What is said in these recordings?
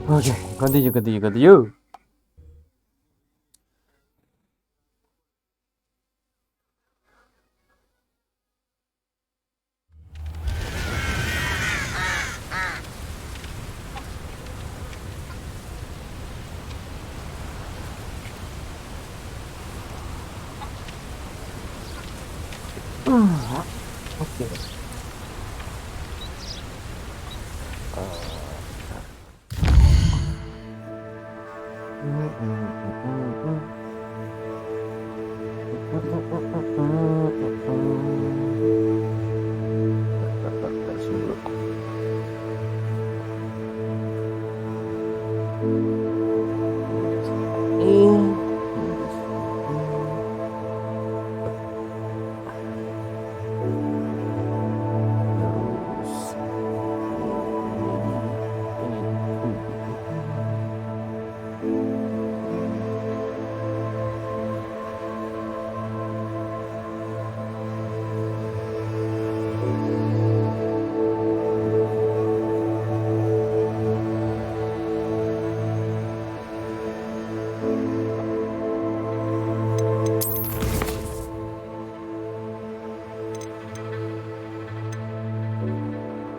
Oke, continue. Oke.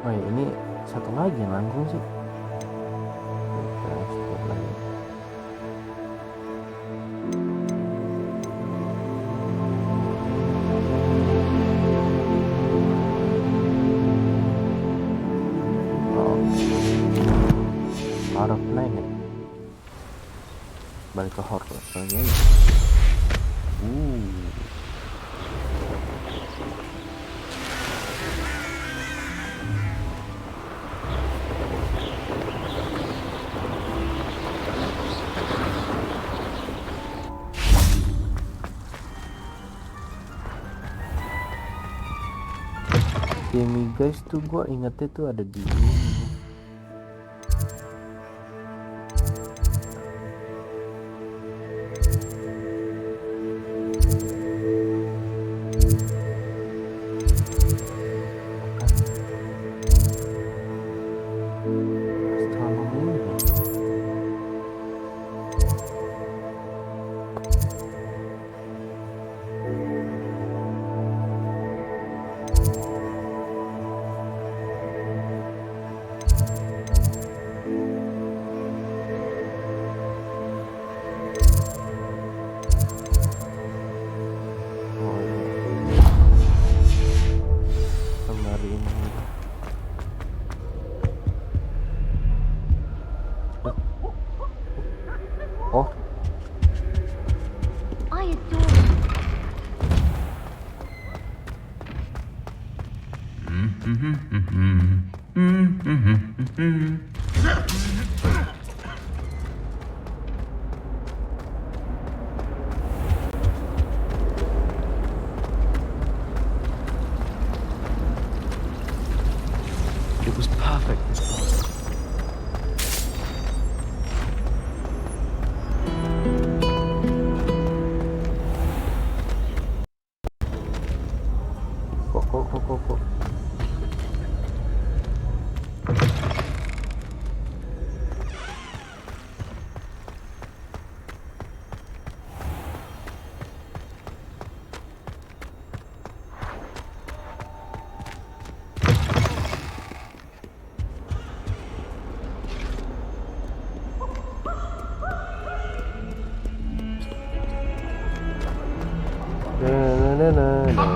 Oh ya, ini satu lagi yang nanggung sih. Kita ekspor lagi. Out of planet. Balik ke Hogwarts lagi. Demi guys tuh gua ingetnya tuh ada di ini. It was perfect this time. Kok.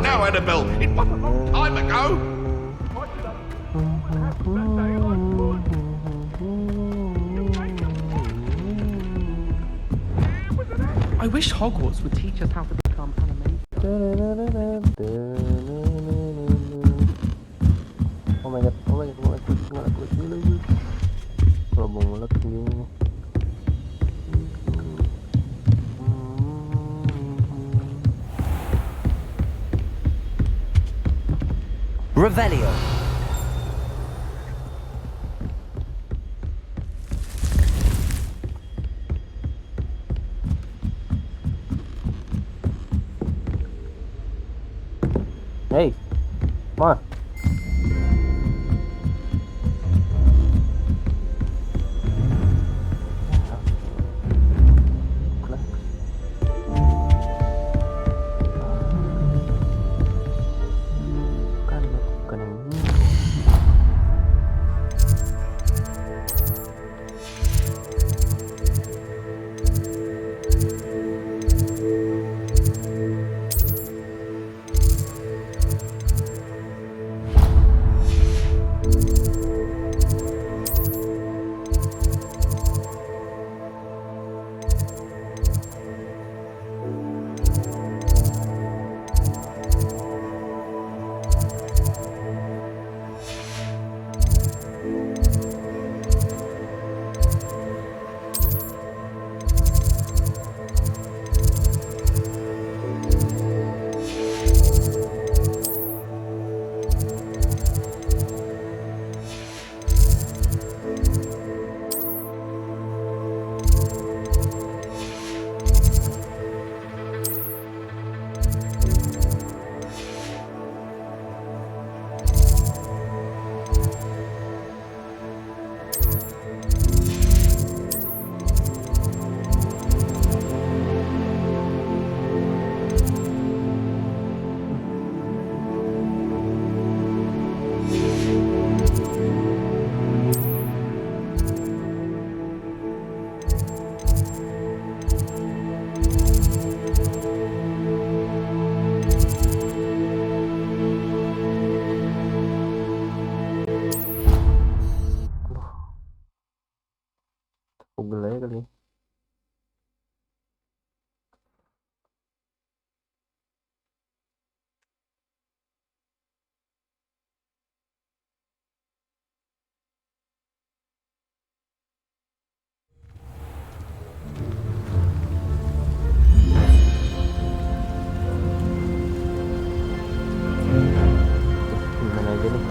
Now, Annabelle, it was a long time ago. I wish Hogwarts would teach us how to become animated. Oh my god, kalau mau mulek ini. Revelio. Hey, come on. pegel aja kali ya. Gimana aja nih.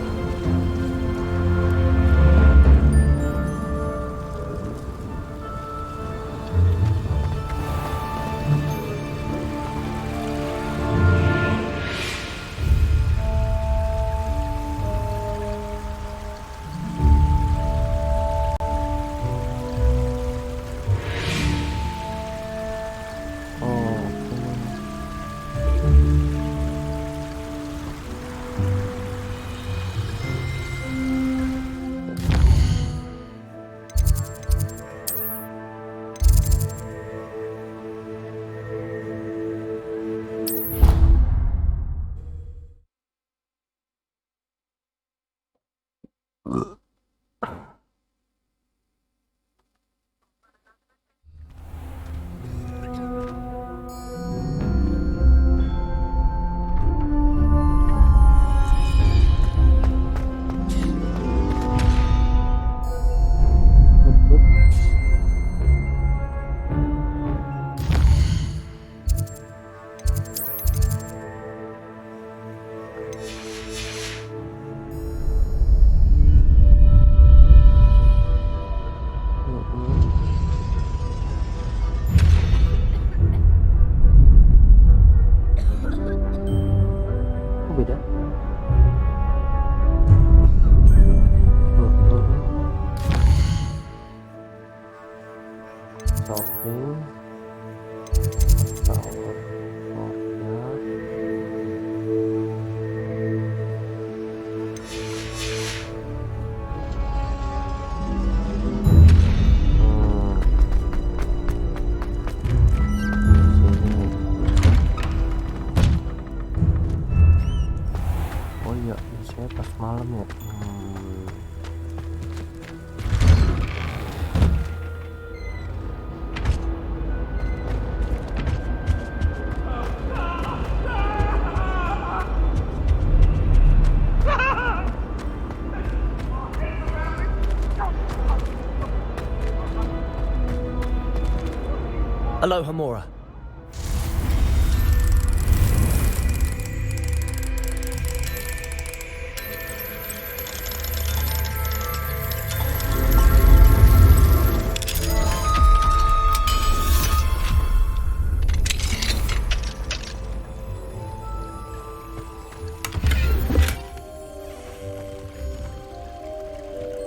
Beda. Shopping, tower, oh iya, saya pas malam ya. Aloha Mora.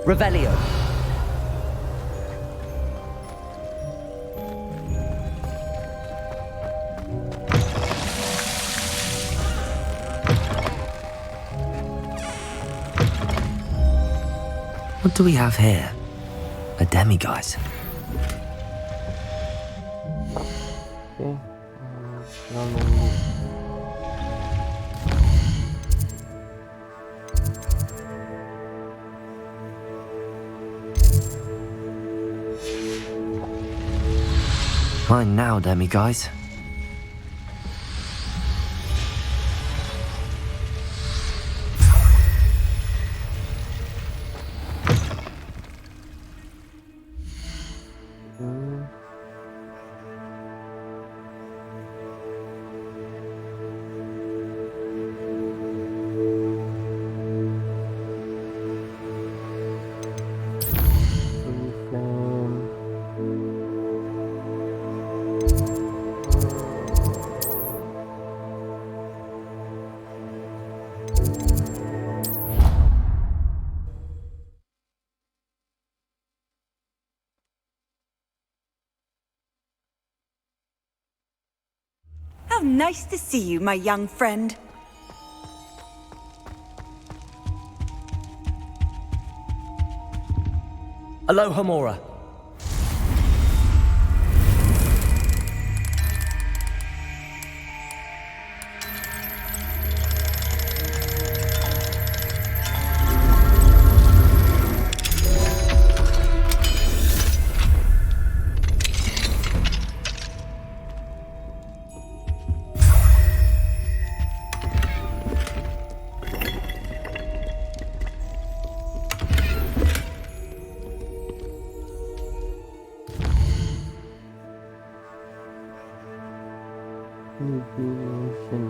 Revelio. What do we have here? A demiguise. Oke, lalu Mine now, demiguise. How nice to see you, my young friend. Aloha Mora. Motion.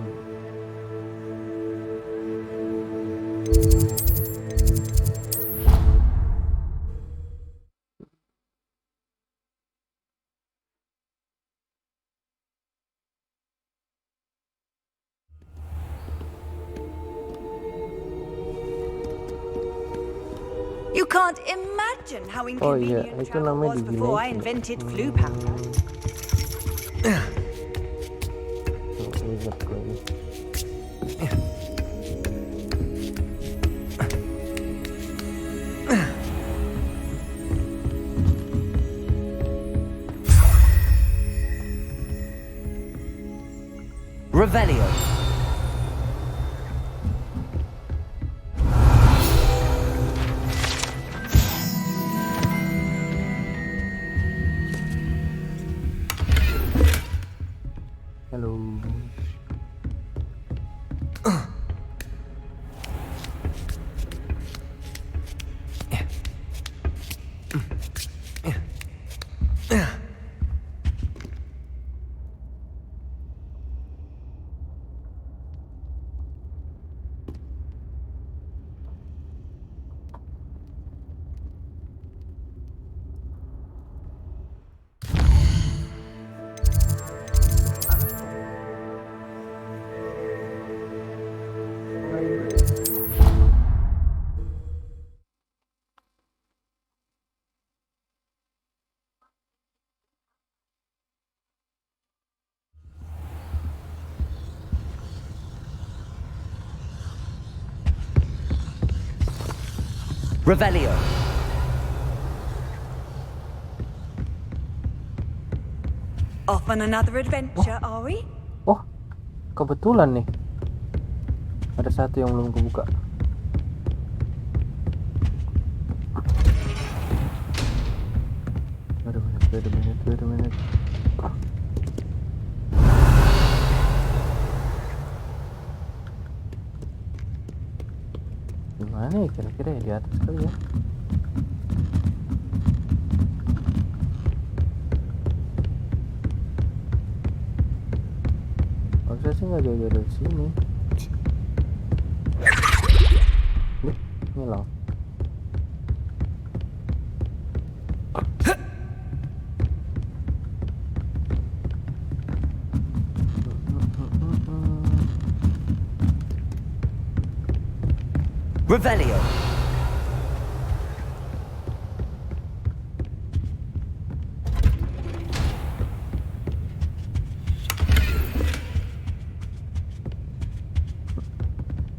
You can't imagine how Oh iya, inconvenient itu travel namanya was before I divination. invented flu powder. Oh, wizard lagi. Revelio. Halo. Revelio. Off on another adventure, are we? Oh, kebetulan nih. Ada satu yang belum kebuka. Wait a minute. Gimana ya kira-kira ya, di atas kali ya? Harusnya sih nggak jauh-jauh dari sini. Ngilang. Revelio.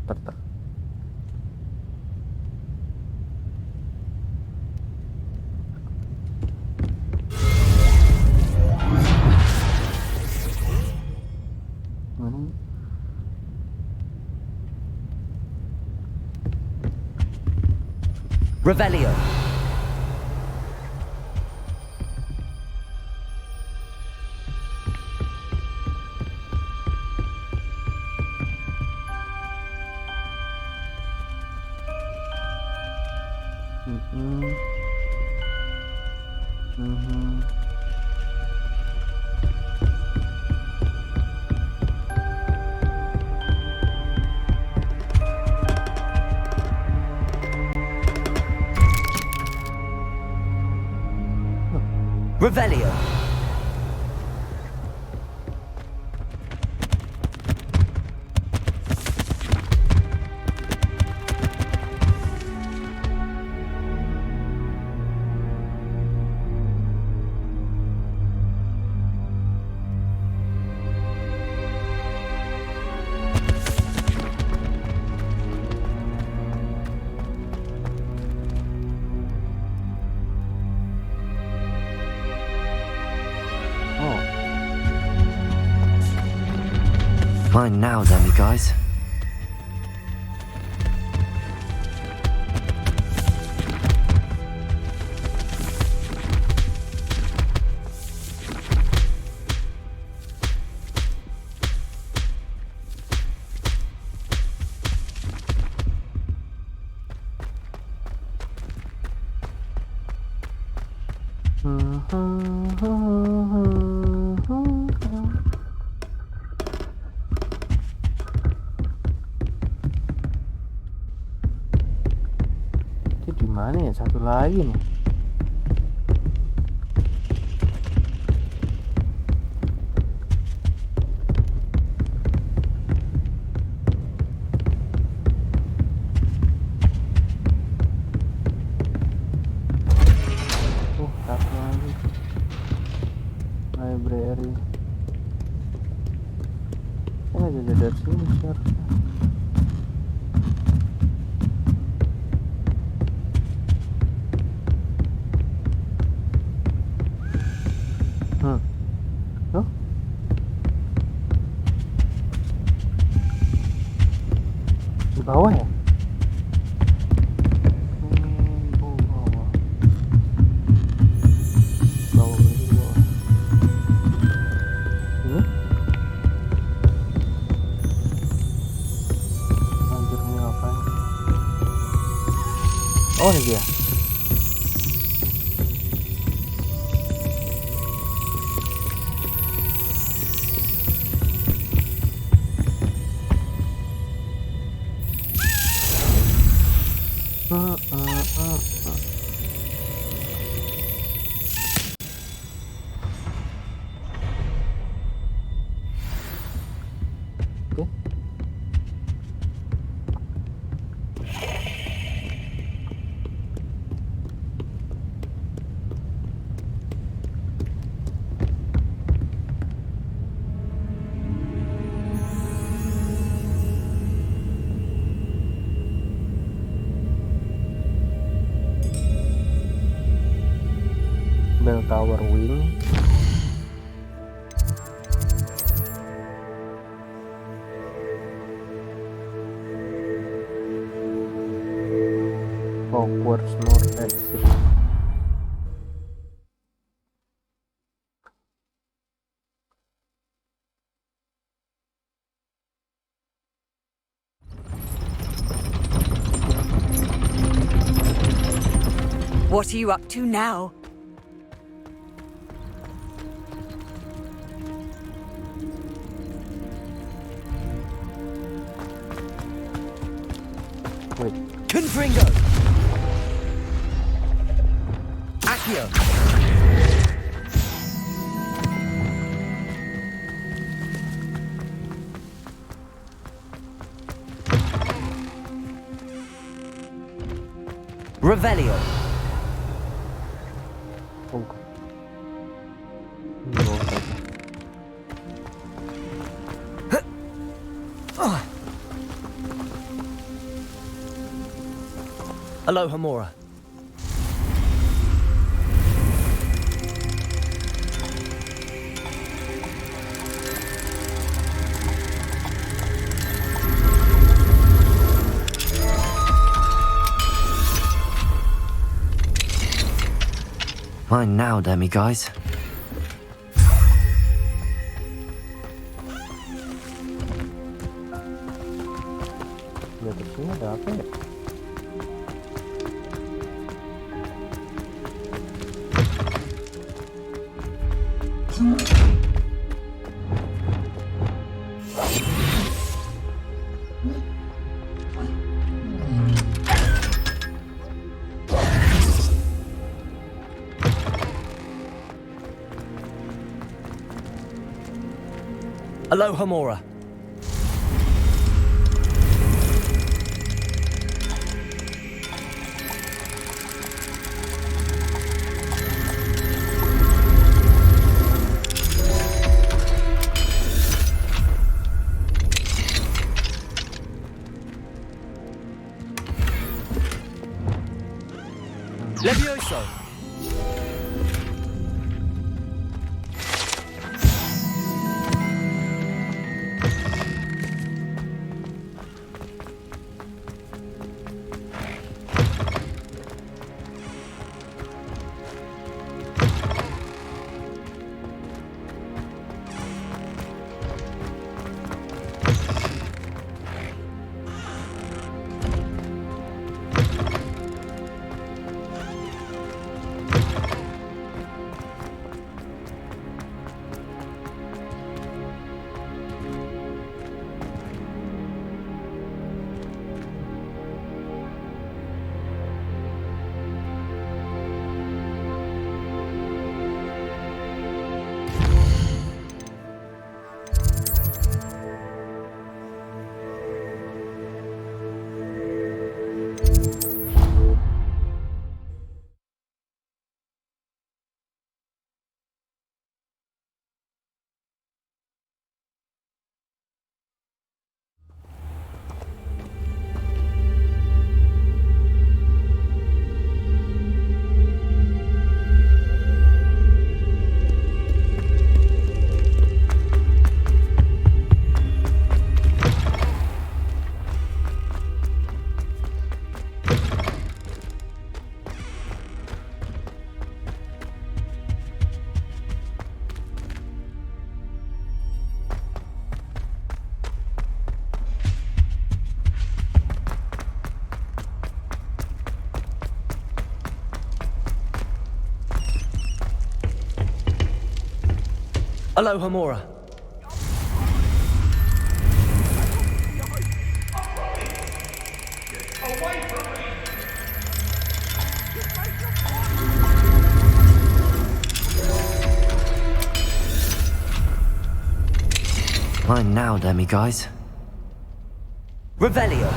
Tertak. Mana? Revelio. Revelio. Mine now, dummy guys. Itu di mana ya? Satu lagi nih. Satu lagi. Library. Nggak jadi dari sini seharusnya. Tuh. Di bawah ya? Bawah. Ini? Anjir, ini apa? Oh, ini dia. Oke. Bell Tower Wing. Hogwarts Legacy. What are you up to now? Wait. Confringo! Accio! Revelio! Oh. No. Aloha Mora. Mine now, demi guys. Di atas sini ada apa ya? Aloha Mora. Levioso. Aloha Mora. Mine now, demiguise. Revelio.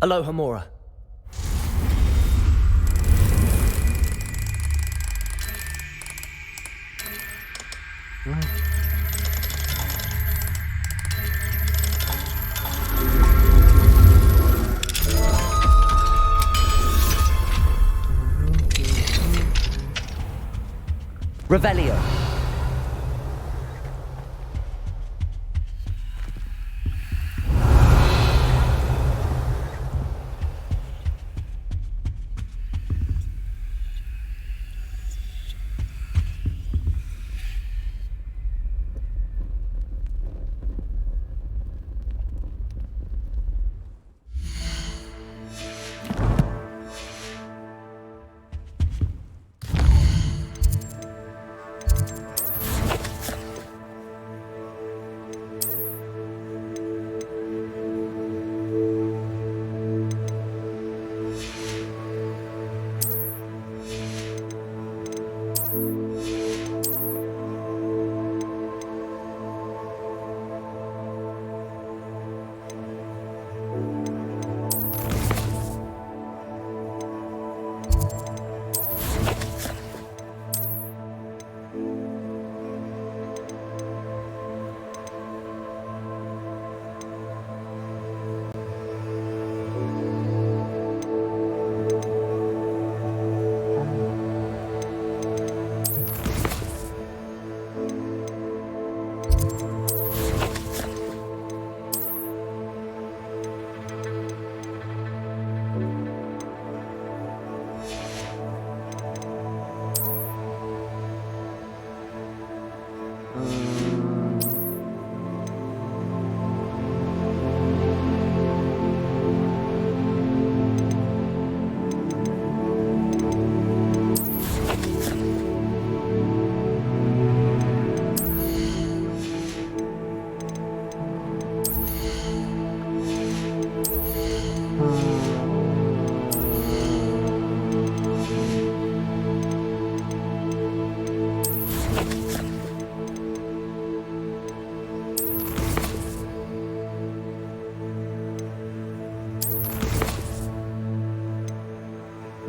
Aloha Mora. Revelio.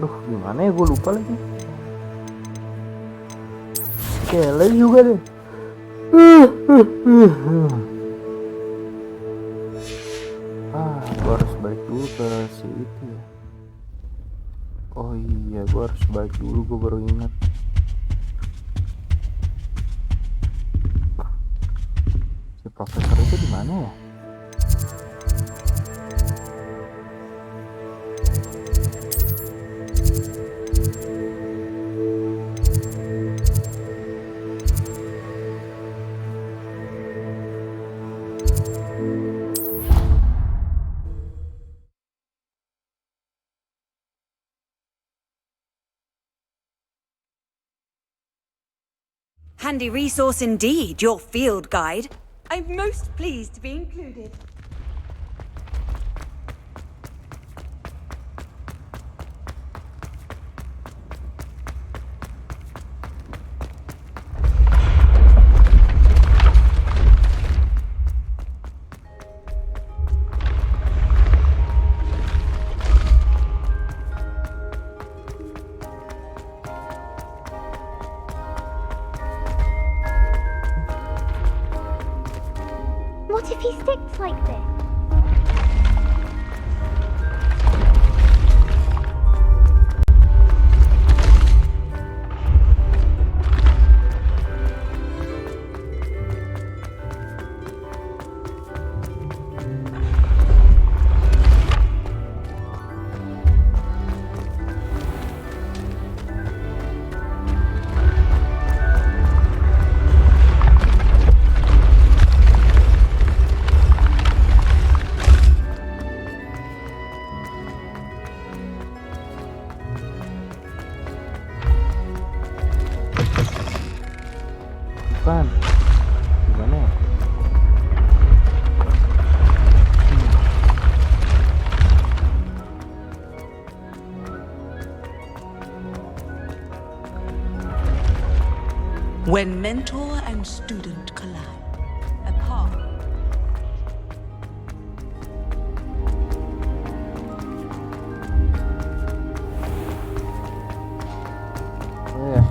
Duh, gimana ya, gue lupa lagi. Kele juga deh. Gue harus balik dulu ke si itu ya. Oh iya, gue harus balik dulu, gue baru ingat. Si Proccessor itu di mana ya? Handy resource indeed, your field guide. I'm most pleased to be included. What if he sticks like this? Bukan. Gimana ya? When mentor and student collide, a path. Oh ya.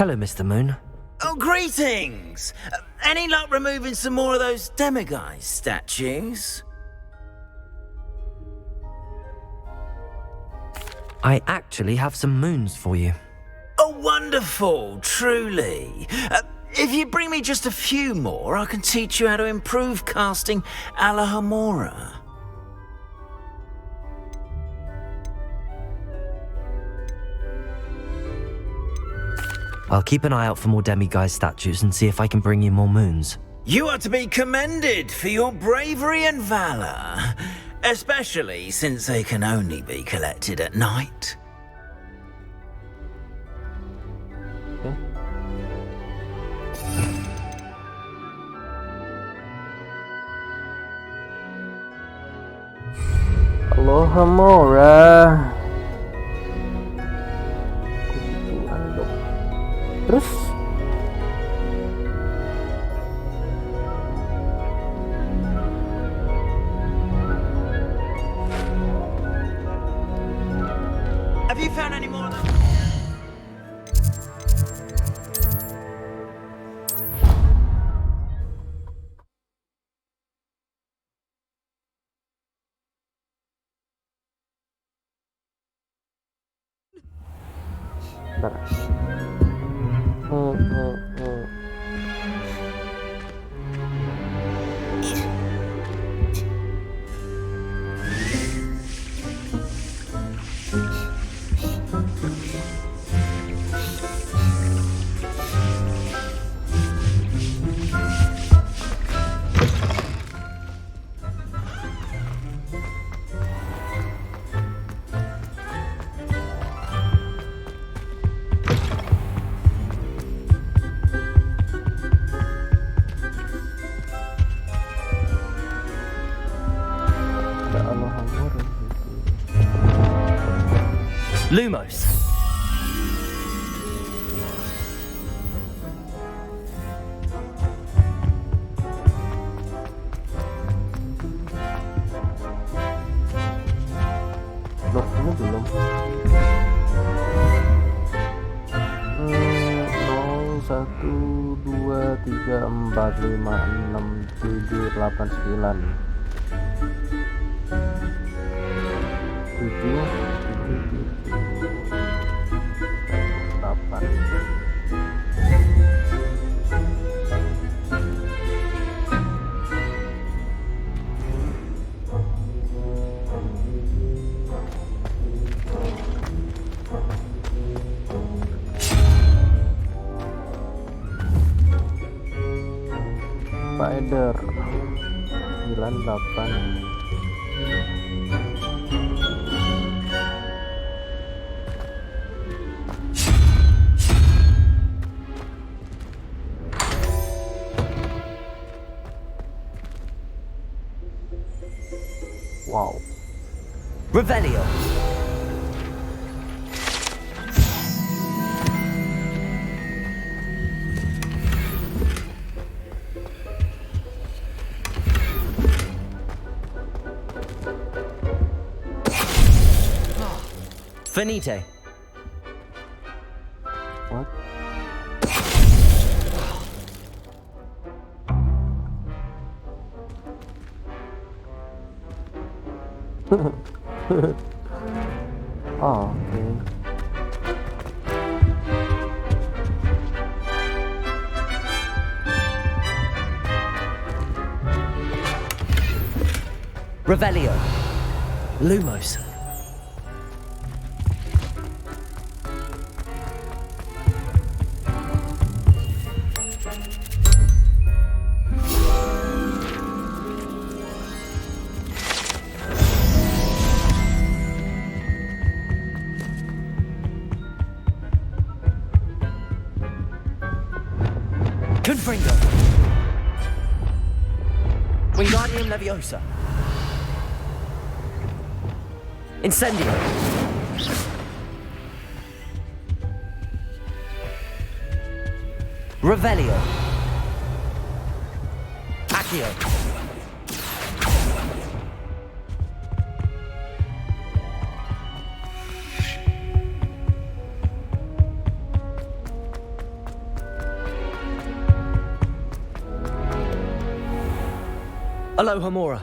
Hello, Mr. Moon. Oh, greetings! Any luck removing some more of those demiguise statues? I actually have some moons for you. Oh, wonderful, truly. If you bring me just a few more, I can teach you how to improve casting a la Hamura. I'll keep an eye out for more demiguise statues and see if I can bring you more moons. You are to be commended for your bravery and valor, especially since they can only be collected at night. Okay. Halo Hamura. Terus Have you found any more of them? bentar. Lumos. Loh, ini belum. 0, 1, 2, 3, 4, 5, 6, 7, 8, 9. Spider 98. Wow. Revelio. Finite. What? Oh, okay. Revelio. Lumos. Confringo. Wingardium Leviosa. Incendio. Revelio. Accio. Alohomora.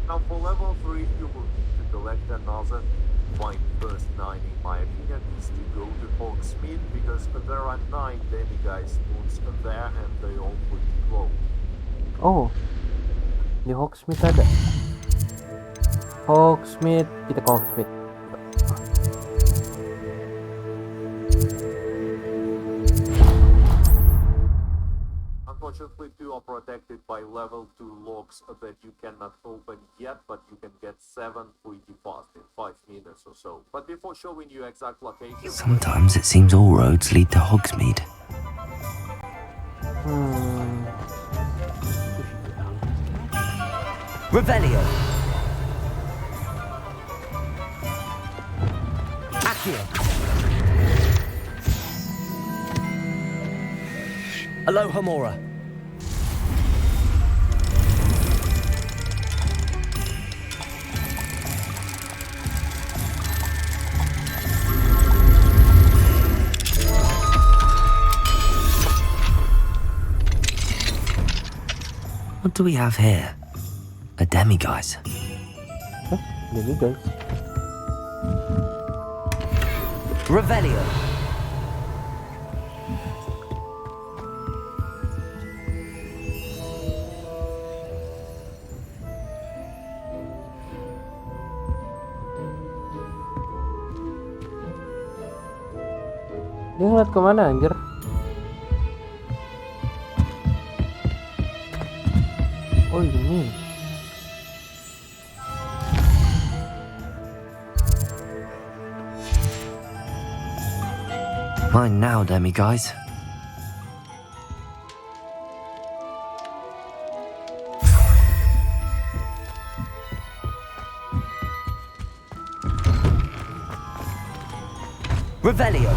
Now for level 3 you will need to collect another fine. First 9 in my opinion is to go to Hogsmeade, because there are 9 demiguise spoons there and they all pretty low. Oh, di Hogsmeade ada. Hogsmeade, kita ke Hogsmeade. Unfortunately, 2 are protected by level 2 locks that you cannot open yet, but you can get 7 pretty fast in 5 minutes or so. But before showing you exact location... Sometimes it seems all roads lead to Hogsmeade. Revelio. Accio. Alohomora. do we have here? A demiguise. Jadi guys, Revelio. dia ngeliat kemana anjir? Oh ini. Mine now, demiguise. Revelio.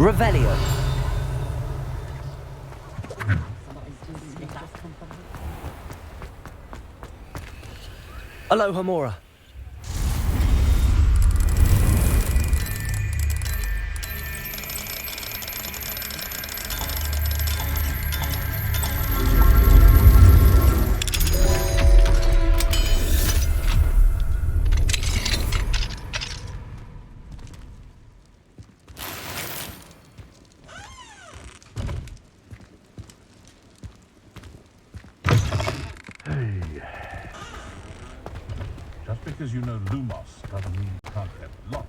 Revelio. Aloha Mora. Just because you know Lumos doesn't mean you can't get lost.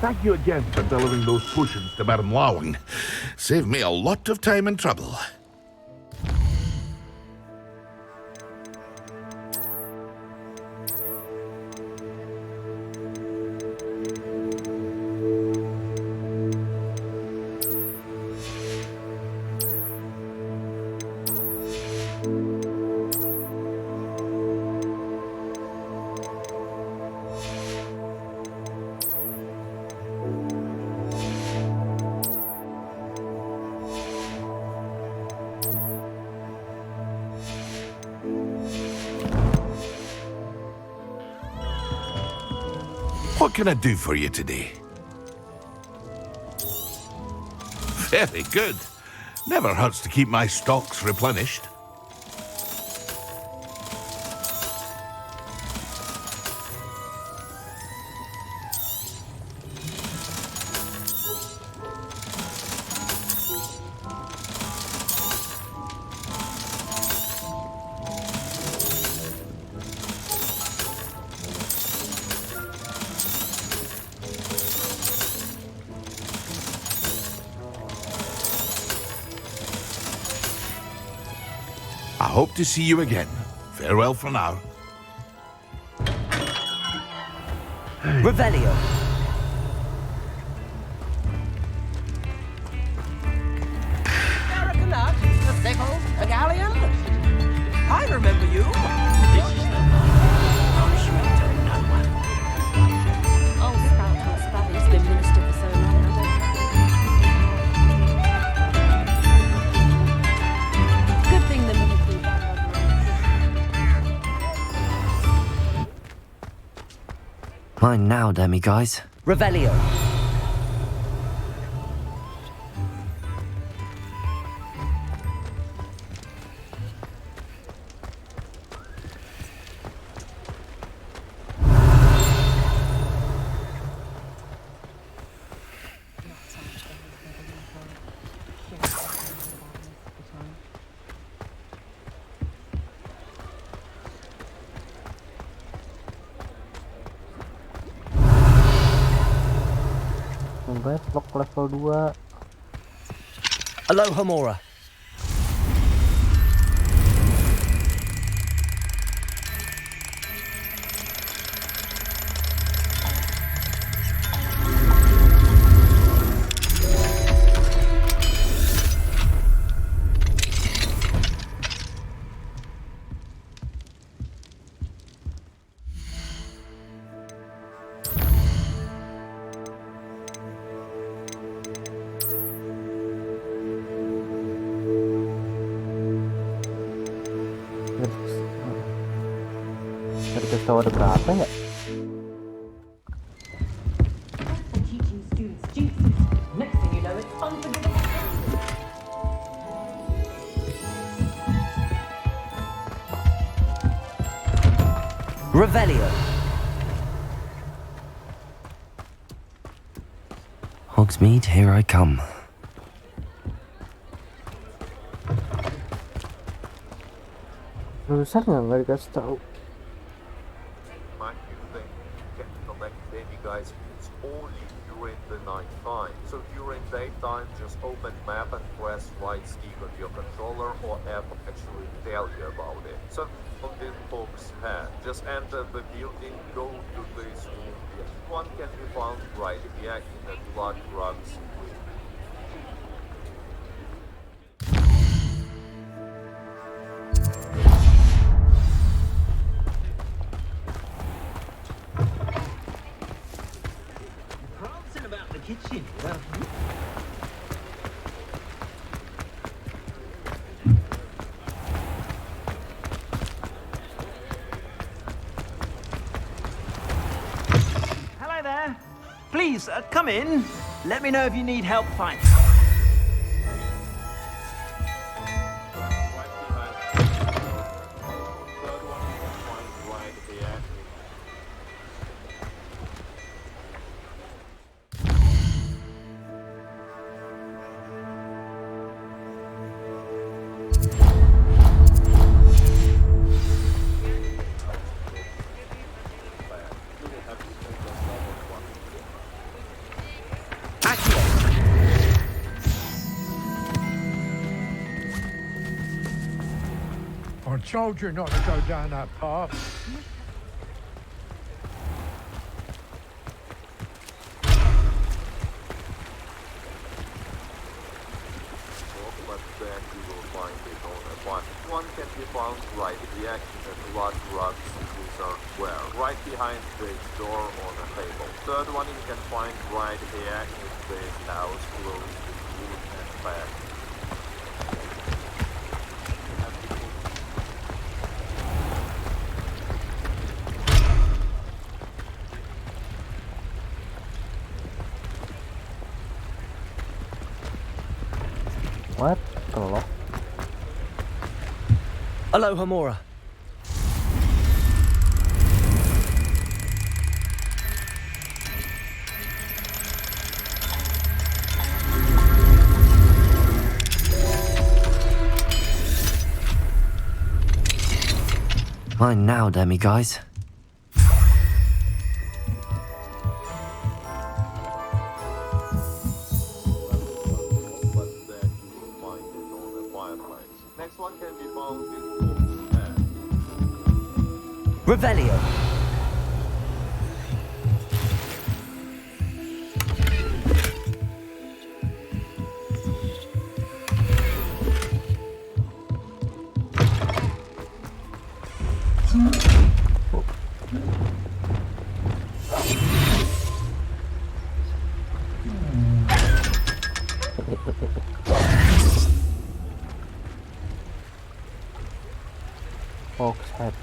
Thank you again for delivering those potions to Madame Lawing. Saved me a lot of time and trouble. What can I do for you today? Very good. Never hurts to keep my stocks replenished. I hope to see you again. Farewell for now. Revelio. Americanut, a sickle, a galleon. I remember you. Old Spout or Spabby's been minister for so long, I don't. Good thing the military band Mine now, demiguise. Revelio. Asrock level 2. Aloha Mora. cowok ada berapa ya? Revelio. Hogsmeade, here I come. Rusak nggak dikasih tahu? Might you think you can collect any guys it's only during the night time. So during daytime, just open map and press right stick on your controller, or app will actually tell you about it. So on this box head, just enter the building, go to this room here. One can be found right here in the blood drugs room. Hello there. Please, come in. Let me know if you need help finding. I told you not to go down that path. But then you will find it on a one. One can be found right here in the blood drugs wizard square, right behind this door on a table. Third one you can find right here in this house close to wood and back. What? Kelok. Aloha Mora. Mine now, demi guys. Next one can be found in box. Revelio. Box head.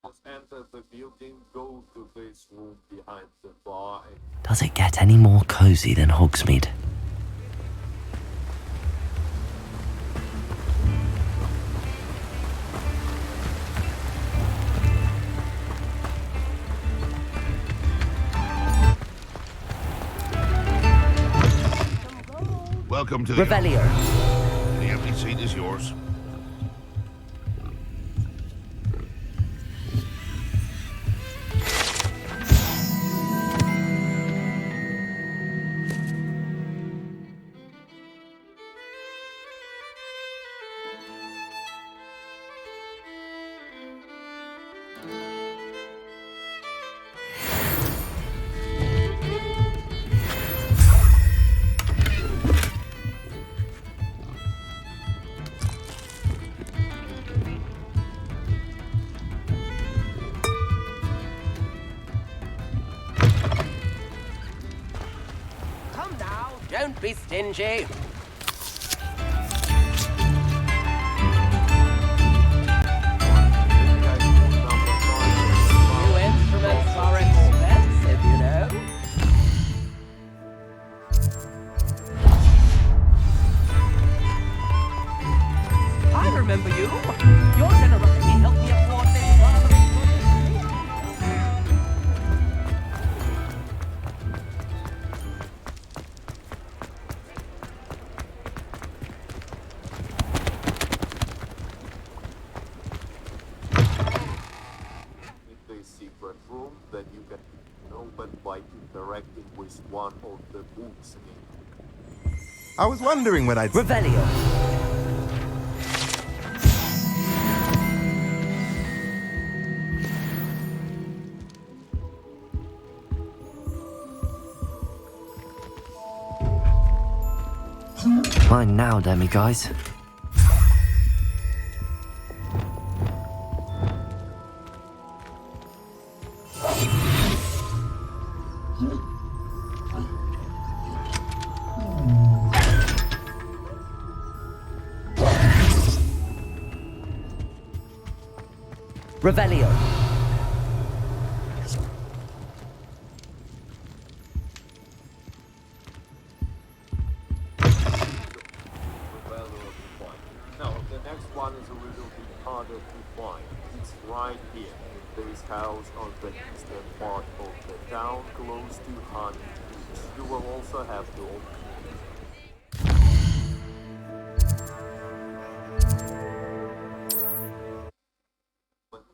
Just enter the building, go to this room behind the bar. Does it get any more cozy than Hogsmeade? Welcome to the Revelio. The empty seat is yours. be stingy. New instruments are expensive, you know. I remember you. Your generosity helped me afford this rather expensive. In the secret room that you can open by interacting with one of the books in I was wondering when I'd... Revelio. Mine now, demi-guys. Revelio. Now, the next one is a little bit harder to find. It's right here, in this house on the eastern part of the town, close to Honey Beach. You will also have to open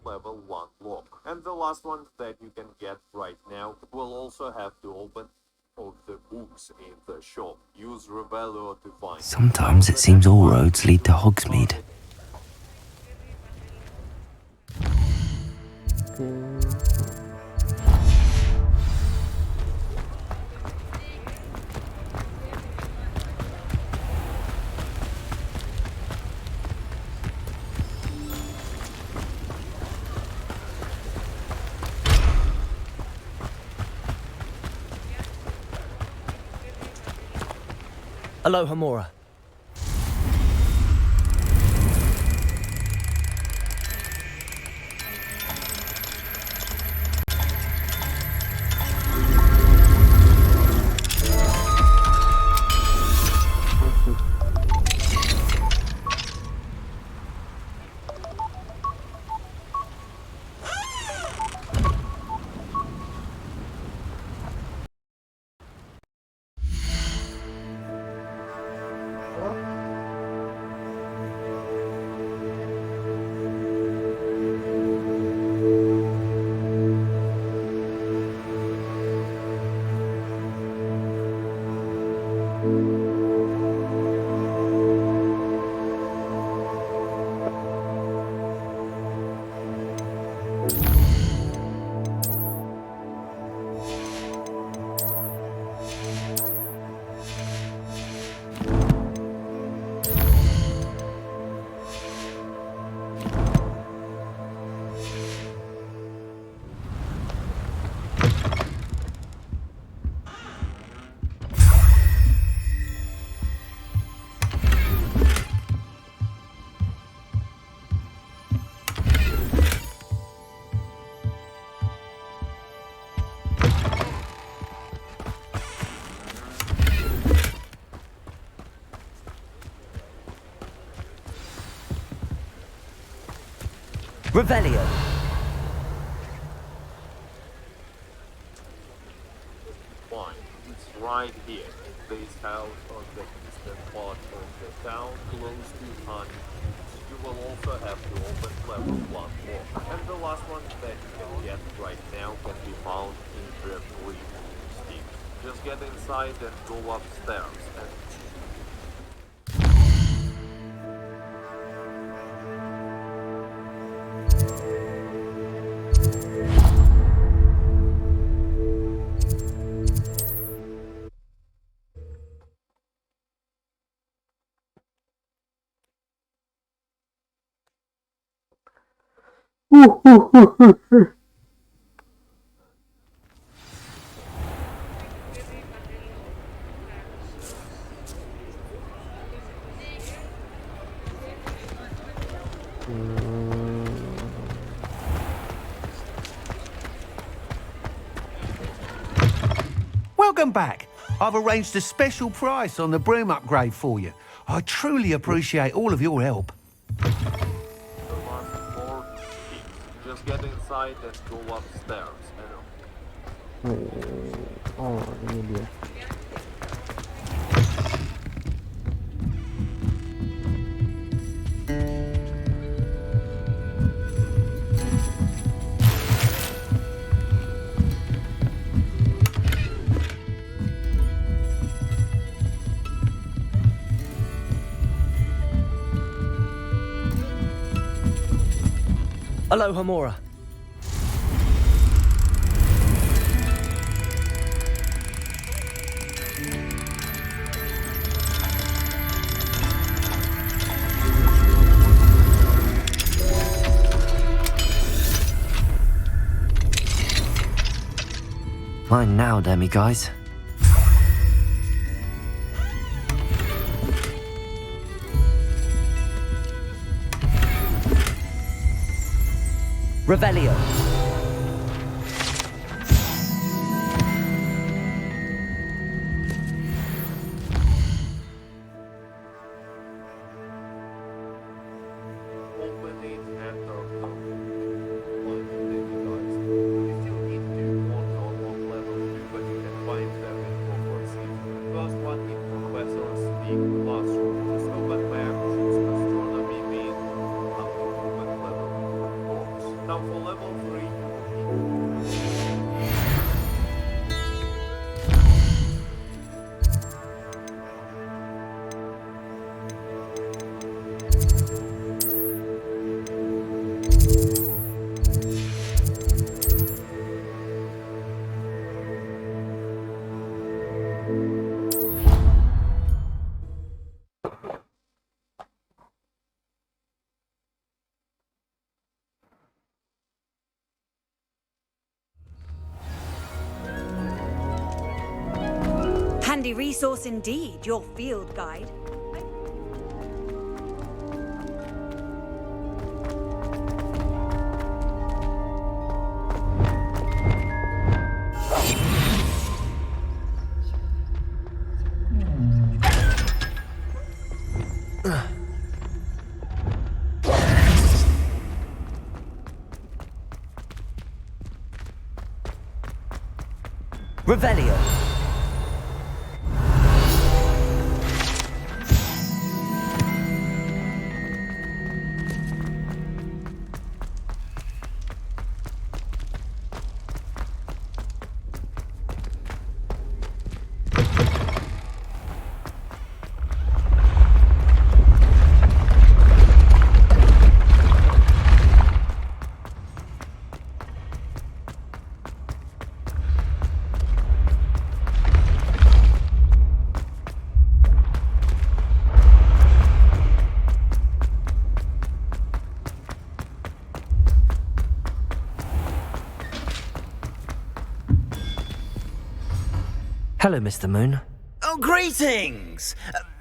level 1 lock. And the last one that you can get right now will also have to open of the books in the shop. Use Revelio to find. Sometimes it seems all roads lead to Hogsmeade. Aloha Mora. Revelio. Fine. It's right here. This house on the eastern part of the town, close to Honey Beach. You will also have to open level 1 more. And the last one that you can get right now can be found in the 3 steam. Just get inside and go upstairs and Welcome back. I've arranged a special price on the broom upgrade for you. I truly appreciate all of your help. Just get inside and go upstairs. Oh, ini dia. Aloha Mora. Fine now, demi guys. Revelio. Handy resource indeed, your field guide. Revelio. Hello, Mr. Moon. Oh, greetings!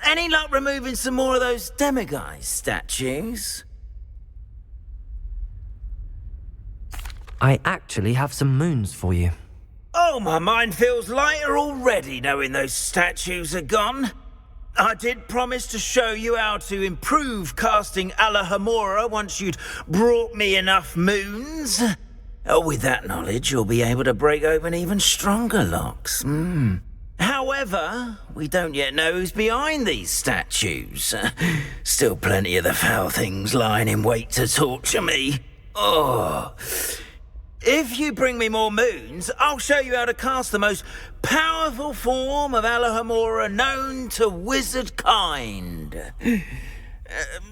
Any luck removing some more of those demiguise statues? I actually have some moons for you. Oh, my mind feels lighter already knowing those statues are gone. I did promise to show you how to improve casting Alohomora once you'd brought me enough moons. Oh, with that knowledge, you'll be able to break open even stronger locks. However, we don't yet know who's behind these statues. Still plenty of the foul things lying in wait to torture me. Oh. If you bring me more moons, I'll show you how to cast the most powerful form of Alohomora known to wizard kind.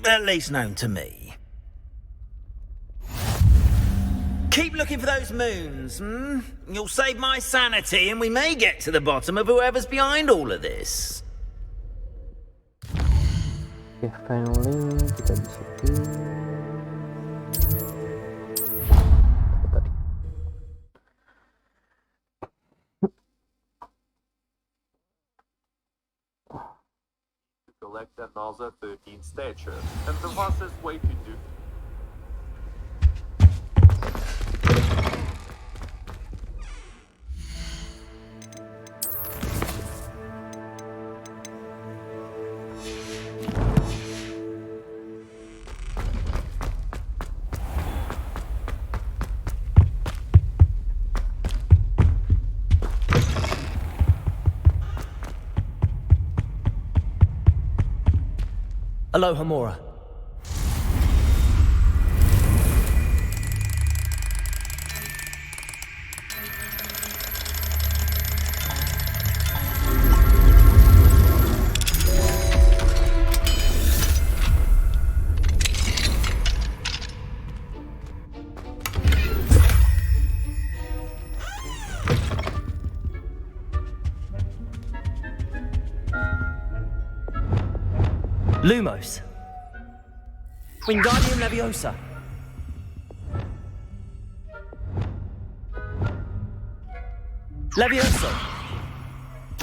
At least known to me. Keep looking for those moons, You'll save my sanity and we may get to the bottom of whoever's behind all of this. Oke, finally kita bisa ke tadi. Collect another 13 statues, and the fastest way to do Aloha Mora. Lumos. Wingardium Leviosa. Levioso.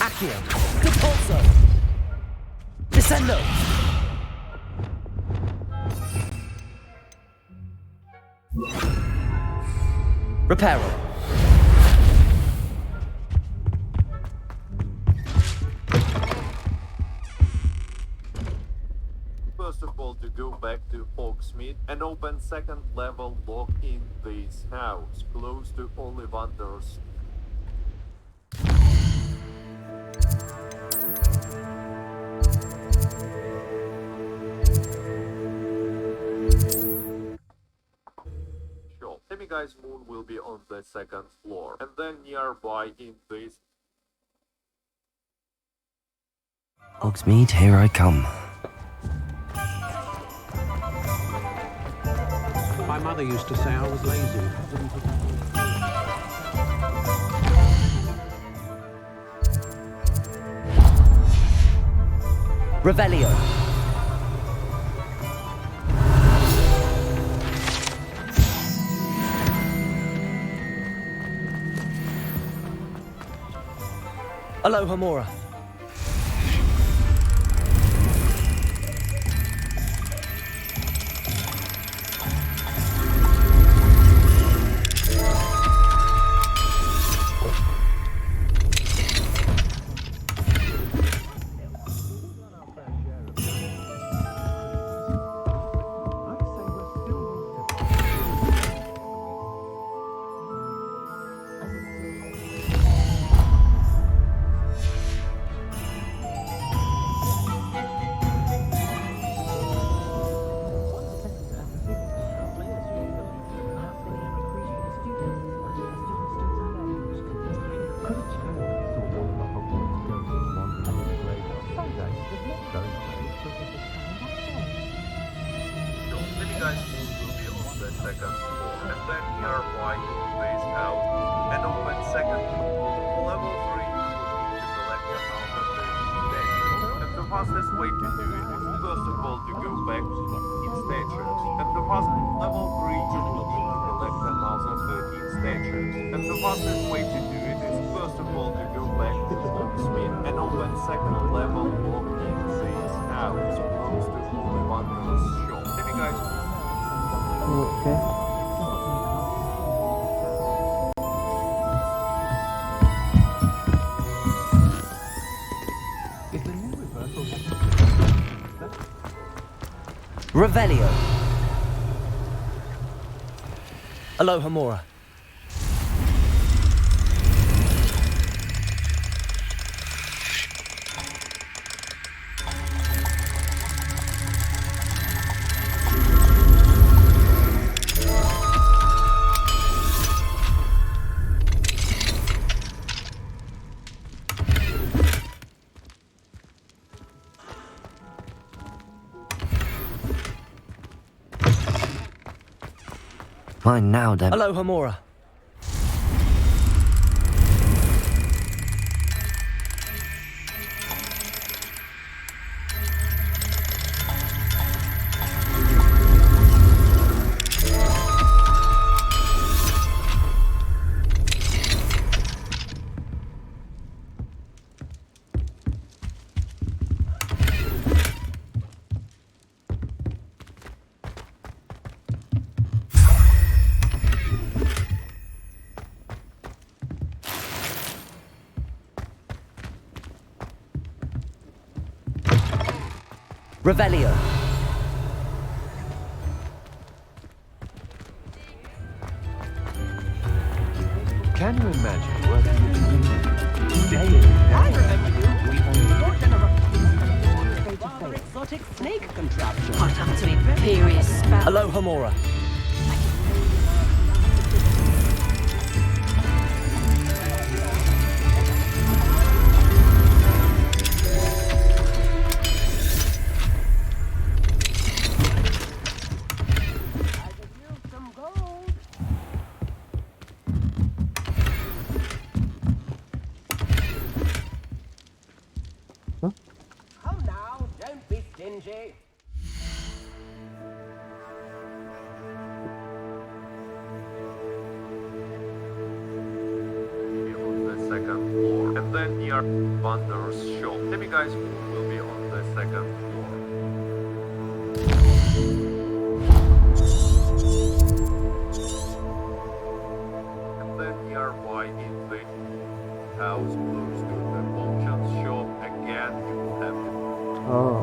Accio. Depulso. Descendo. Reparo. First of all, to go back to Hogsmeade and open second level lock in this house, close to Ollivander's. Sure, Semiguy's moon will be on the second floor, and then nearby in this. Hogsmeade, here I come. My mother used to say I was lazy. Revelio. Aloha Mora. Revelio. Aloha Mora. Mine now, then. Aloha Mora. Revelio. Can you imagine working with a day in day? I remember you. Your generation. exotic snake contraption. Hot up to imperious spell. Hello, Hamora. Come now, don't be stingy. On the second floor, and then near Wanderer's shop. Maybe guys will be on the second floor. And then nearby in the house close to the auction shop, again you will have to. Oh.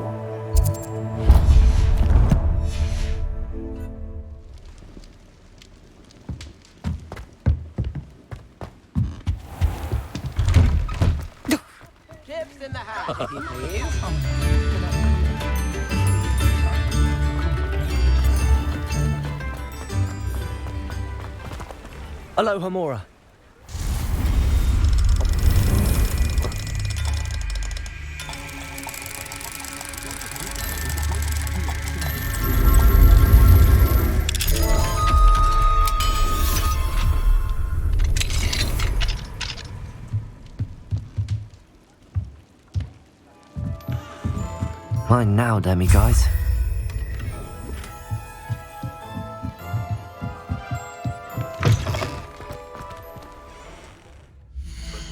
Chips in the house, if you please. Hello, Hamora. Mine now, demiguise.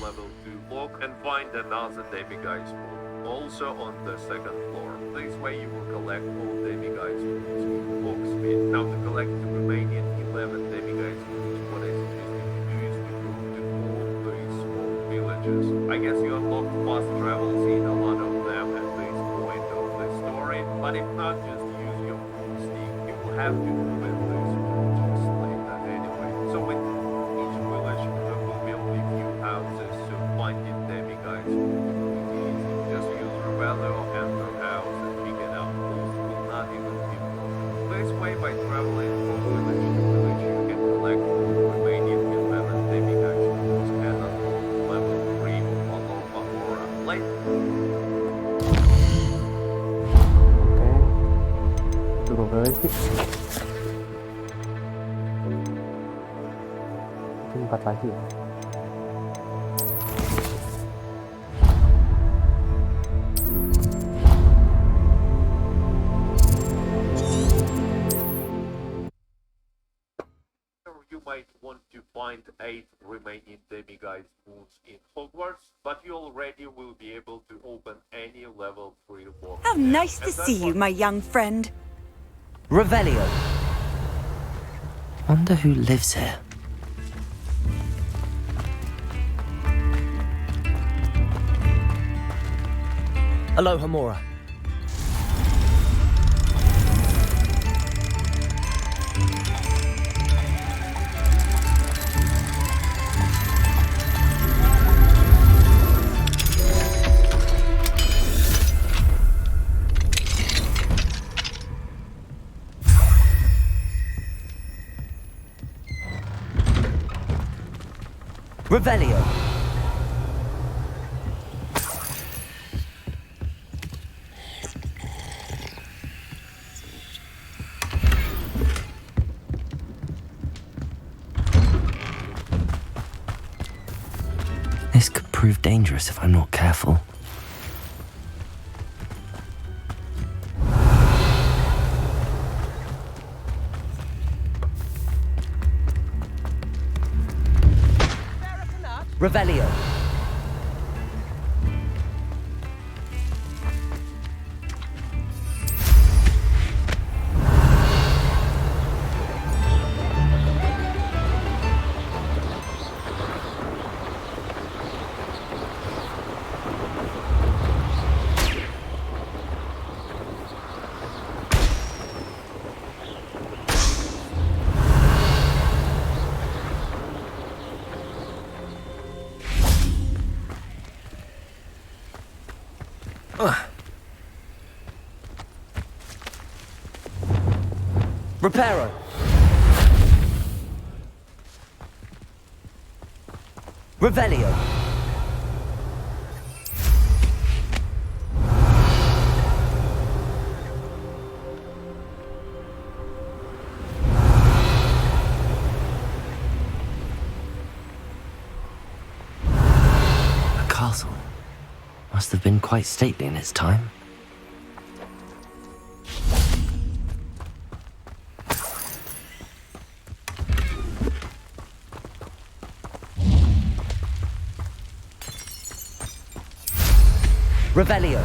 Level 2 lock and find another demiguise moon, also on the second floor. This way you will collect all demiguise moons in locksmith. Now to collect the remaining 11 demiguise moons, what I suggest you to do is to go to all these small villages. I guess you unlocked fast travels in a lot of them at this point of the story, but if not, just use your moon stick. You will have to move in these villages later anyway. So with each village there will be only few houses, so finding demiguise will be easy. Just use Revelio and your house and pick it up. Most will not even be moved. This way, by traveling from village to village, you can collect all the remaining 11 demiguise moons and unlock level 3 of Aurora. Later. Oke. Itu berapa lagi sih? Mungkin 4 lagi ya. You might want to find 8 remaining demiguise moons in Hogwarts, but you already will be able to open any level 3 lock. How nice to see you, my young friend. Revelio. Wonder who lives here. Hello, Hamora. Revelio. This could prove dangerous if I'm not careful. Revelio. Reparo. Revelio. A castle. Must have been quite stately in its time. Revelio.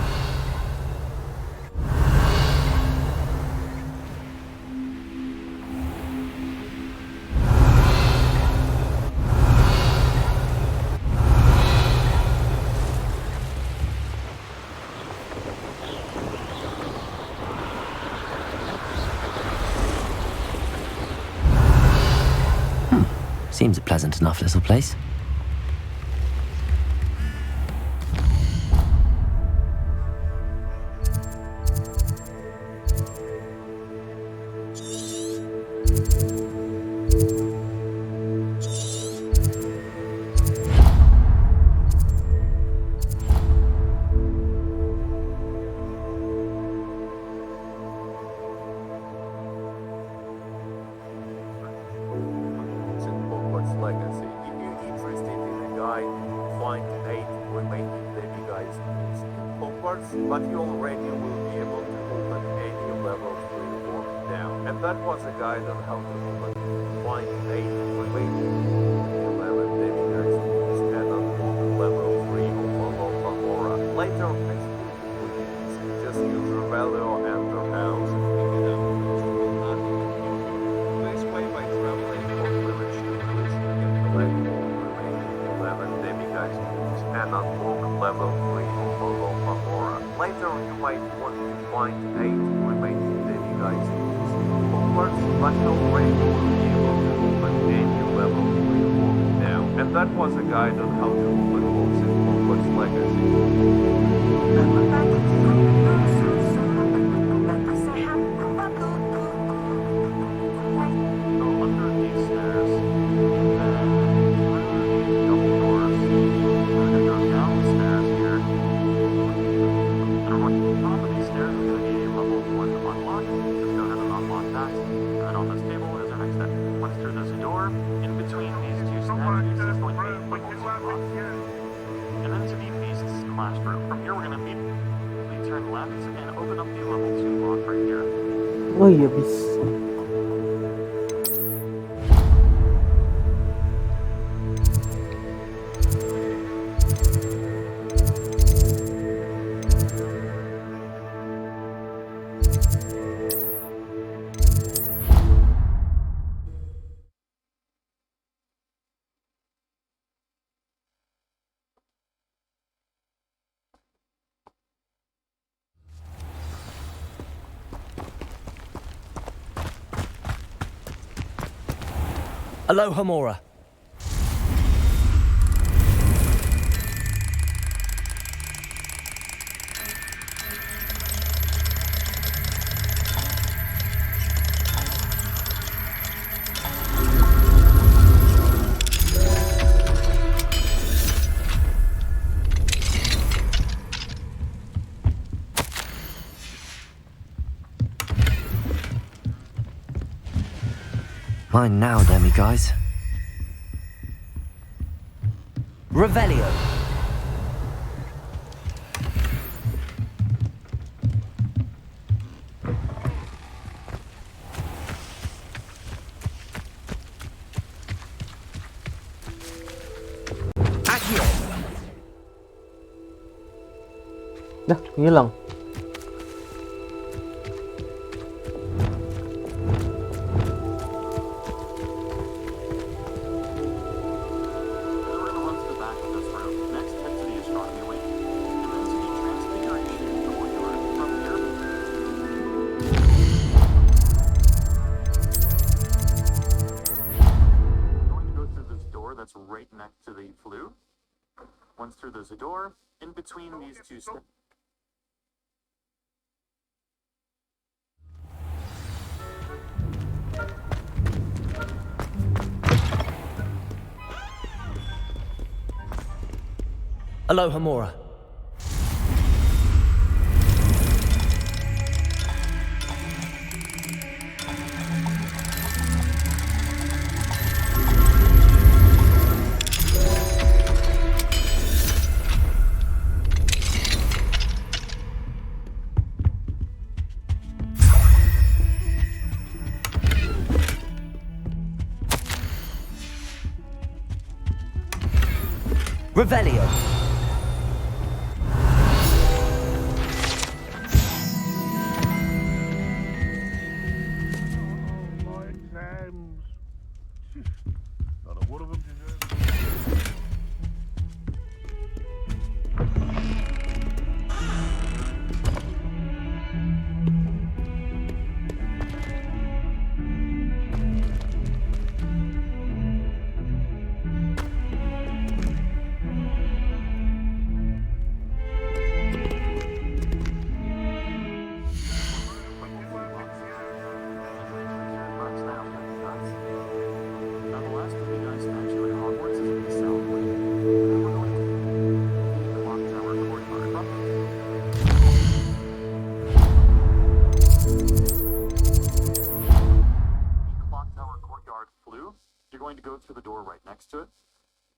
Seems a pleasant enough little place. Hogwarts Legacy. If you're interested in a guide, find 8 remaining demiguise tools in Hogwarts, but you already will be able to open any level 3 or down. And that was a guide on how to open find 8 remaining 11 demiguise tools and unlock level 3 of Aurora. Later, next week, just use Revelio and the house and pick it up, which will not be the best way by traveling from village to village. You can collect all remaining 11 demiguise tools and unlock level 3 of Aurora. Later, you might want to find 8 remaining demiguise tools in Hogwarts, but you already will be able to open any level 3 or down. And that was a guide on how to open locks in Hogwarts Legacy. Oh iya bisa. Aloha Mora. Mine now, demiguise. Revelio. Dah, hilang. Right next to the flue. Once through, there's a door. In between these two steps. Aloha Mora. Revelio. My exams. Not a word of them deserves. Now the last of you guys statue in Hogwarts is in the south wing. And we're going to the clock tower courtyard. The clock tower courtyard flue. You're going to go through the door right next to it.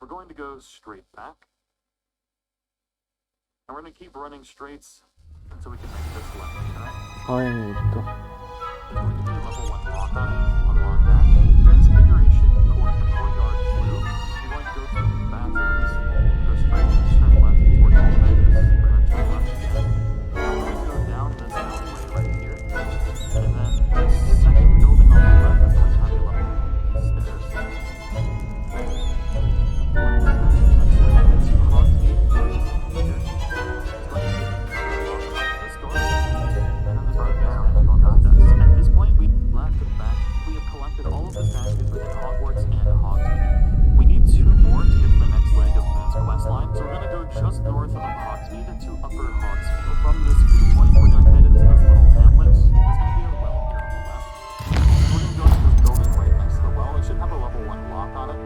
We're going to go straight back. And we're going to keep running straights until we can make this left, alright? Oh, yang itu. There's going to be a level 1 lock on it. Unlock that. Transfiguration courtyard flue. You're going to go to the bathrooms. Go straight, turn left towards all the vendors. We're going to turn left again. Now we're going to go down this alleyway right here. And then this second building on the left is going to have a level 1 stairs. At this point, we left and back. We have collected all of the statues within Hogwarts and Hogsmeade. We need 2 more to get to the next leg of Moon's quest line, so we're going to go just north of Hogsmeade into Upper Hogsmeade. From this viewpoint, we're going to head into this little hamlet. There's going to be a well here on the left. And we're going to go to this building right next to the well. It should have a level 1 lock on it.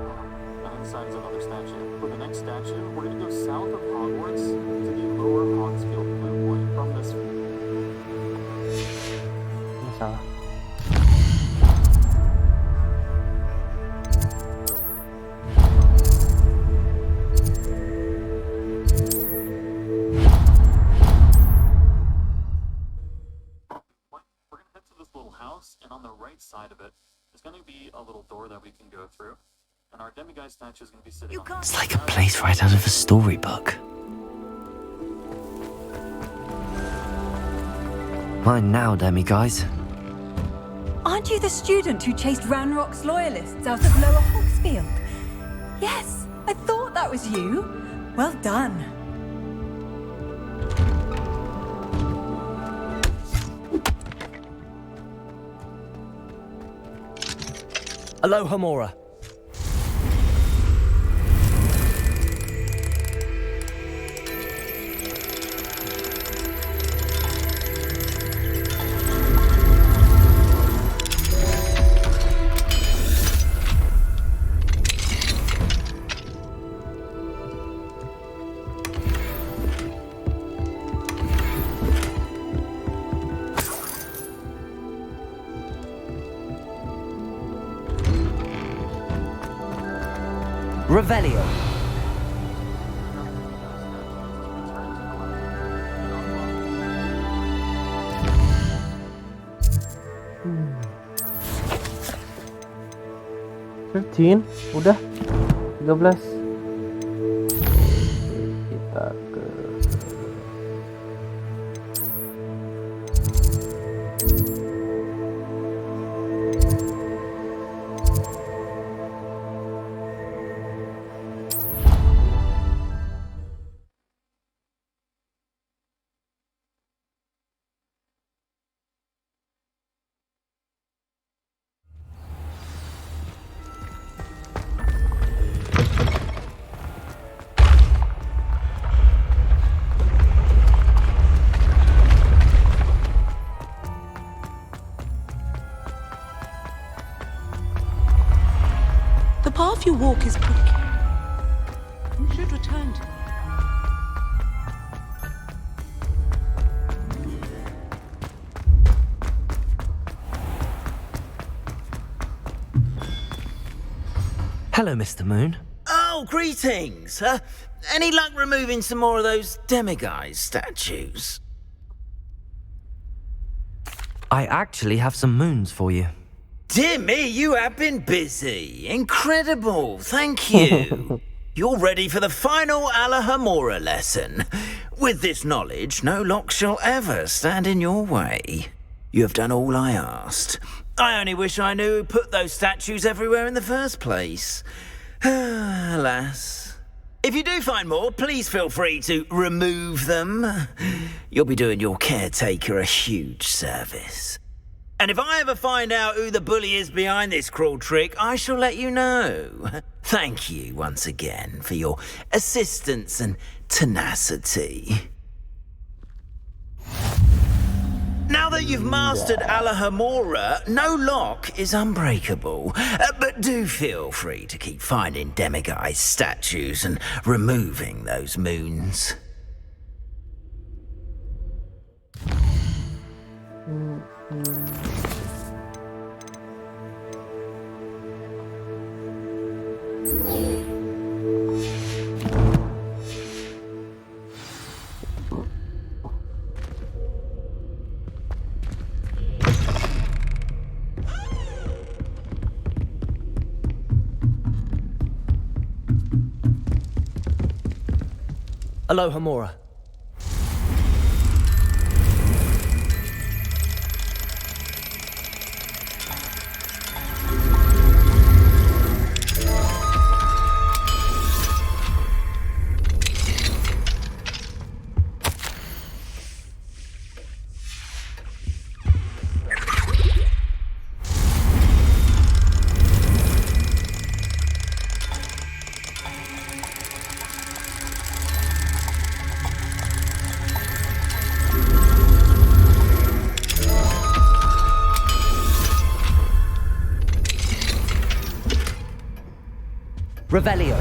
And inside is another statue. For the next statue, we're going to go south of Hogwarts to the Lower Hogsfield Blue Point from this view. Salah. We're going to head to this little house, and on the right side of it, there's going to be a little door that we can go through. And our demiguise statue is going to be sitting on the It's like a place right out of a storybook. Mine now, demiguise. Aren't you the student who chased Ranrock's loyalists out of Lower Hogsfield? Yes, I thought that was you. Well done. Aloha Mora. Revelio. Udah 13. Kita ke The path you walk is pretty. You should return to me. Hello, Mr. Moon. Oh, greetings. Any luck removing some more of those demiguise statues? I actually have some moons for you. Dear me, you have been busy. Incredible. Thank you. You're ready for the final Alhambra lesson. With this knowledge, no lock shall ever stand in your way. You have done all I asked. I only wish I knew who put those statues everywhere in the first place. Alas. If you do find more, please feel free to remove them. You'll be doing your caretaker a huge service. And if I ever find out who the bully is behind this cruel trick, I shall let you know. Thank you once again for your assistance and tenacity. Now that you've mastered Alhambra, no lock is unbreakable. But do feel free to keep finding demiguise statues and removing those moons. Aloha Mora. Revelio.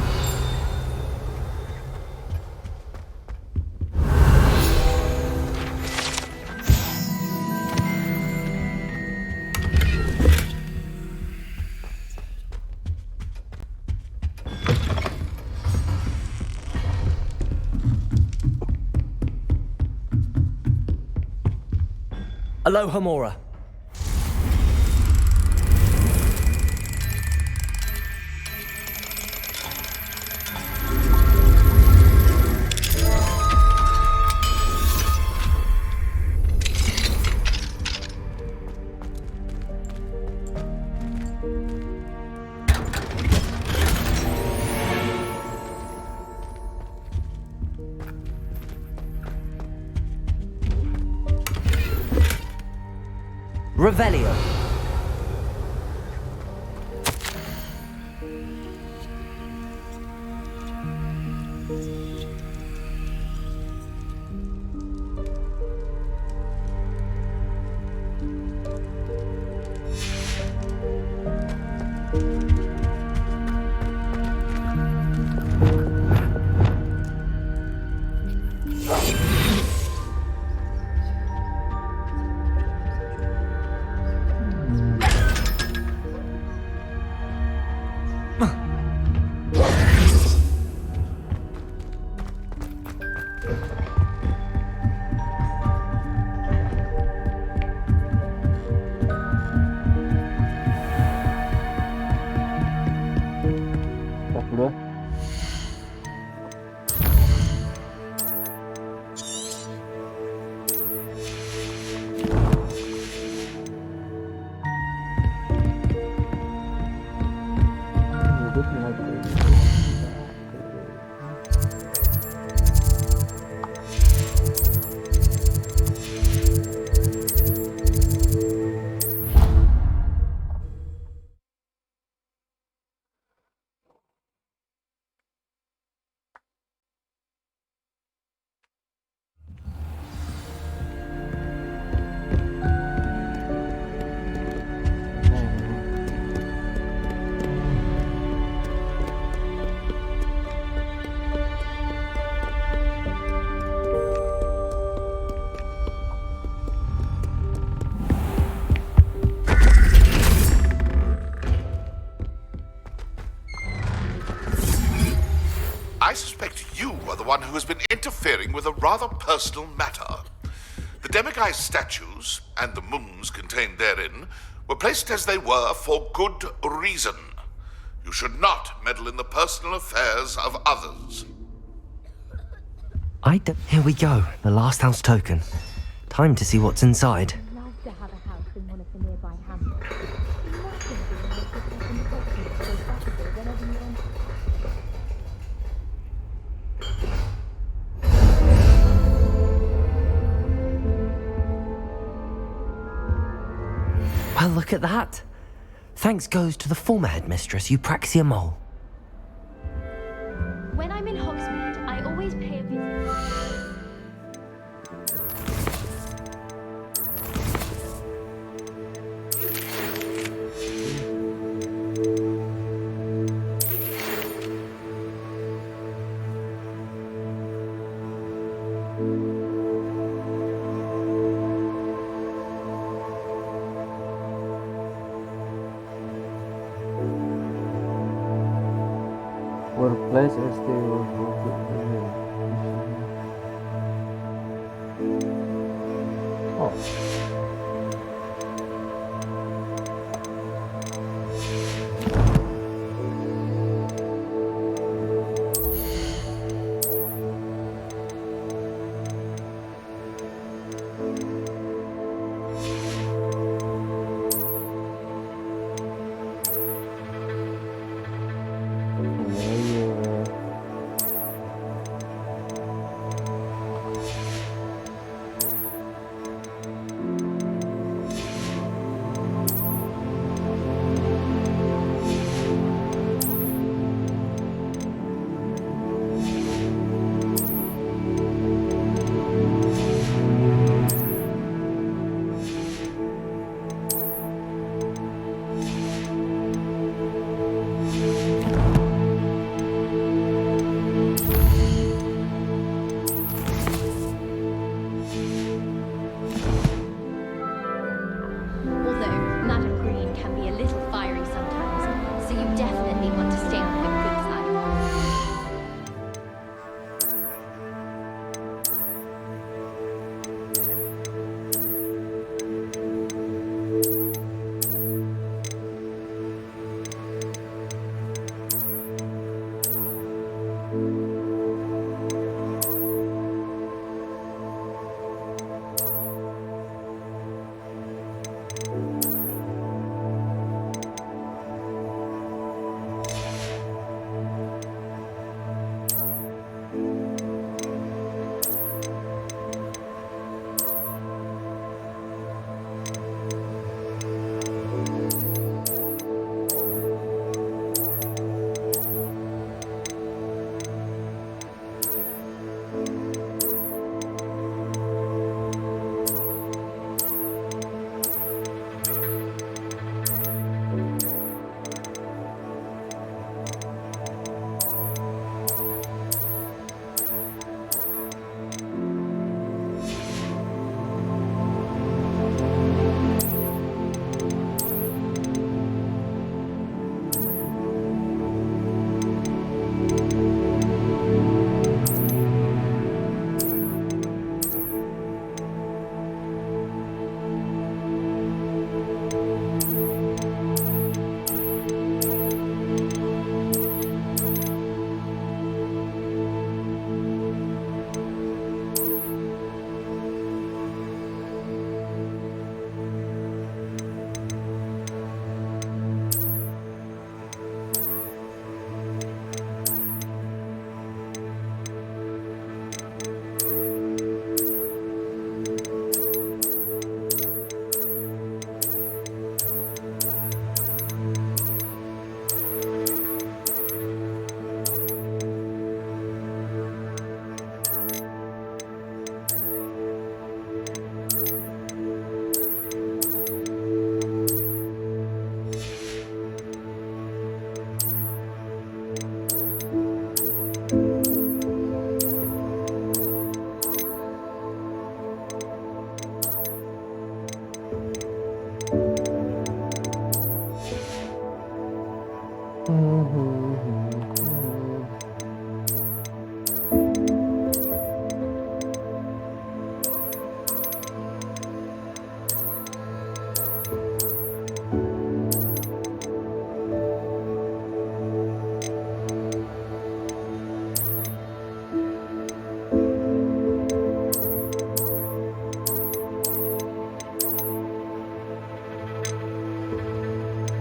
Aloha Mora. Revelio. I suspect you are the one who has been interfering with a rather personal matter. The demiguise statues, and the moons contained therein, were placed as they were for good reason. You should not meddle in the personal affairs of others. Here we go, the last house token. Time to see what's inside. I'd love to have a house in one of the nearby hamlets. Imagine being able to step in the cosmortt so Saturday whenever you want. Well, look at that. Thanks goes to the former headmistress, Eupraxia Mole. When I'm in Hogsmeade, I always pay a visit. Workplace SD. Oh.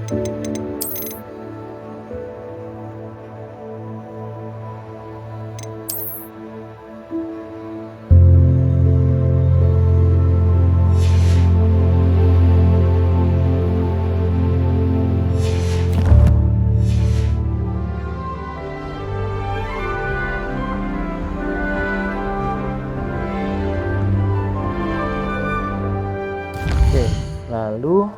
Oke, lalu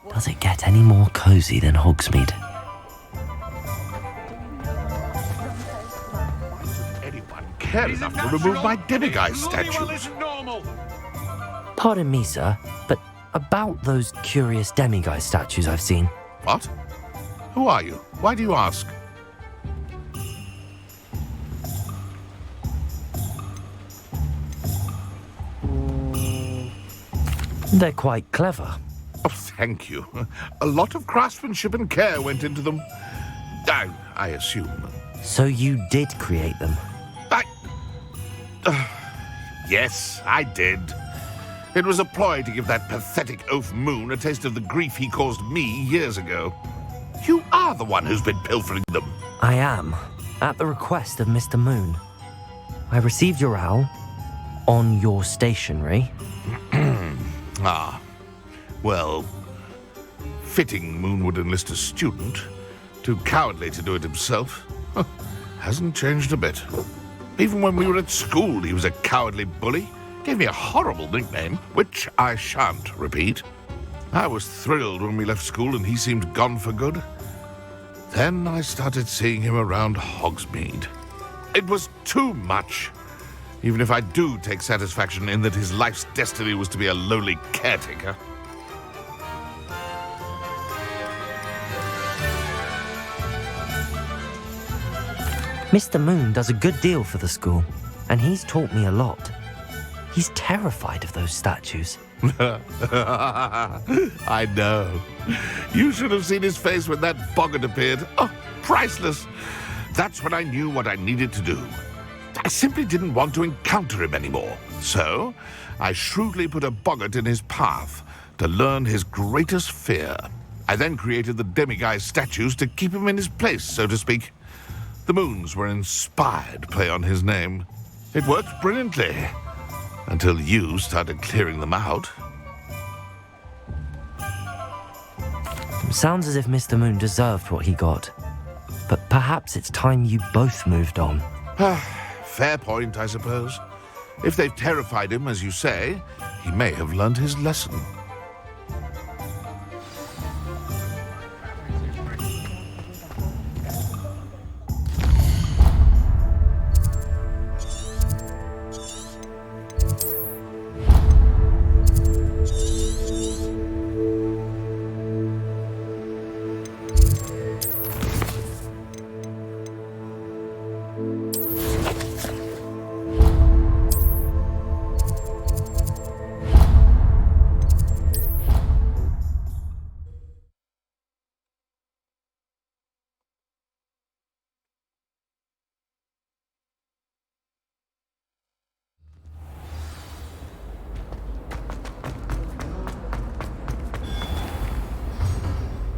Does it get any more cozy than Hogsmeade? Anyone care enough to remove my demiguise statues? Pardon me, sir, but About those curious demiguise statues I've seen. What? Who are you? Why do you ask? They're quite clever. Oh, thank you. A lot of craftsmanship and care went into them. I assume. So you did create them? Yes, I did. It was a ploy to give that pathetic oaf Moon a taste of the grief he caused me years ago. You are the one who's been pilfering them. I am, at the request of Mr. Moon. I received your owl on your stationery. Ah, well, fitting Moon would enlist a student. Too cowardly to do it himself. Hasn't changed a bit. Even when we were at school, he was a cowardly bully. Gave me a horrible nickname, which I shan't repeat. I was thrilled when we left school and he seemed gone for good. Then I started seeing him around Hogsmeade. It was too much. Even if I do take satisfaction in that his life's destiny was to be a lowly caretaker. Mr. Moon does a good deal for the school, and he's taught me a lot. He's terrified of those statues. I know. You should have seen his face when that boggart appeared. Oh, priceless. That's when I knew what I needed to do. I simply didn't want to encounter him anymore. So, I shrewdly put a boggart in his path to learn his greatest fear. I then created the demiguise statues to keep him in his place, so to speak. The moons were an inspired play on his name. It worked brilliantly. Until you started clearing them out. Sounds as if Mr. Moon deserved what he got. But perhaps it's time you both moved on. Fair point, I suppose. If they've terrified him, as you say, he may have learned his lesson.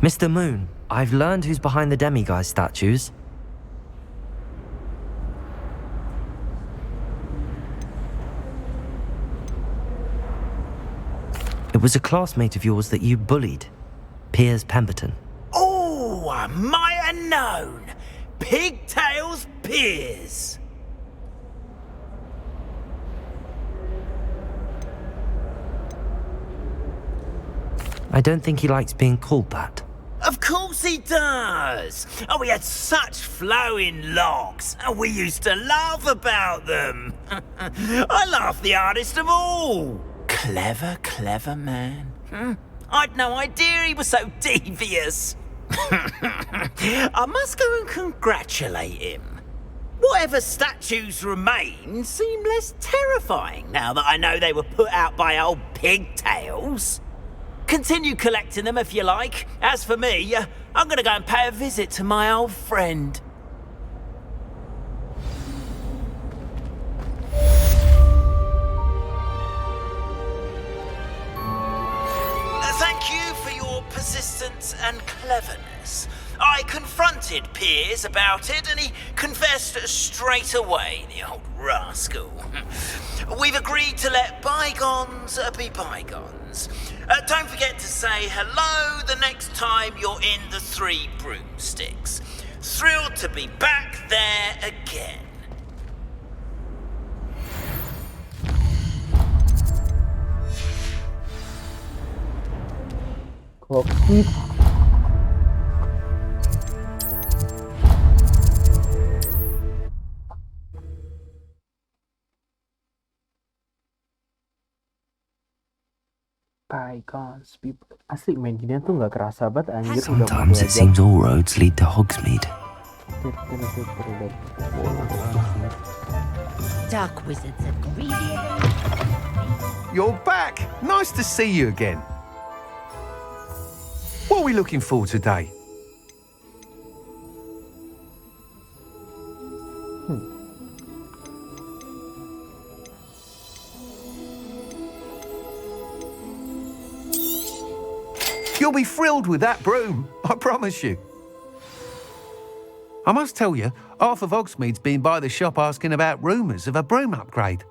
Mr. Moon, I've learned who's behind the demiguise statues. It was a classmate of yours that you bullied, Piers Pemberton. Oh, I might have known. Pigtails Piers. I don't think he likes being called that. Of course he does. Oh, we had such flowing locks, and we used to laugh about them. I laughed the hardest of all. Clever, clever man. I'd no idea he was so devious. I must go and congratulate him. Whatever statues remain seem less terrifying now that I know they were put out by old pigtails. Continue collecting them if you like. As for me, I'm gonna go and pay a visit to my old friend. Thank you for your persistence and cleverness. I confronted Piers about it and he confessed straight away, the old rascal. We've agreed to let bygones be bygones. Don't forget to say hello the next time you're in the Three Broomsticks. Thrilled to be back there again. I can't speak. Asli main ginian tuh nggak kerasa banget anjir. Udah Sometimes it seems all roads lead to Hogsmeade. Dark wizards are greedier than... You're back! Nice to see you again. What are we looking for today? You'll be thrilled with that broom, I promise you. I must tell you, half of Hogsmeade's been by the shop asking about rumours of a broom upgrade.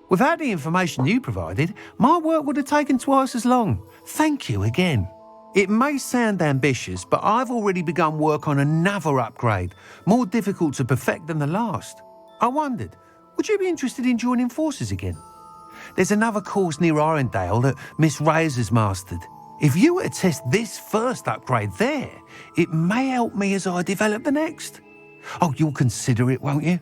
Without the information you provided, my work would have taken twice as long. Thank you again. It may sound ambitious, but I've already begun work on another upgrade, more difficult to perfect than the last. I wondered, would you be interested in joining forces again? There's another course near Arendelle that Miss Reyes has mastered. If you were to test this first upgrade there, it may help me as I develop the next. Oh, you'll consider it, won't you?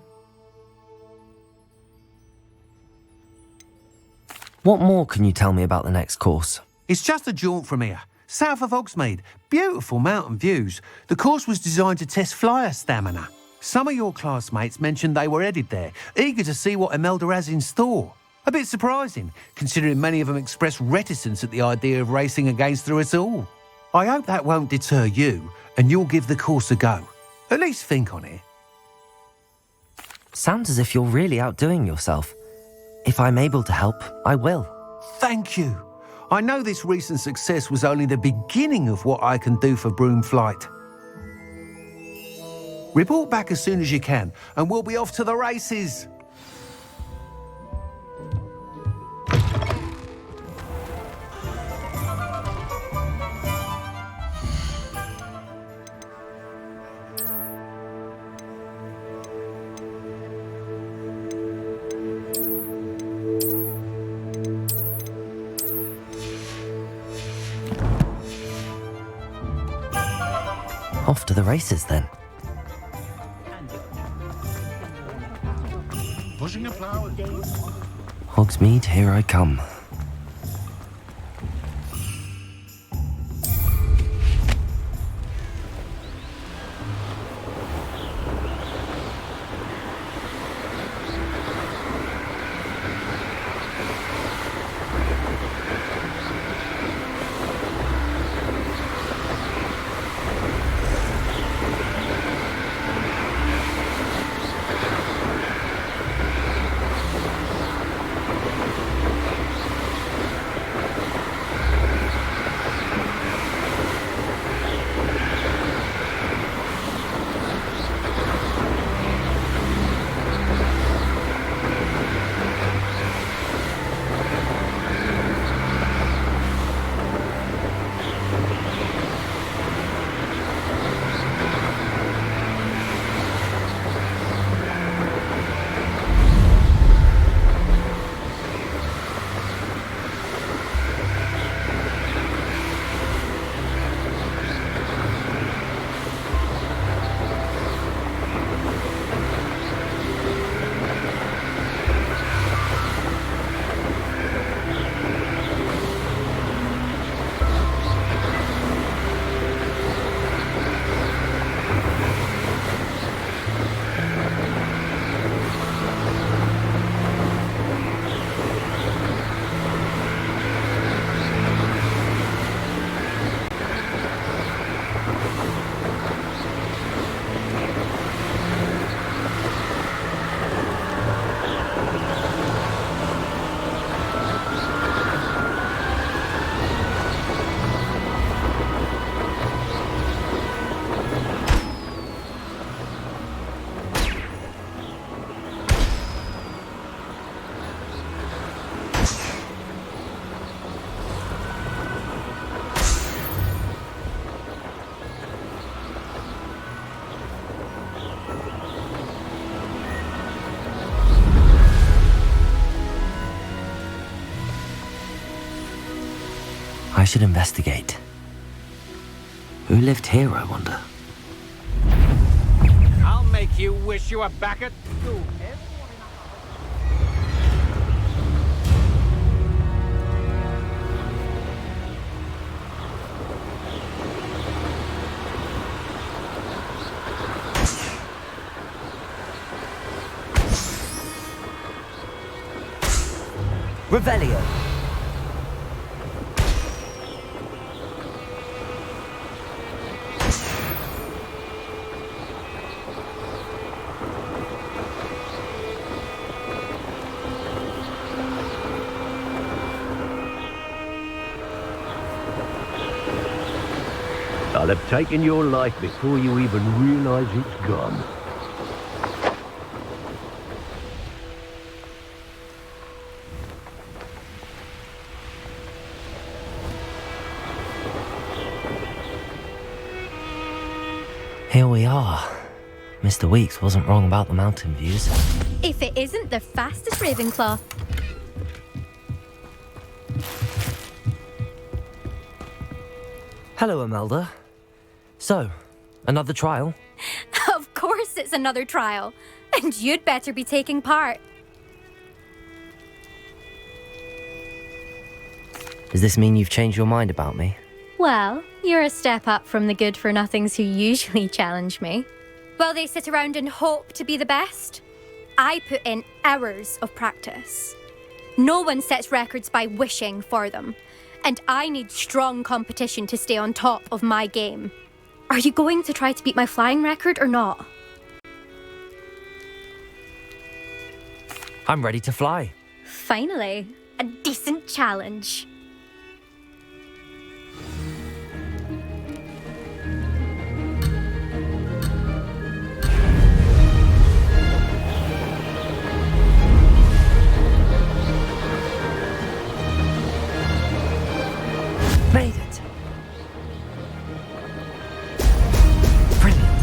What more can you tell me about the next course? It's just a jaunt from here, south of Hogsmeade. Beautiful mountain views. The course was designed to test flyer stamina. Some of your classmates mentioned they were headed there, eager to see what Imelda has in store. A bit surprising, considering many of them expressed reticence at the idea of racing against her at all. I hope that won't deter you, and you'll give the course a go. At least think on it. Sounds as if you're really outdoing yourself. If I'm able to help, I will. Thank you. I know this recent success was only the beginning of what I can do for broom flight. Report back as soon as you can, and we'll be off to the races. Off to the races then. Pushing a plow. Hogsmeade, here I come. I should investigate. Who lived here, I wonder? I'll make you wish you were back at school. Revelio. I'll have taken your life before you even realize it's gone. Here we are. Mr. Weeks wasn't wrong about the mountain views. If it isn't the fastest Ravenclaw. Hello, Imelda. So, another trial? Of course it's another trial. And you'd better be taking part. Does this mean you've changed your mind about me? Well, you're a step up from the good-for-nothings who usually challenge me. While they sit around and hope to be the best, I put in hours of practice. No one sets records by wishing for them, and I need strong competition to stay on top of my game. Are you going to try to beat my flying record or not? I'm ready to fly. Finally, a decent challenge. Made it. Brilliant.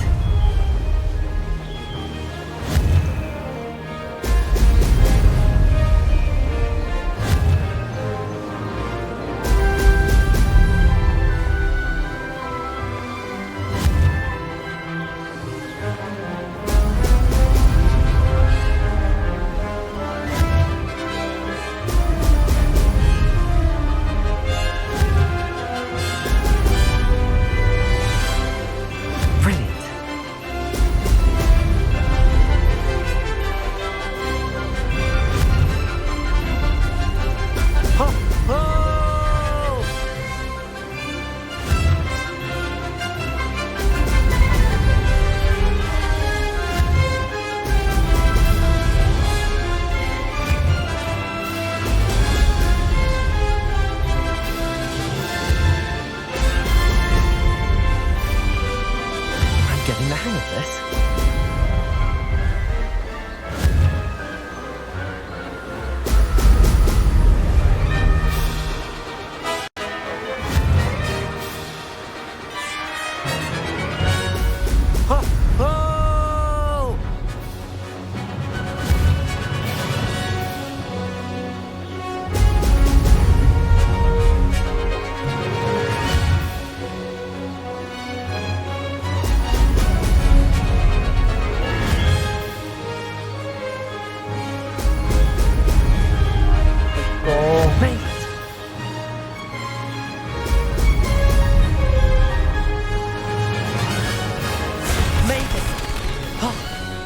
Getting the hang of this.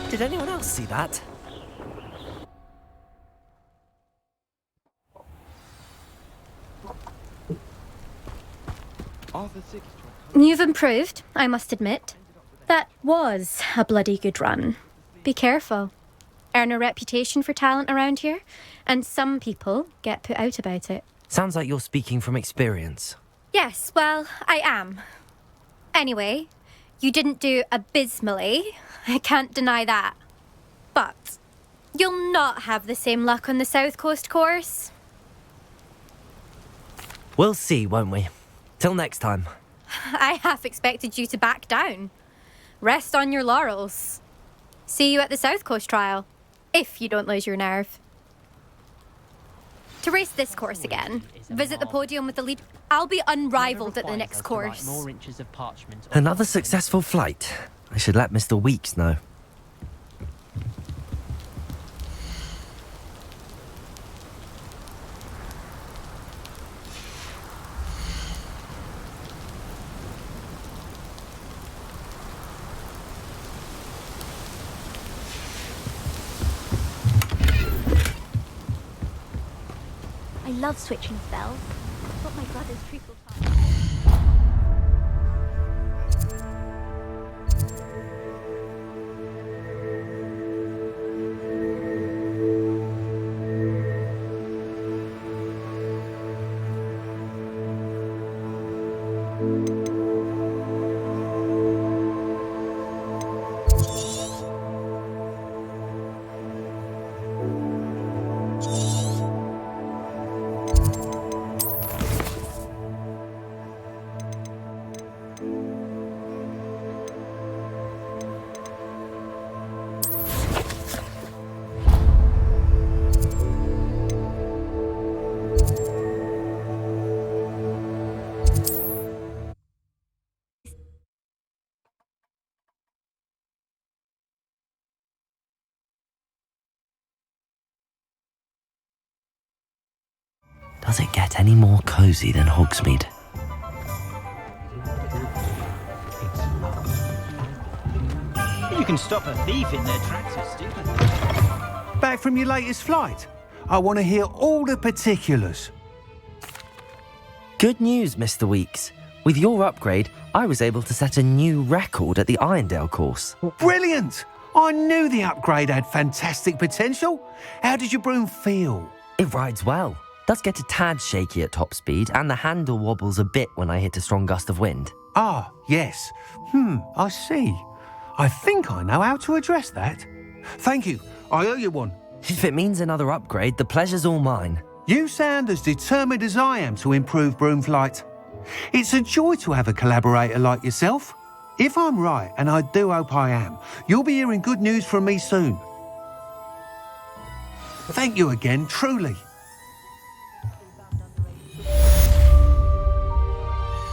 Did anyone else see that? You've improved, I must admit. That was a bloody good run. Be careful. Earn a reputation for talent around here, and some people get put out about it. Sounds like you're speaking from experience. Yes, well, I am. Anyway, you didn't do abysmally. I can't deny that. But you'll not have the same luck on the South Coast course. We'll see, won't we? Till next time. I half expected you to back down. Rest on your laurels. See you at the South Coast trial, if you don't lose your nerve. To race this course again, visit the podium with the lead. I'll be unrivaled at the next course. Another successful flight. I should let Mr. Weeks know. love switching spells. Got my brother's treacle time. Does it get any more cozy than Hogsmeade? You can stop a thief in their tracks with stupid. Back from your latest flight? I want to hear all the particulars. Good news, Mr. Weeks. With your upgrade, I was able to set a new record at the Irondale course. Brilliant! I knew the upgrade had fantastic potential. How did your broom feel? It rides well. Does get a tad shaky at top speed, and the handle wobbles a bit when I hit a strong gust of wind. Ah, yes. I see. I think I know how to address that. Thank you. I owe you one. If it means another upgrade, the pleasure's all mine. You sound as determined as I am to improve broom flight. It's a joy to have a collaborator like yourself. If I'm right, and I do hope I am, you'll be hearing good news from me soon. Thank you again, truly.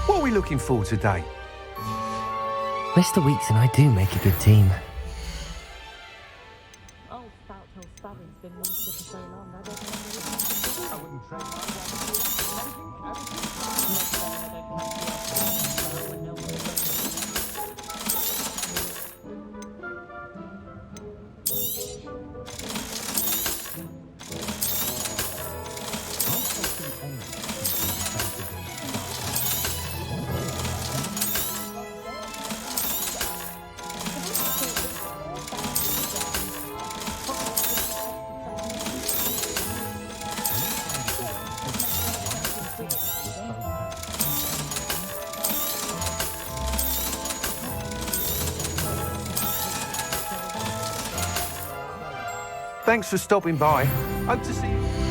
What are we looking for today? Mr. Weeks and I do make a good team. Oh, Spout told Spavvin's been monster for so long, I don't know. I wouldn't trade my Thanks for stopping by. Hope to see you.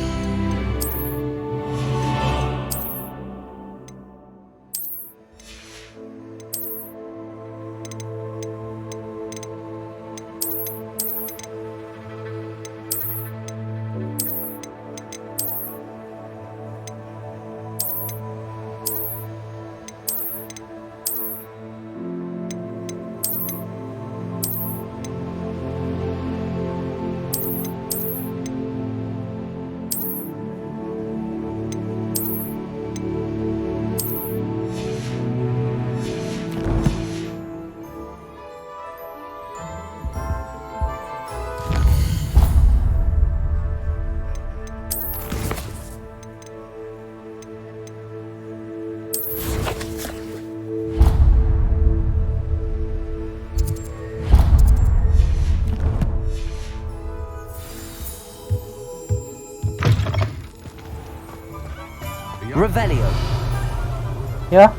Revelio. Yeah.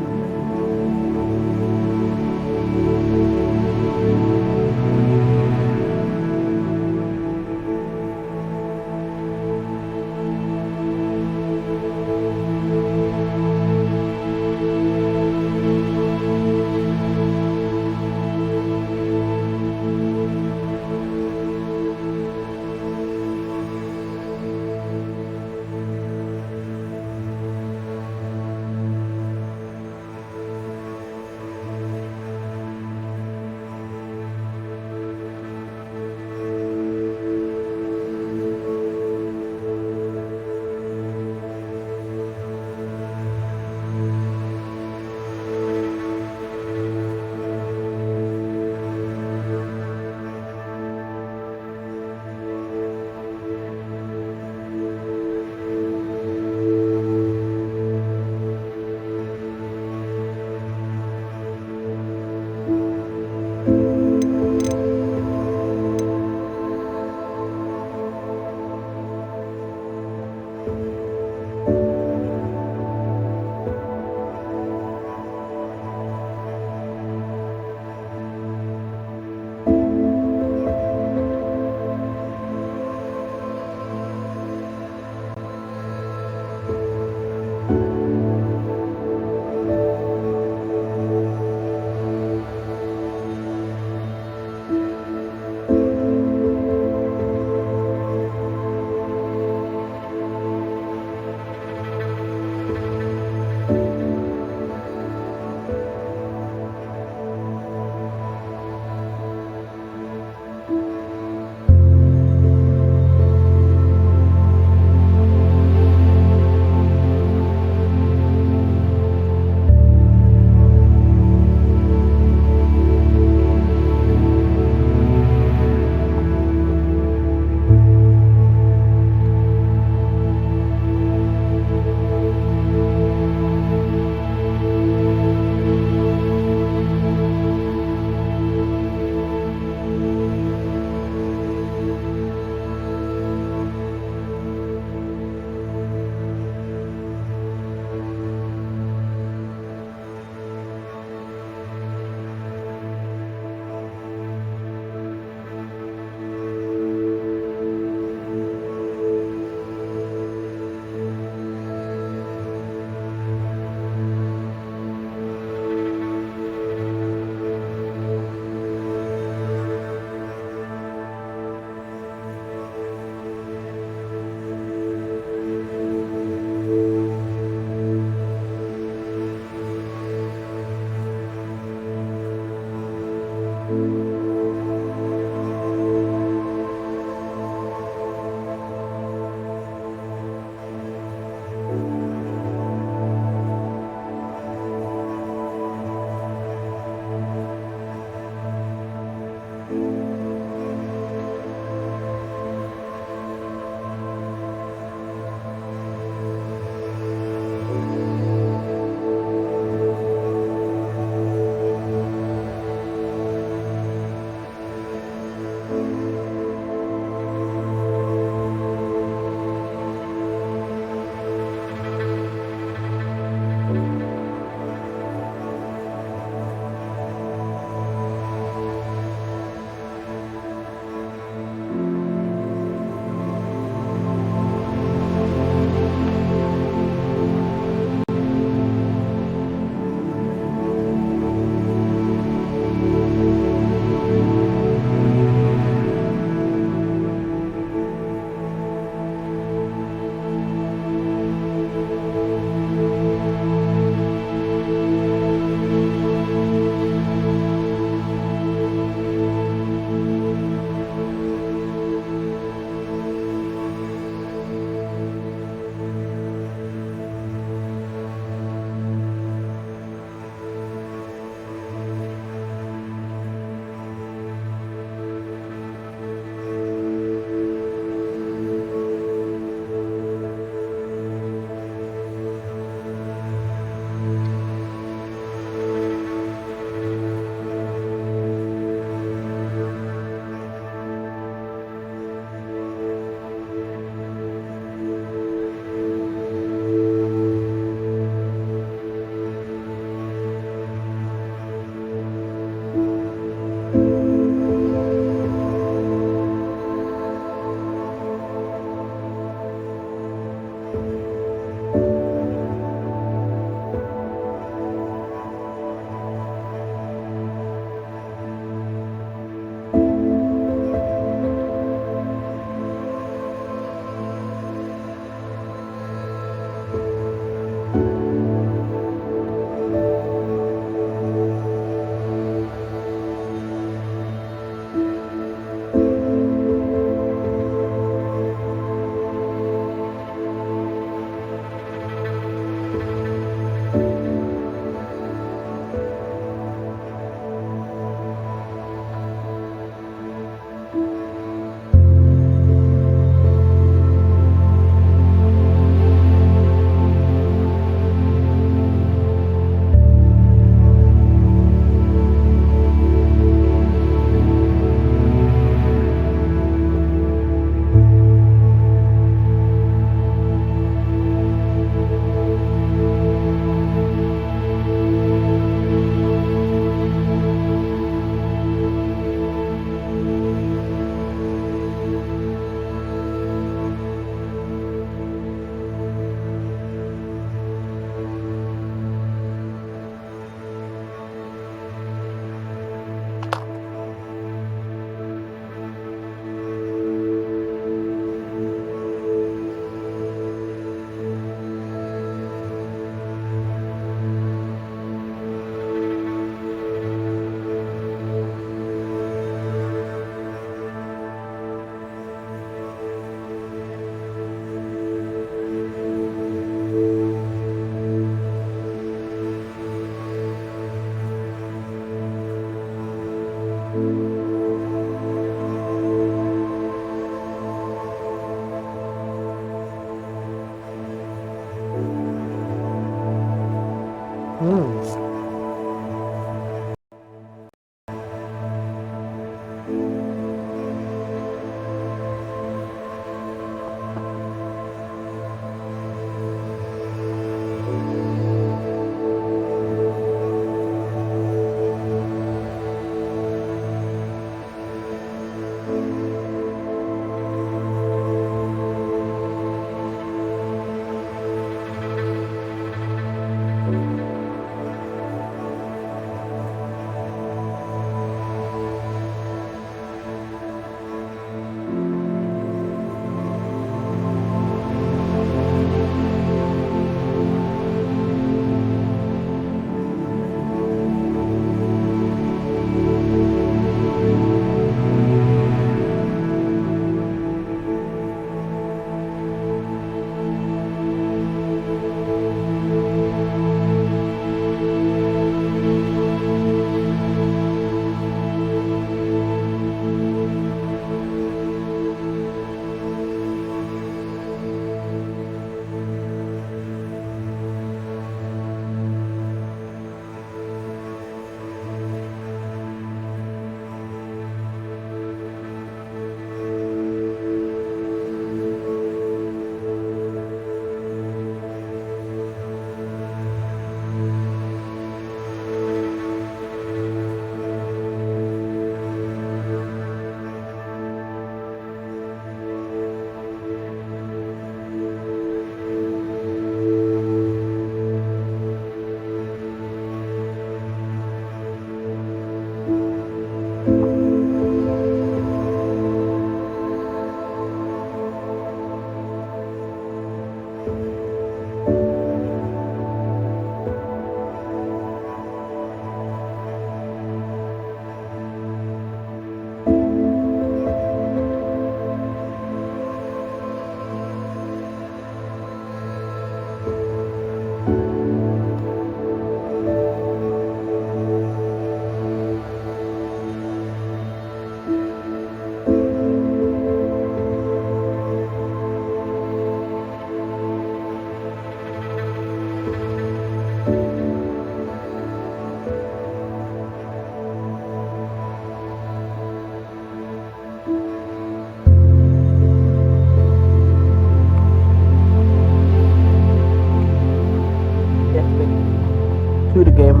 To the game.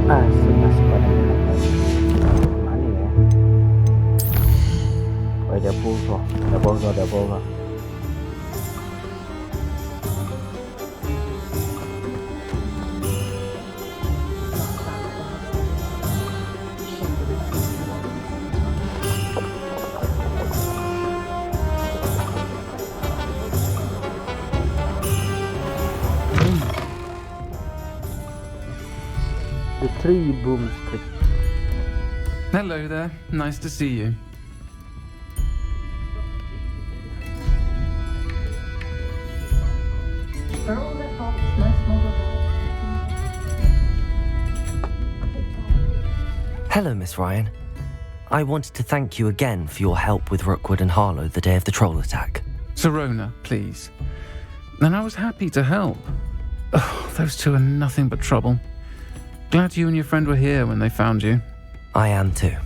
Asik pada mana ya? Oh, ada pulsa. The Three Broomstick. Hello there, nice to see you. Hello, Miss Ryan. I wanted to thank you again for your help with Rookwood and Harlow the day of the troll attack. Sirona, please. And I was happy to help. Oh, those two are nothing but trouble. Glad you and your friend were here when they found you. I am too.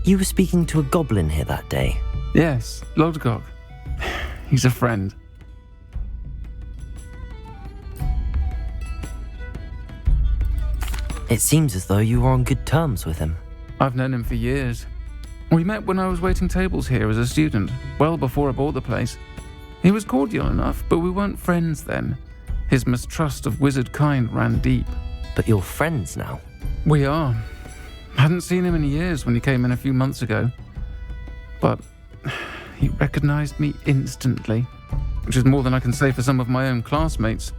You were speaking to a goblin here that day? Yes, Lodgok. He's a friend. It seems as though you were on good terms with him. I've known him for years. We met when I was waiting tables here as a student, well before I bought the place. He was cordial enough, but we weren't friends then. His mistrust of wizard kind ran deep. But you're friends now? We are. Hadn't seen him in years when he came in a few months ago. But he recognized me instantly, which is more than I can say for some of my own classmates.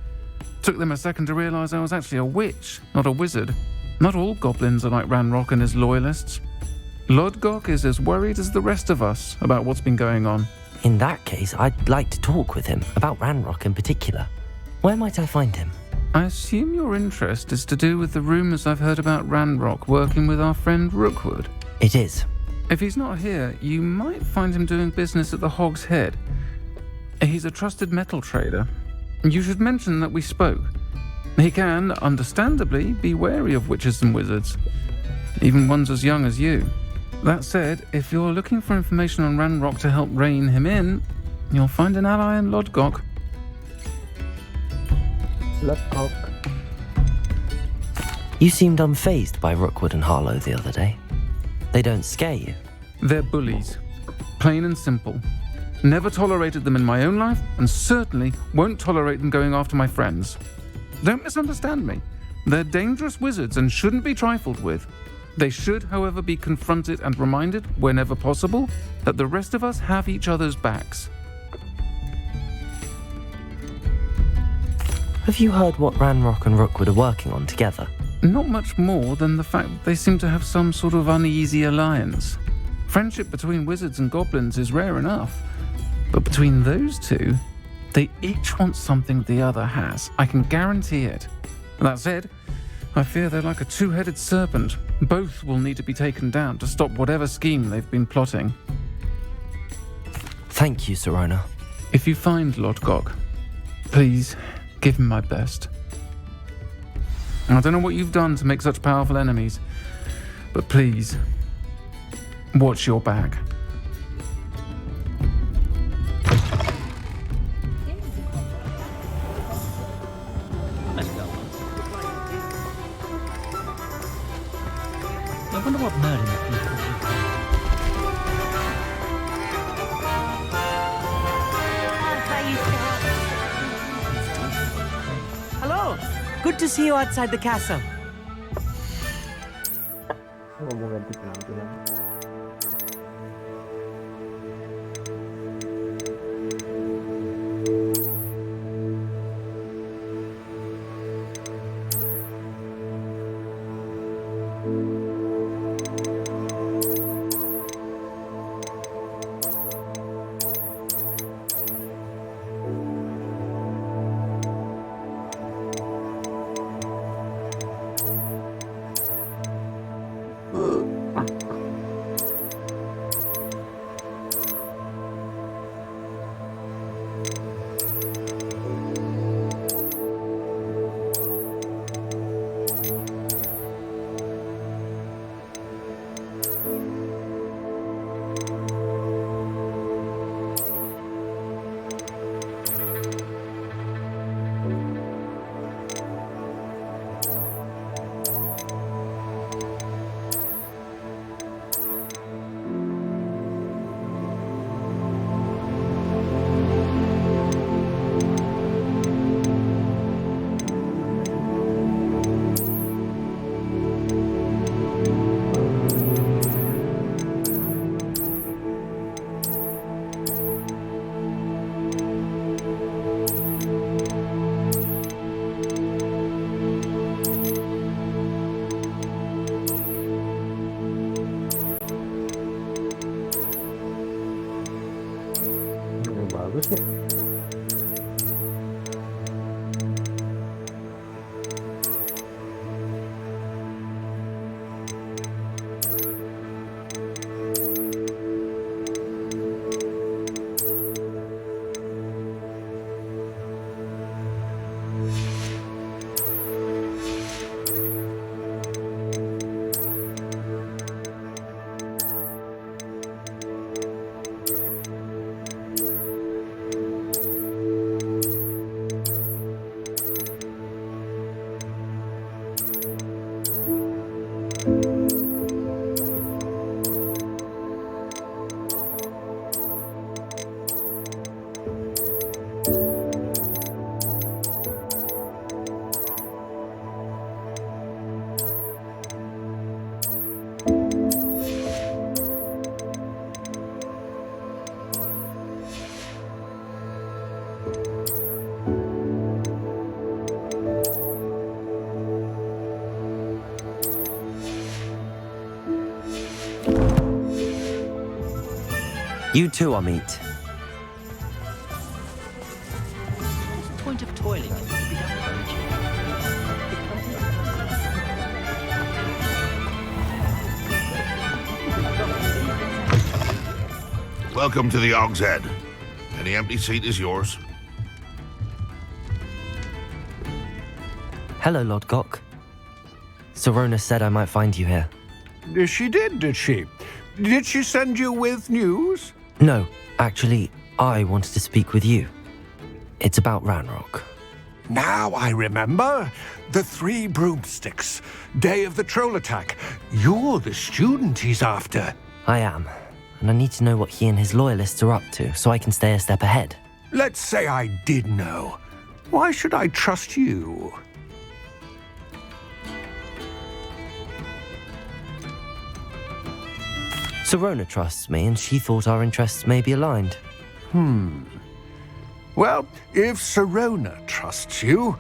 Took them a second to realize I was actually a witch, not a wizard. Not all goblins are like Ranrock and his loyalists. Lodgok is as worried as the rest of us about what's been going on. In that case, I'd like to talk with him, about Ranrock in particular. Where might I find him? I assume your interest is to do with the rumors I've heard about Ranrock working with our friend Rookwood. It is. If he's not here, you might find him doing business at the Hog's Head. He's a trusted metal trader. You should mention that we spoke. He can, understandably, be wary of witches and wizards, even ones as young as you. That said, if you're looking for information on Ranrock to help rein him in, you'll find an ally in Lodgok. Lodgok. You seemed unfazed by Rookwood and Harlow the other day. They don't scare you. They're bullies. Plain and simple. Never tolerated them in my own life, and certainly won't tolerate them going after my friends. Don't misunderstand me. They're dangerous wizards and shouldn't be trifled with. They should, however, be confronted and reminded, whenever possible, that the rest of us have each other's backs. Have you heard what Ranrock and Rookwood are working on together? Not much more than the fact that they seem to have some sort of uneasy alliance. Friendship between wizards and goblins is rare enough, but between those two, they each want something the other has. I can guarantee it. That said, I fear they're like a two-headed serpent. Both will need to be taken down to stop whatever scheme they've been plotting. Thank you, Sirona. If you find Lodgok, please give him my best. I don't know what you've done to make such powerful enemies, but please, watch your back. Let's go. I wonder what murder people Hello! Good to see you outside the castle. Mau ganti penampilan. Bagus ya. You too, Amit. What's the point of toiling? It can be done Welcome to the Og's Head. Any empty seat is yours. Hello, Lord Gok. Sorona said I might find you here. She did she? Did she send you with news? No, actually, I wanted to speak with you. It's about Ranrock. Now I remember. The 3 broomsticks. Day of the troll attack. You're the student he's after. I am, and I need to know what he and his loyalists are up to so I can stay a step ahead. Let's say I did know. Why should I trust you? Sorona trusts me, and she thought our interests may be aligned. Well, if Sorona trusts you,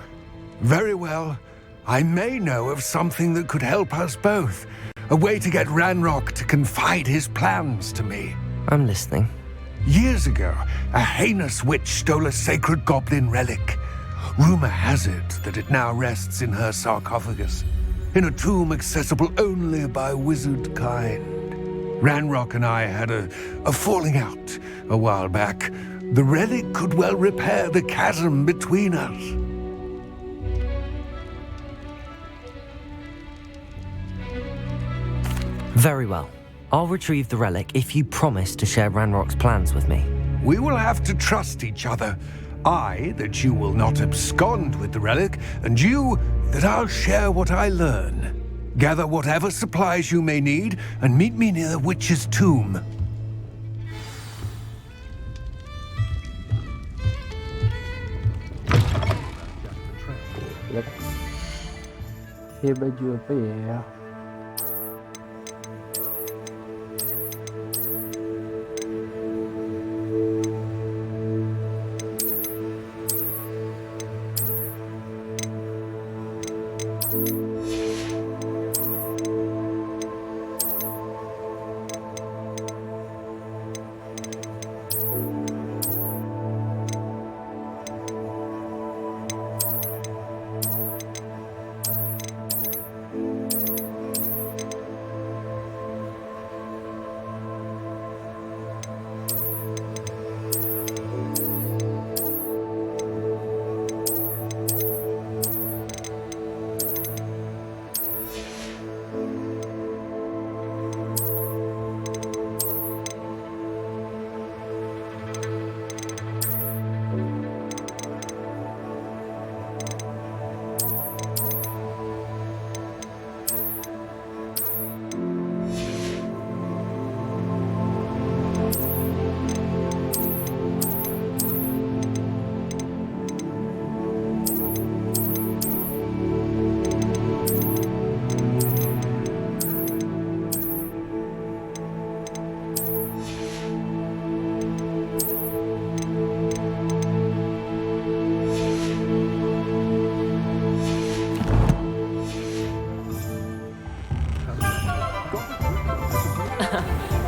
very well. I may know of something that could help us both. A way to get Ranrock to confide his plans to me. I'm listening. Years ago, a heinous witch stole a sacred goblin relic. Rumor has it that it now rests in her sarcophagus, in a tomb accessible only by wizard kind. Ranrock and I had a falling out a while back. The relic could well repair the chasm between us. Very well. I'll retrieve the relic if you promise to share Ranrock's plans with me. We will have to trust each other. I, that you will not abscond with the relic, and you, that I'll share what I learn. Gather whatever supplies you may need, and meet me near the witch's tomb. Dia baju apa ya?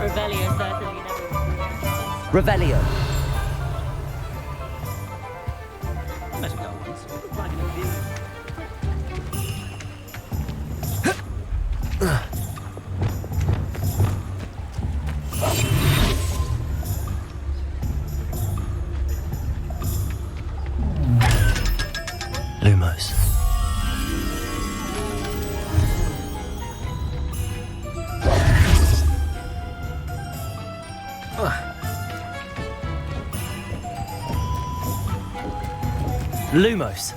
Revelio certainly never. Revelio. Met a girl once. Looked like an inferior. Lumos. Lumos.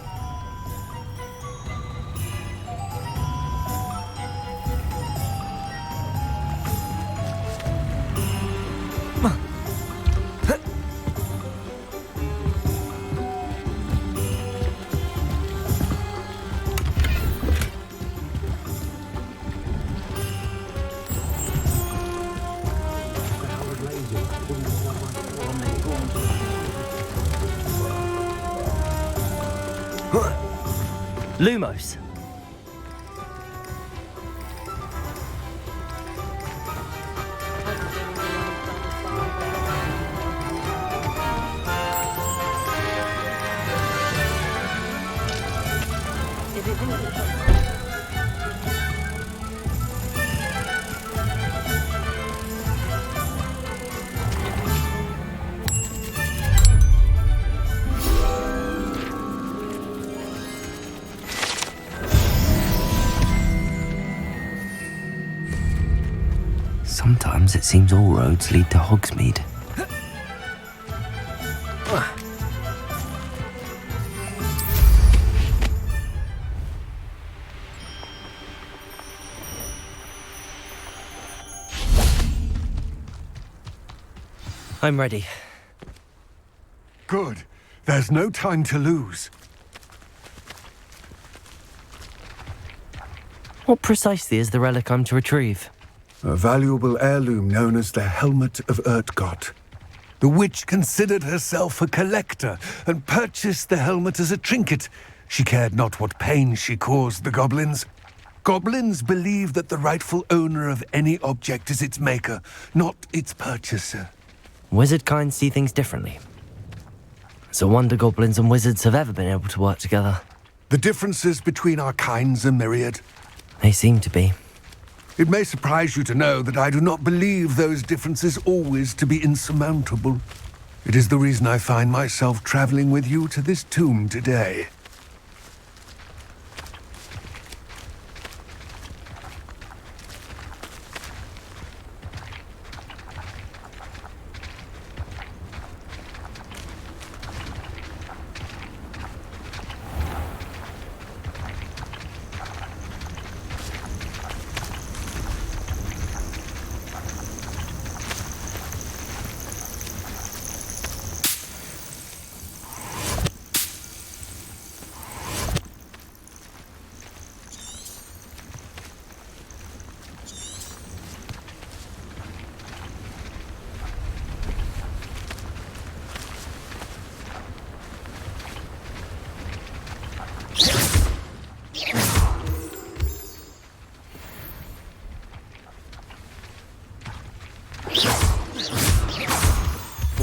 Lumos. Sometimes it seems all roads lead to Hogsmeade. I'm ready. Good. There's no time to lose. What precisely is the relic I'm to retrieve? A valuable heirloom known as the Helmet of Urtkot. The witch considered herself a collector and purchased the helmet as a trinket. She cared not what pain she caused the goblins. Goblins believe that the rightful owner of any object is its maker, not its purchaser. Wizard kind see things differently. It's a wonder goblins and wizards have ever been able to work together. The differences between our kinds are myriad. They seem to be. It may surprise you to know that I do not believe those differences always to be insurmountable. It is the reason I find myself traveling with you to this tomb today.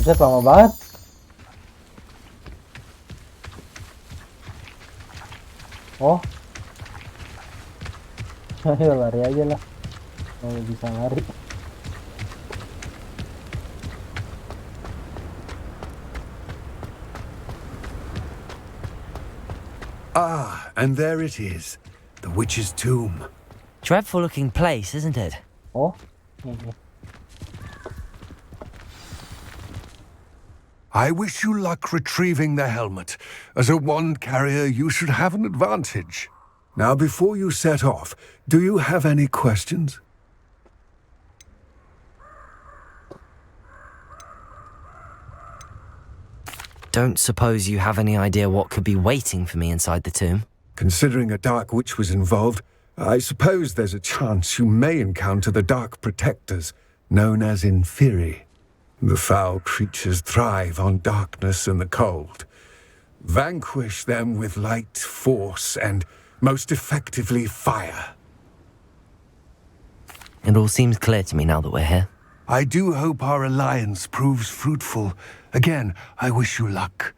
Buset, lama banget. Oh. Ayo lari aja lah. Kalau bisa lari. Ah, and there it is. The witch's tomb. Dreadful looking place, isn't it? Oh. I wish you luck retrieving the helmet. As a wand carrier, you should have an advantage. Now, before you set off, do you have any questions? Don't suppose you have any idea what could be waiting for me inside the tomb? Considering a Dark Witch was involved, I suppose there's a chance you may encounter the Dark Protectors, known as Inferi. The foul creatures thrive on darkness and the cold. Vanquish them with light, force, and most effectively fire. It all seems clear to me now that we're here. I do hope our alliance proves fruitful. Again, I wish you luck.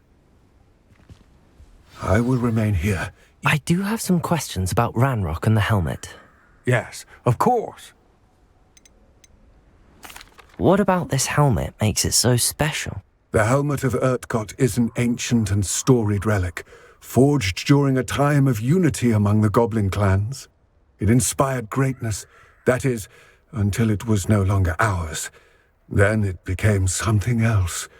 I will remain here. I do have some questions about Ranrock and the helmet. Yes, of course. What about this helmet makes it so special? The Helmet of Urtkot is an ancient and storied relic, forged during a time of unity among the goblin clans. It inspired greatness, that is, until it was no longer ours. Then it became something else.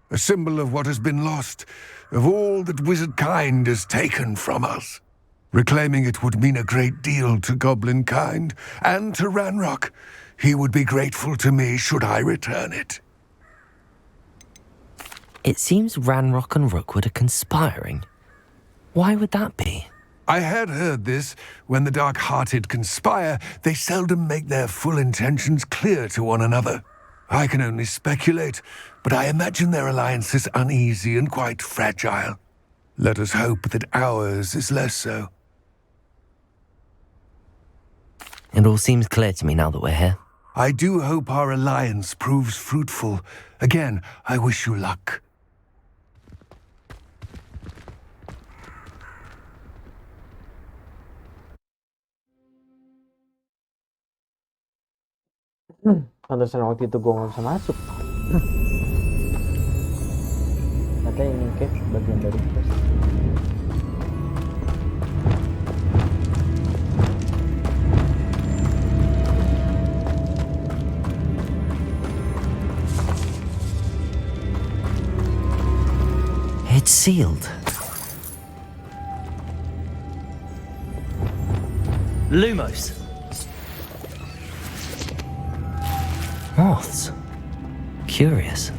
A symbol of what has been lost, of all that wizard kind has taken from us. Reclaiming it would mean a great deal to goblin kind, and to Ranrock. He would be grateful to me should I return it. It seems Ranrock and Rookwood are conspiring. Why would that be? I had heard this. When the dark-hearted conspire, they seldom make their full intentions clear to one another. I can only speculate, but I imagine their alliance is uneasy and quite fragile. Let us hope that ours is less so. It all seems clear to me now that we're here. I do hope our alliance proves fruitful. Again, I wish you luck. Pantesan waktu itu gue nggak bisa masuk. Katanya ini cave bagian dari quest. It's sealed. Lumos. Moths. Curious.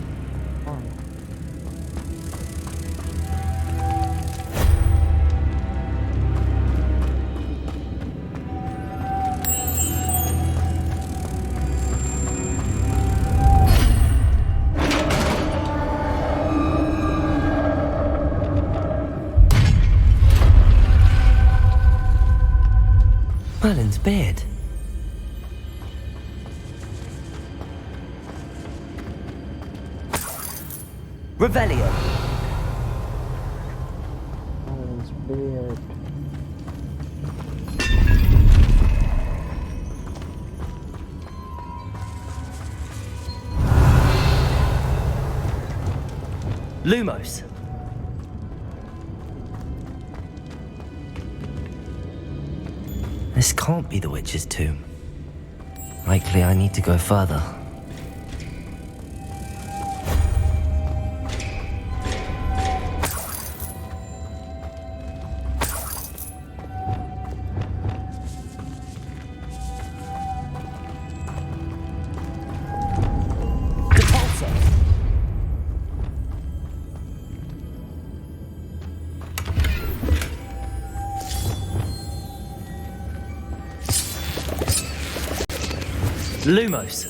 Merlin's beard. Revelio. Merlin's beard. Lumos. This can't be the witch's tomb. Likely I need to go further. Lumos.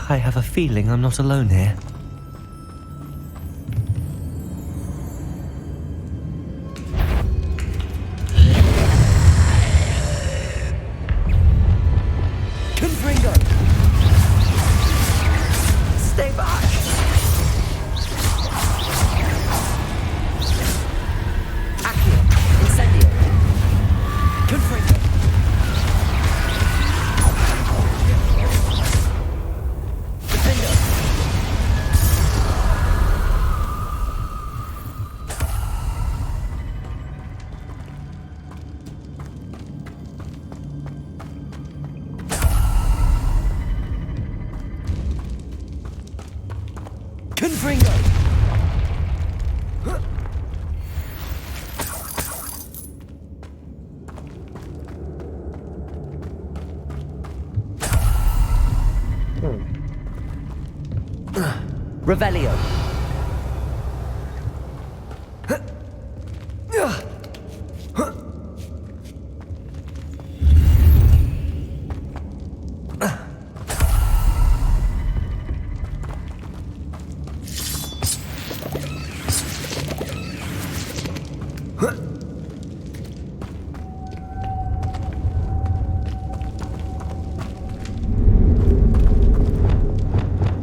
I have a feeling I'm not alone here. Revelio.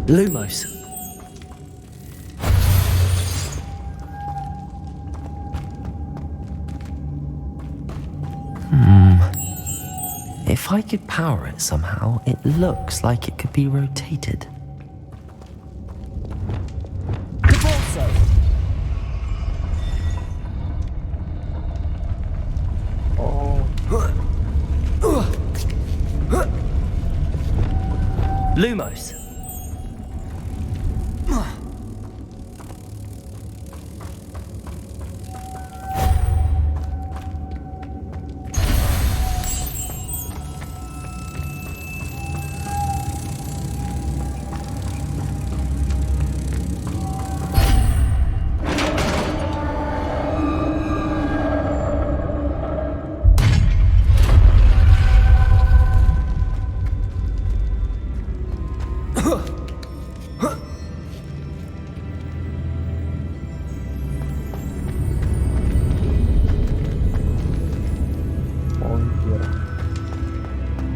Lumos. If I could power it somehow, it looks like it could be rotated. Lumos.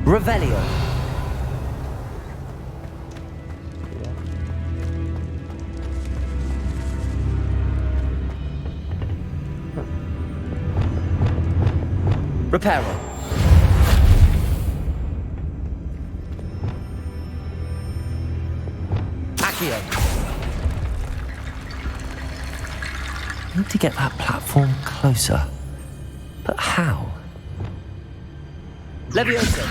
Revelio. Reparo. Accio. Need to get that platform closer. But how? Leviosa.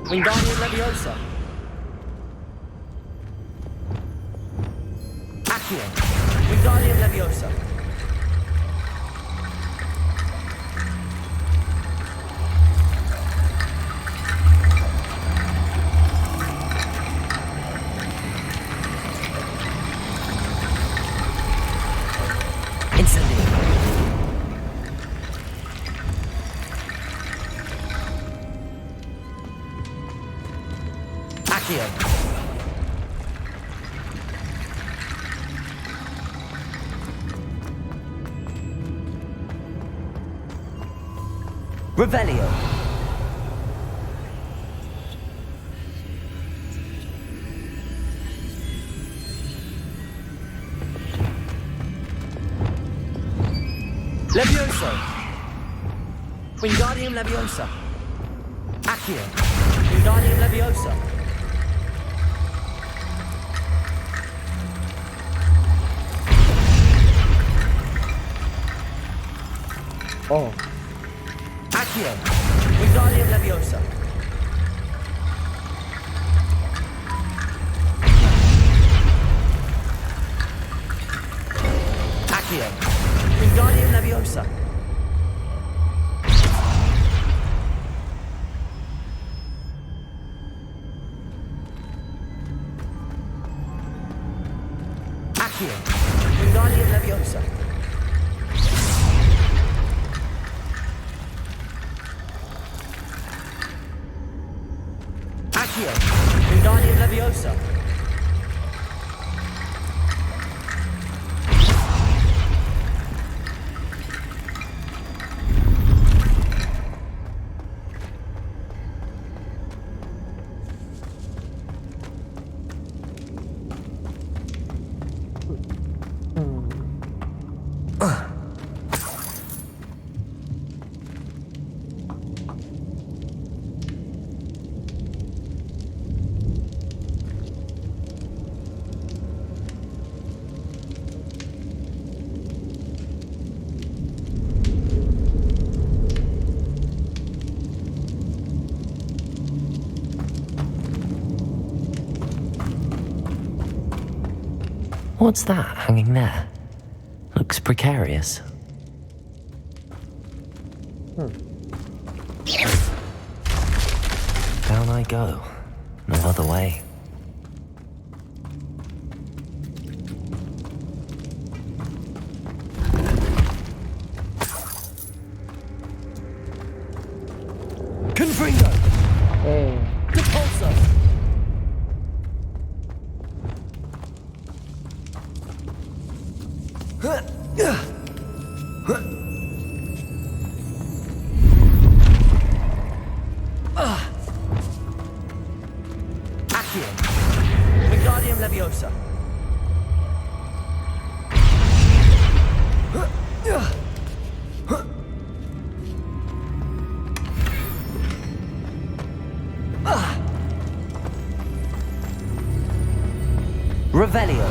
Wingardium Leviosa. Accio. Wingardium Leviosa. Revelio. Levioso. Wingardium Leviosa. Accio. Wingardium Leviosa. Oh. Accio. Wingardium Leviosa. Accio. Wingardium Leviosa. Accio. Wingardium Leviosa. Accio. Wingardium Leviosa. What's that hanging there? Looks precarious. Down I go. No other way. Confringo. Hey. Repulsor. Accio. Wingardium Leviosa. Revelio.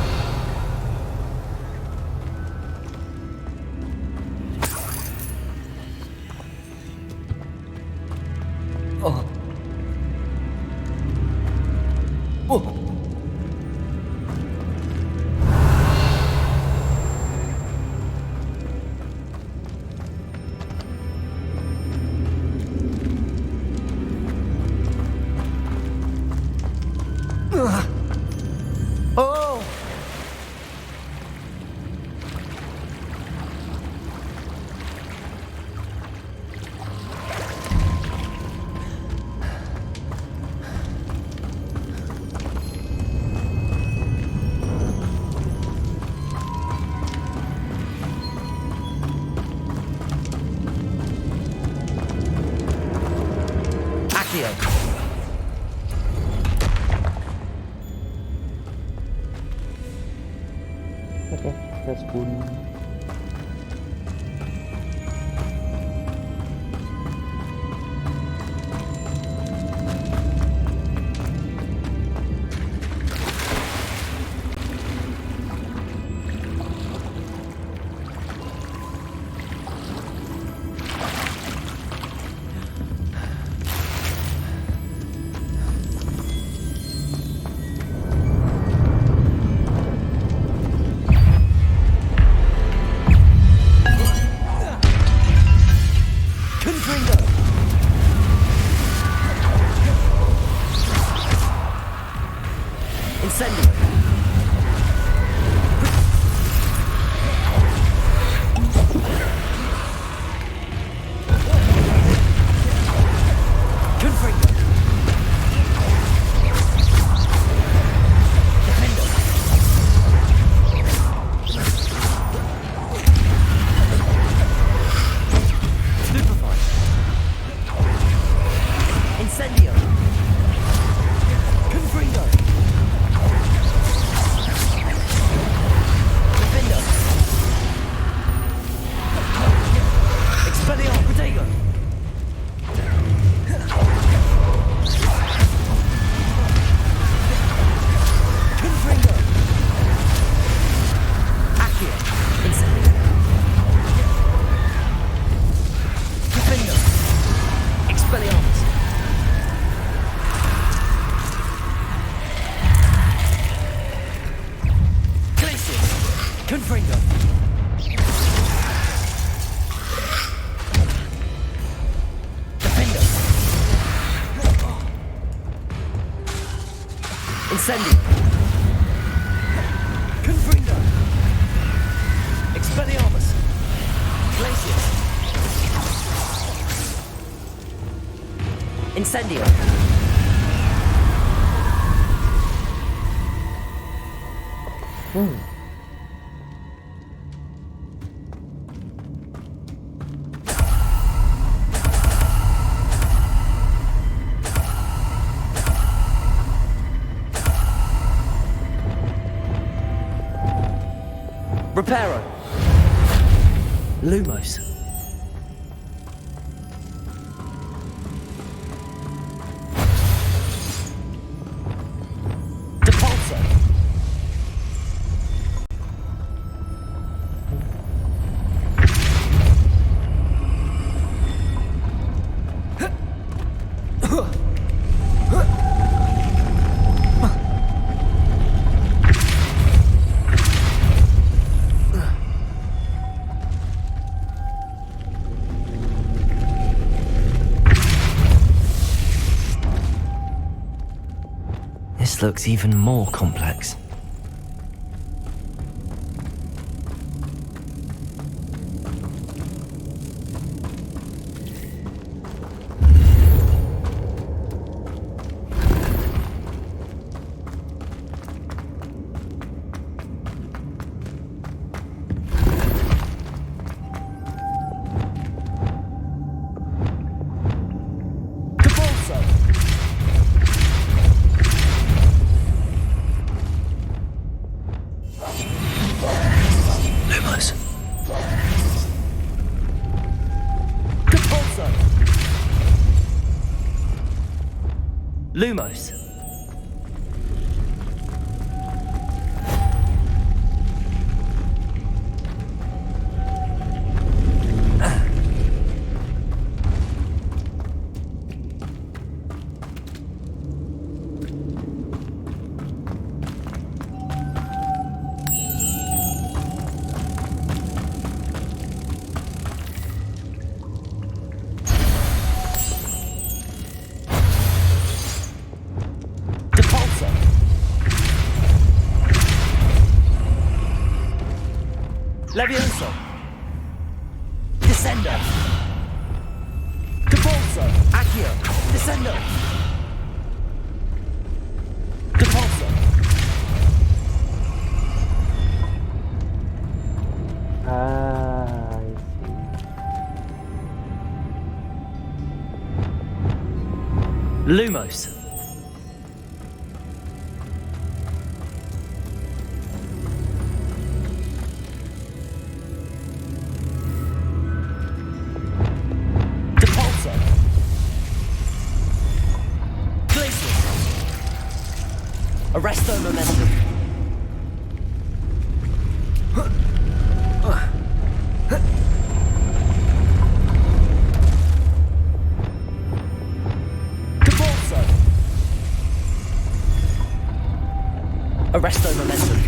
Oh. Oh. Oh. Accio. Okay, that's cool. Incendio. Confringo. Expelliarmus. Glacius. Incendio. Reparo. Lumos. Depulso. This looks even more complex. Lumos. Levioso. Descendo. Depulso. Accio. Descendo. Depulso. I see. Lumos. Arresto momentum. Depulso. Arresto momentum.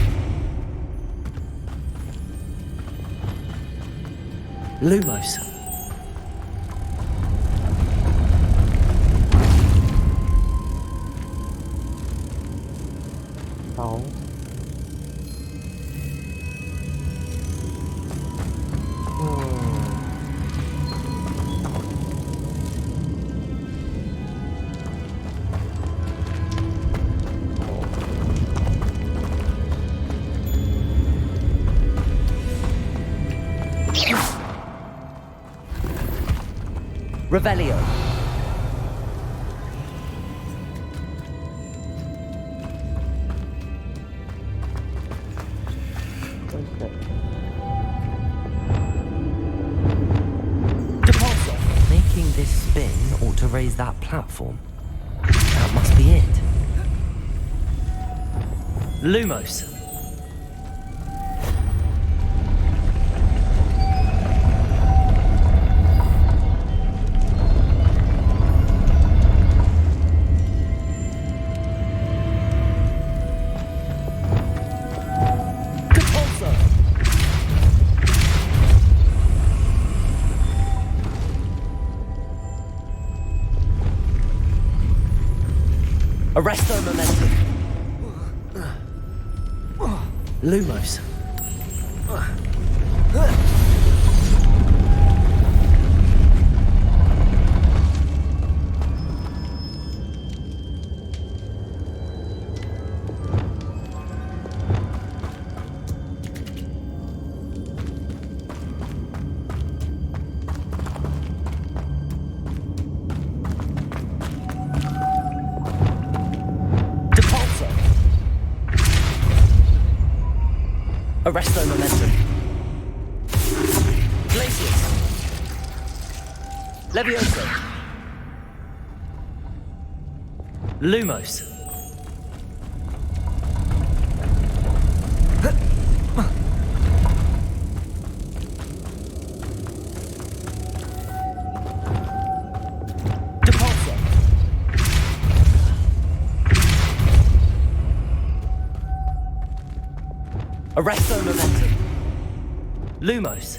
Lumos. Revelio. Depulso. Making this spin ought to raise that platform. That must be it. Lumos. Arresto momentum. Lumos. Arresto momentum. Glacius. Levioso. Lumos. Depulso. Arresto momentum. Lumos.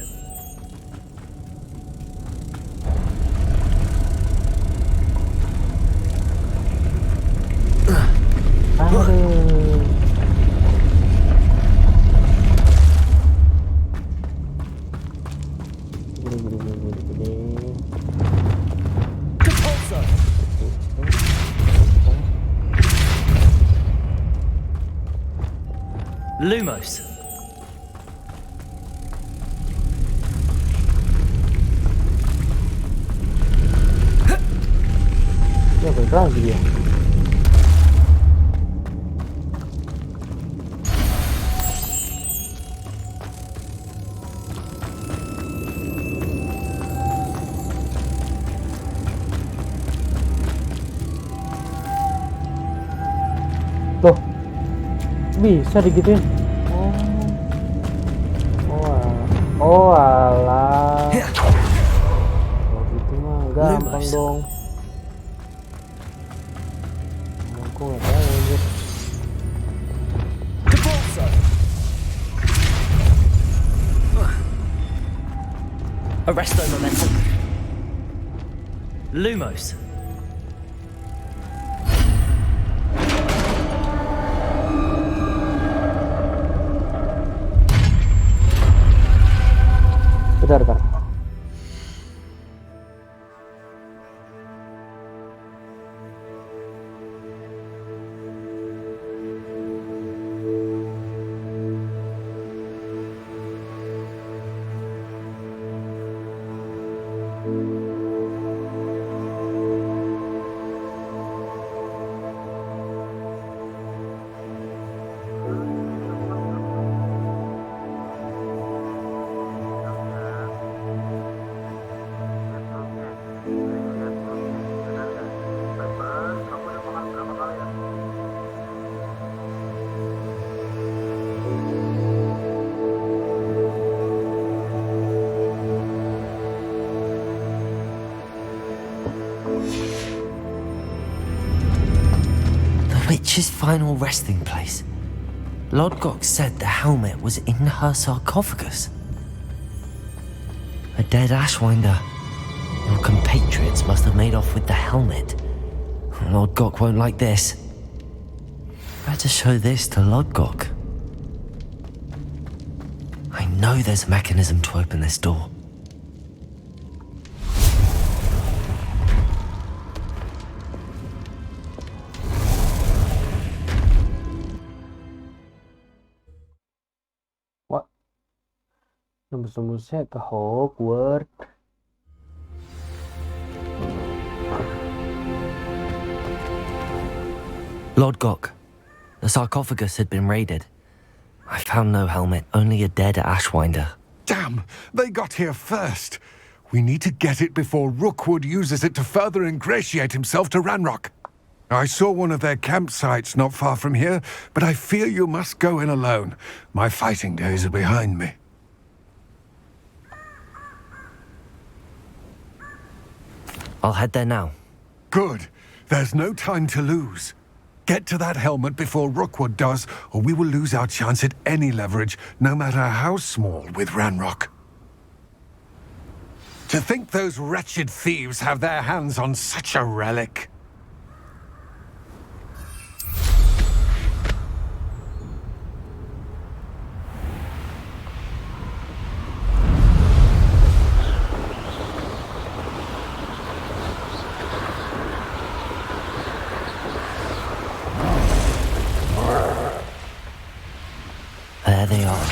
Depulso. Lumos. Ya bergerak dia. Tuh, bisa digituin. Oh alah. Kalau gitu mah gampang dong. Aku nggak tahu anjir. Arresto momentum. Lumos. Bentar. Witch's final resting place. Lodgok said the helmet was in her sarcophagus. A dead Ashwinder. Your compatriots must have made off with the helmet. Lodgok won't like this. Better show this to Lodgok. I know there's a mechanism to open this door. Nembus-nembusnya ke Hogwarts. Lodgok, the sarcophagus had been raided. I found no helmet, only a dead Ashwinder. Damn! They got here first. We need to get it before Rookwood uses it to further ingratiate himself to Ranrock. I saw one of their campsites not far from here, but I fear you must go in alone. My fighting days are behind me. I'll head there now. Good. There's no time to lose. Get to that helmet before Rookwood does, or we will lose our chance at any leverage, no matter how small, with Ranrock. To think those wretched thieves have their hands on such a relic. are.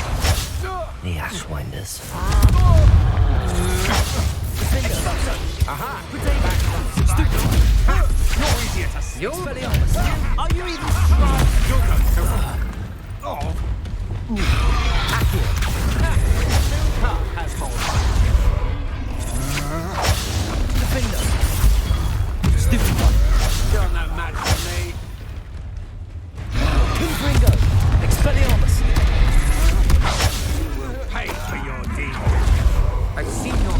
The Ashwinders. You're very honest. Are you even trying? You're going to. Has hold. Defender. Stupid one. You're no match for me. Confringo. Expelliarmus. You will pay for your deed. I've seen your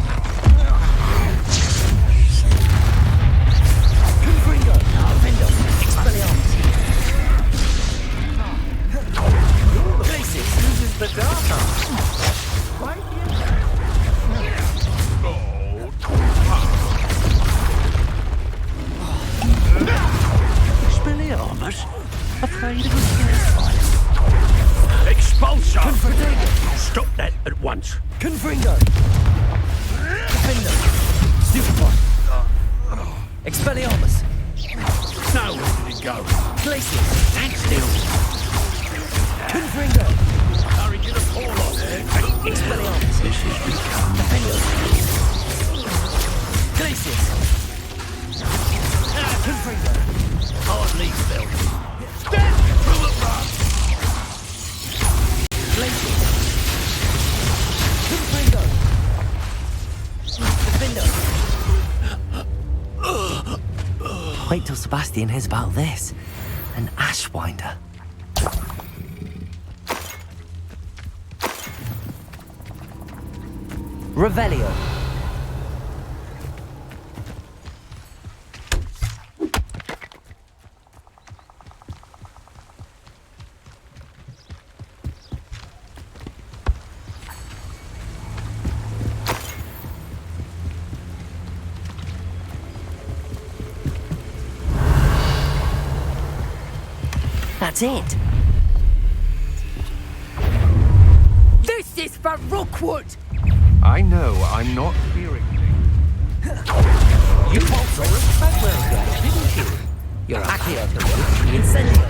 Confringo. Defender. Expelliarmus. Places uses the data. Right here. Expelliarmus? Afraid of a fight. Expulsion! Confringo! Stop that at once. Confringo! Defender! Stupid one! Expelliarmus! Now where did it go? Places! Stand still! Confringo! Courage in a fall on there! Expelliarmus! This has become... Defender! Places! Confringo! Hardly felt. Stand from above! Places! Confringo! Defender! Wait till Sebastian hears about this. An Ashwinder. Revelio. That's it. This is for Rookwood! I know I'm not hearing things. You also respect where we are, didn't you? You're a hacker, Incendio.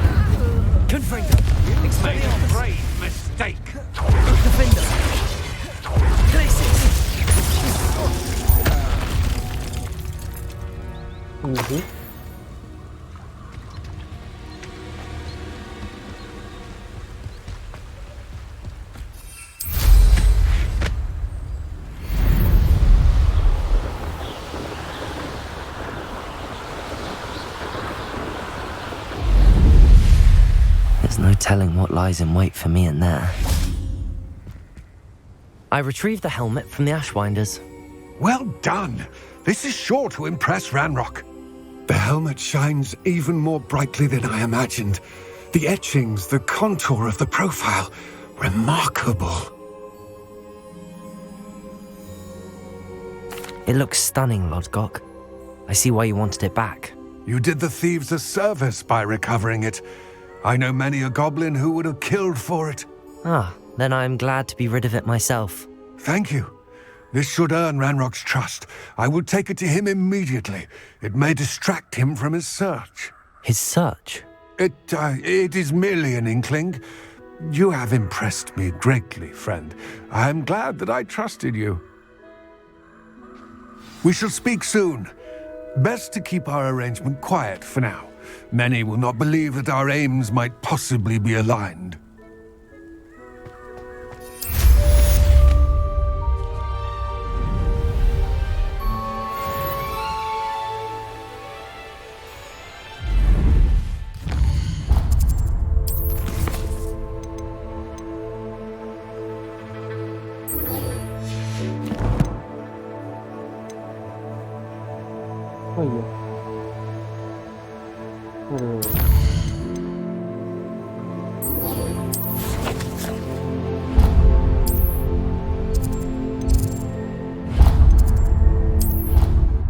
Confringo. Expelliarmus. Grave mistake. Defender. Glacis. There's no telling what lies in wait for me in there. I retrieved the helmet from the Ashwinders. Well done. This is sure to impress Ranrock. The helmet shines even more brightly than I imagined. The etchings, the contour of the profile, remarkable. It looks stunning, Lodgok. I see why you wanted it back. You did the thieves a service by recovering it. I know many a goblin who would have killed for it. Ah, then I am glad to be rid of it myself. Thank you. This should earn Ranrock's trust. I will take it to him immediately. It may distract him from his search. His search? It is merely an inkling. You have impressed me greatly, friend. I am glad that I trusted you. We shall speak soon. Best to keep our arrangement quiet for now. Many will not believe that our aims might possibly be aligned. Oh iya.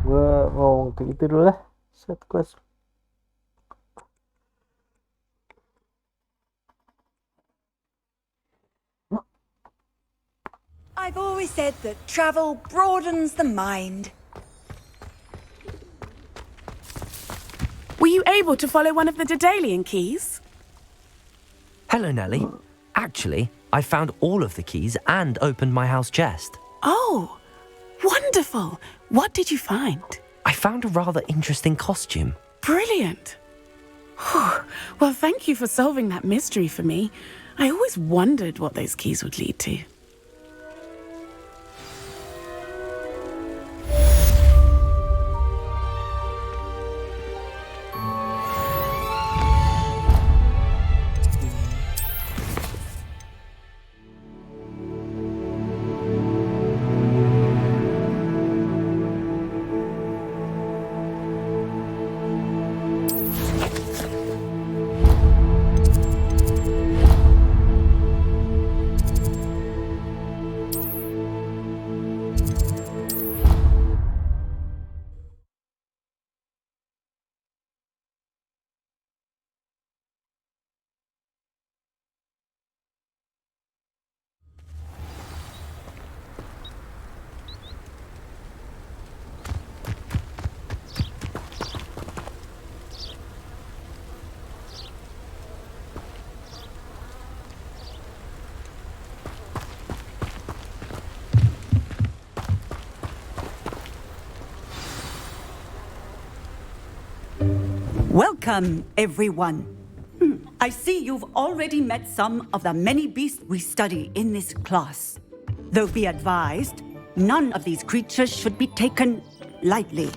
Gue mau ke itu dulu lah, set quest. I've always said that travel broadens the mind. Were you able to follow one of the Daedalian keys? Hello, Nellie. Actually, I found all of the keys and opened my house chest. Oh, wonderful. What did you find? I found a rather interesting costume. Brilliant. Whew. Well, thank you for solving that mystery for me. I always wondered what those keys would lead to. Welcome, everyone. I see you've already met some of the many beasts we study in this class. Though be advised, none of these creatures should be taken lightly.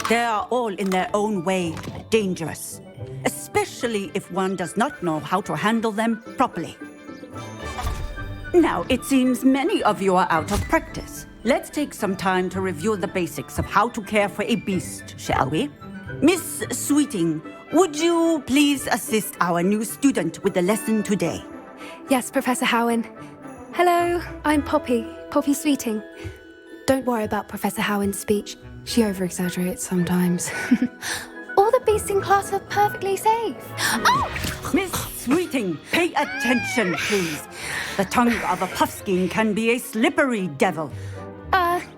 They are all in their own way dangerous, especially if one does not know how to handle them properly. Now, it seems many of you are out of practice. Let's take some time to review the basics of how to care for a beast, shall we? Miss Sweeting, would you please assist our new student with the lesson today? Yes, Professor Howen. Hello, I'm Poppy Sweeting. Don't worry about Professor Howen's speech. She over-exaggerates sometimes. All the beasts in class are perfectly safe. Oh! Miss Sweeting, pay attention, please. The tongue of a puffskein can be a slippery devil.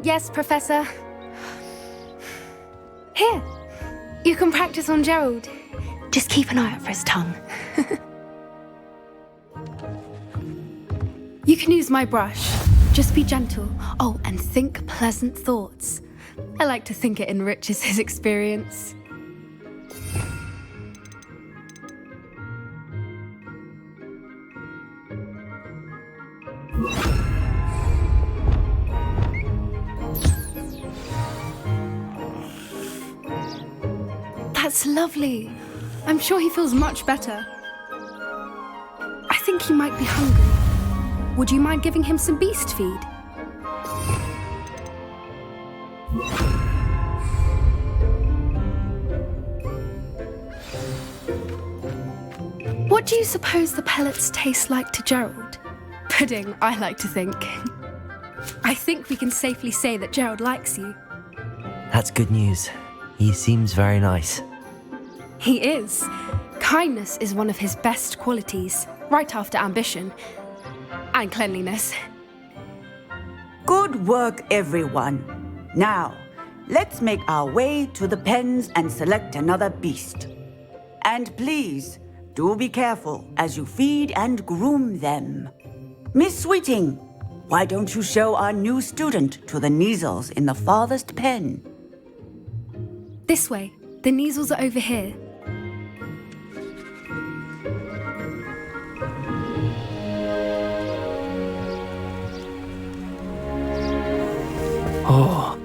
Yes, Professor. Here. You can practice on Gerald. Just keep an eye out for his tongue. You can use my brush. Just be gentle. Oh, and think pleasant thoughts. I like to think it enriches his experience. That's lovely. I'm sure he feels much better. I think he might be hungry. Would you mind giving him some beast feed? What do you suppose the pellets taste like to Gerald? Pudding, I like to think. I think we can safely say that Gerald likes you. That's good news. He seems very nice. He is. Kindness is one of his best qualities, right after ambition and cleanliness. Good work, everyone. Now, let's make our way to the pens and select another beast. And please, do be careful as you feed and groom them. Miss Sweeting, why don't you show our new student to the Neasels in the farthest pen? This way. The Neasels are over here. Oh,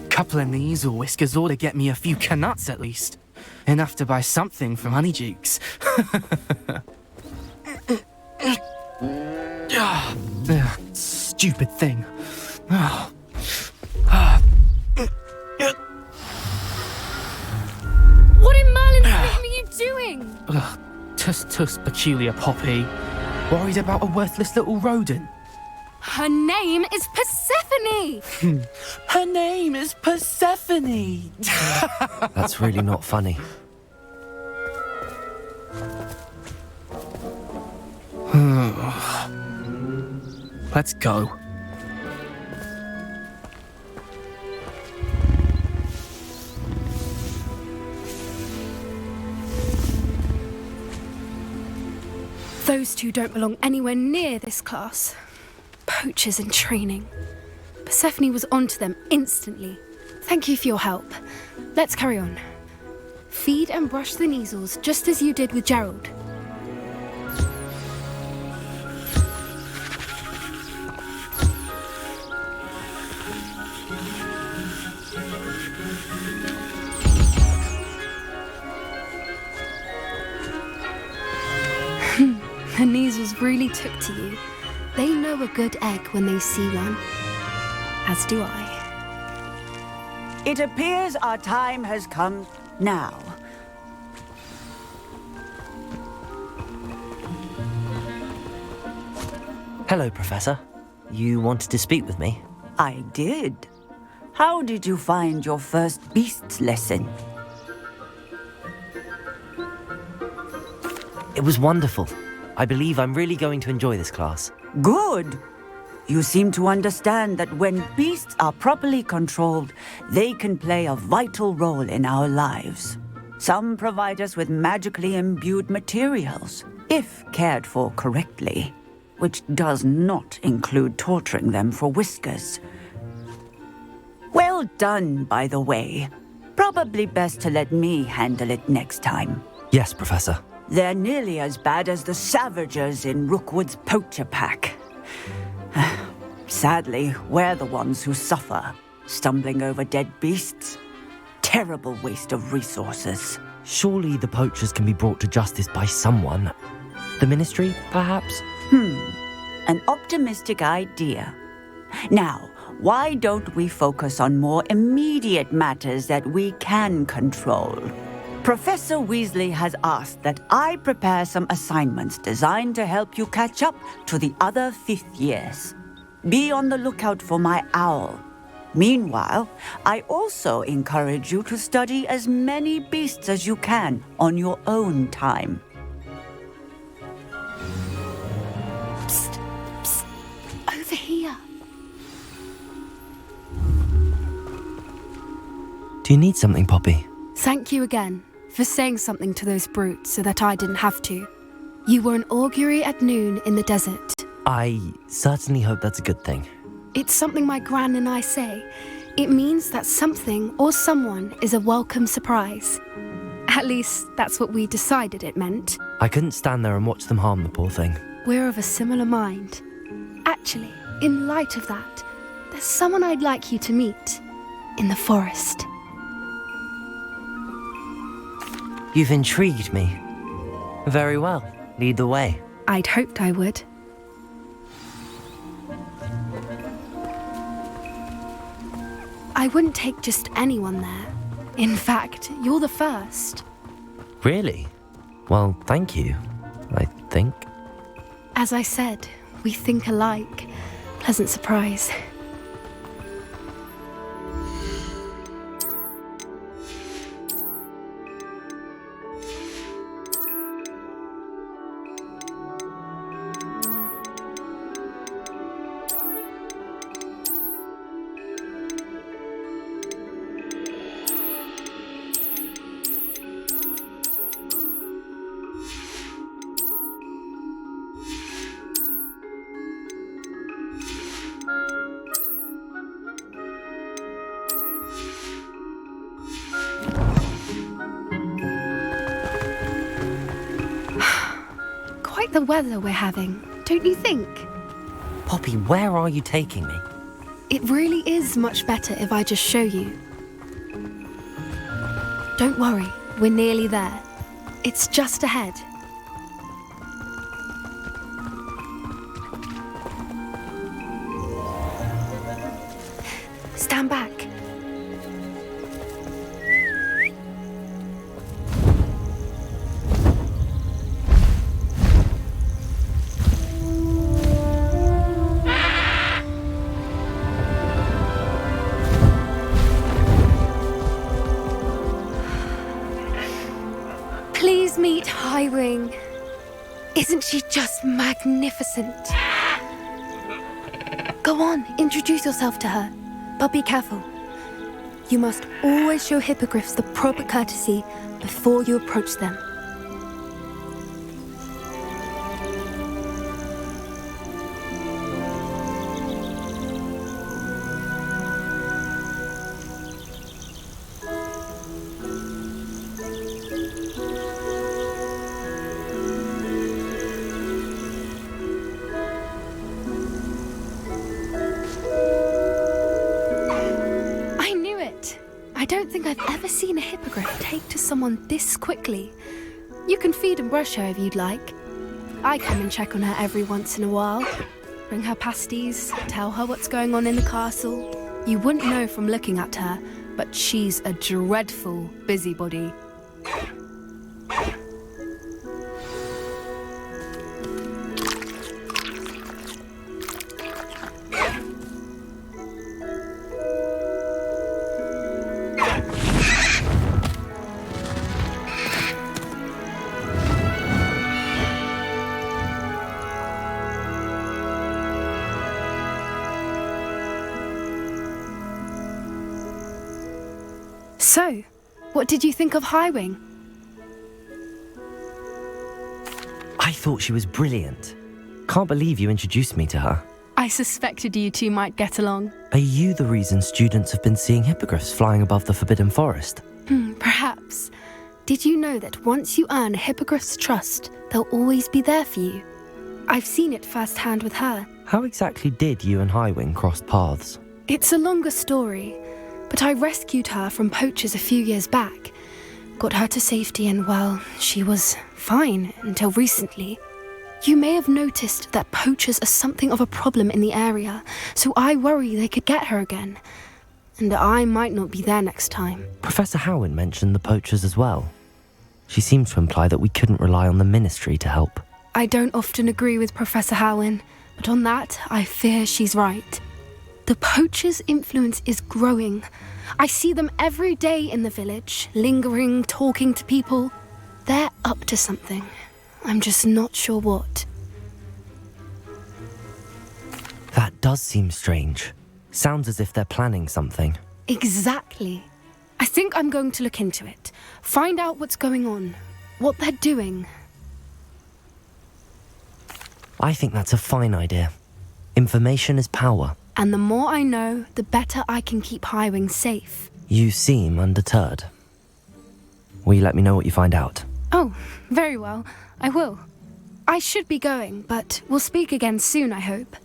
couple of Neasel whiskers ought to get me a few canuts at least. Enough to buy something from Honeydukes. Stupid thing. What in Merlin's name are you doing? Tuss peculiar Poppy. Worried about a worthless little rodent. Her name is Persephone! Her name is Persephone! That's really not funny. Let's go. Those two don't belong anywhere near this class. Poachers in training. Persephone was onto them instantly. Thank you for your help. Let's carry on. Feed and brush the measles just as you did with Gerald. The measles really took to you. They know a good egg when they see one. As do I. It appears our time has come now. Hello, Professor. You wanted to speak with me? I did. How did you find your first beasts lesson? It was wonderful. I believe I'm really going to enjoy this class. Good. You seem to understand that when beasts are properly controlled, they can play a vital role in our lives. Some provide us with magically imbued materials, if cared for correctly, which does not include torturing them for whiskers. Well done, by the way. Probably best to let me handle it next time. Yes, Professor. They're nearly as bad as the Savagers in Rookwood's poacher pack. Sadly, we're the ones who suffer, stumbling over dead beasts. Terrible waste of resources. Surely the poachers can be brought to justice by someone. The Ministry, perhaps? An optimistic idea. Now, why don't we focus on more immediate matters that we can control? Professor Weasley has asked that I prepare some assignments designed to help you catch up to the other 5th years. Be on the lookout for my owl. Meanwhile, I also encourage you to study as many beasts as you can on your own time. Psst, psst. Over here. Do you need something, Poppy? Thank you again for saying something to those brutes so that I didn't have to. You were an augury at noon in the desert. I certainly hope that's a good thing. It's something my gran and I say. It means that something or someone is a welcome surprise. At least, that's what we decided it meant. I couldn't stand there and watch them harm the poor thing. We're of a similar mind. Actually, in light of that, there's someone I'd like you to meet. In the forest. You've intrigued me. Very well. Lead the way. I'd hoped I would. I wouldn't take just anyone there. In fact, you're the first. Really? Well, thank you, I think. As I said, we think alike. Pleasant surprise. The weather we're having, don't you think? Poppy, where are you taking me? It really is much better if I just show you. Don't worry, we're nearly there. It's just ahead. Stand back. Please meet Highwing. Isn't she just magnificent? Go on, introduce yourself to her. But be careful. You must always show hippogriffs the proper courtesy before you approach them. hippogriff take to someone this quickly? You can feed and brush her if you'd like. I come and check on her every once in a while. Bring her pasties, tell her what's going on in the castle. You wouldn't know from looking at her, but she's a dreadful busybody. So, what did you think of Highwing? I thought she was brilliant. Can't believe you introduced me to her. I suspected you two might get along. Are you the reason students have been seeing hippogriffs flying above the Forbidden Forest? Perhaps. Did you know that once you earn a hippogriff's trust, they'll always be there for you? I've seen it firsthand with her. How exactly did you and Highwing cross paths? It's a longer story, but I rescued her from poachers a few years back. Got her to safety and, well, she was fine until recently. You may have noticed that poachers are something of a problem in the area, so I worry they could get her again. And I might not be there next time. Professor Howin mentioned the poachers as well. She seemed to imply that we couldn't rely on the Ministry to help. I don't often agree with Professor Howin, but on that, I fear she's right. The poachers' influence is growing. I see them every day in the village, lingering, talking to people. They're up to something. I'm just not sure what. That does seem strange. Sounds as if they're planning something. Exactly. I think I'm going to look into it. Find out what's going on. What they're doing. I think that's a fine idea. Information is power. And the more I know, the better I can keep Highwing safe. You seem undeterred. Will you let me know what you find out? Oh, very well. I will. I should be going, but we'll speak again soon, I hope.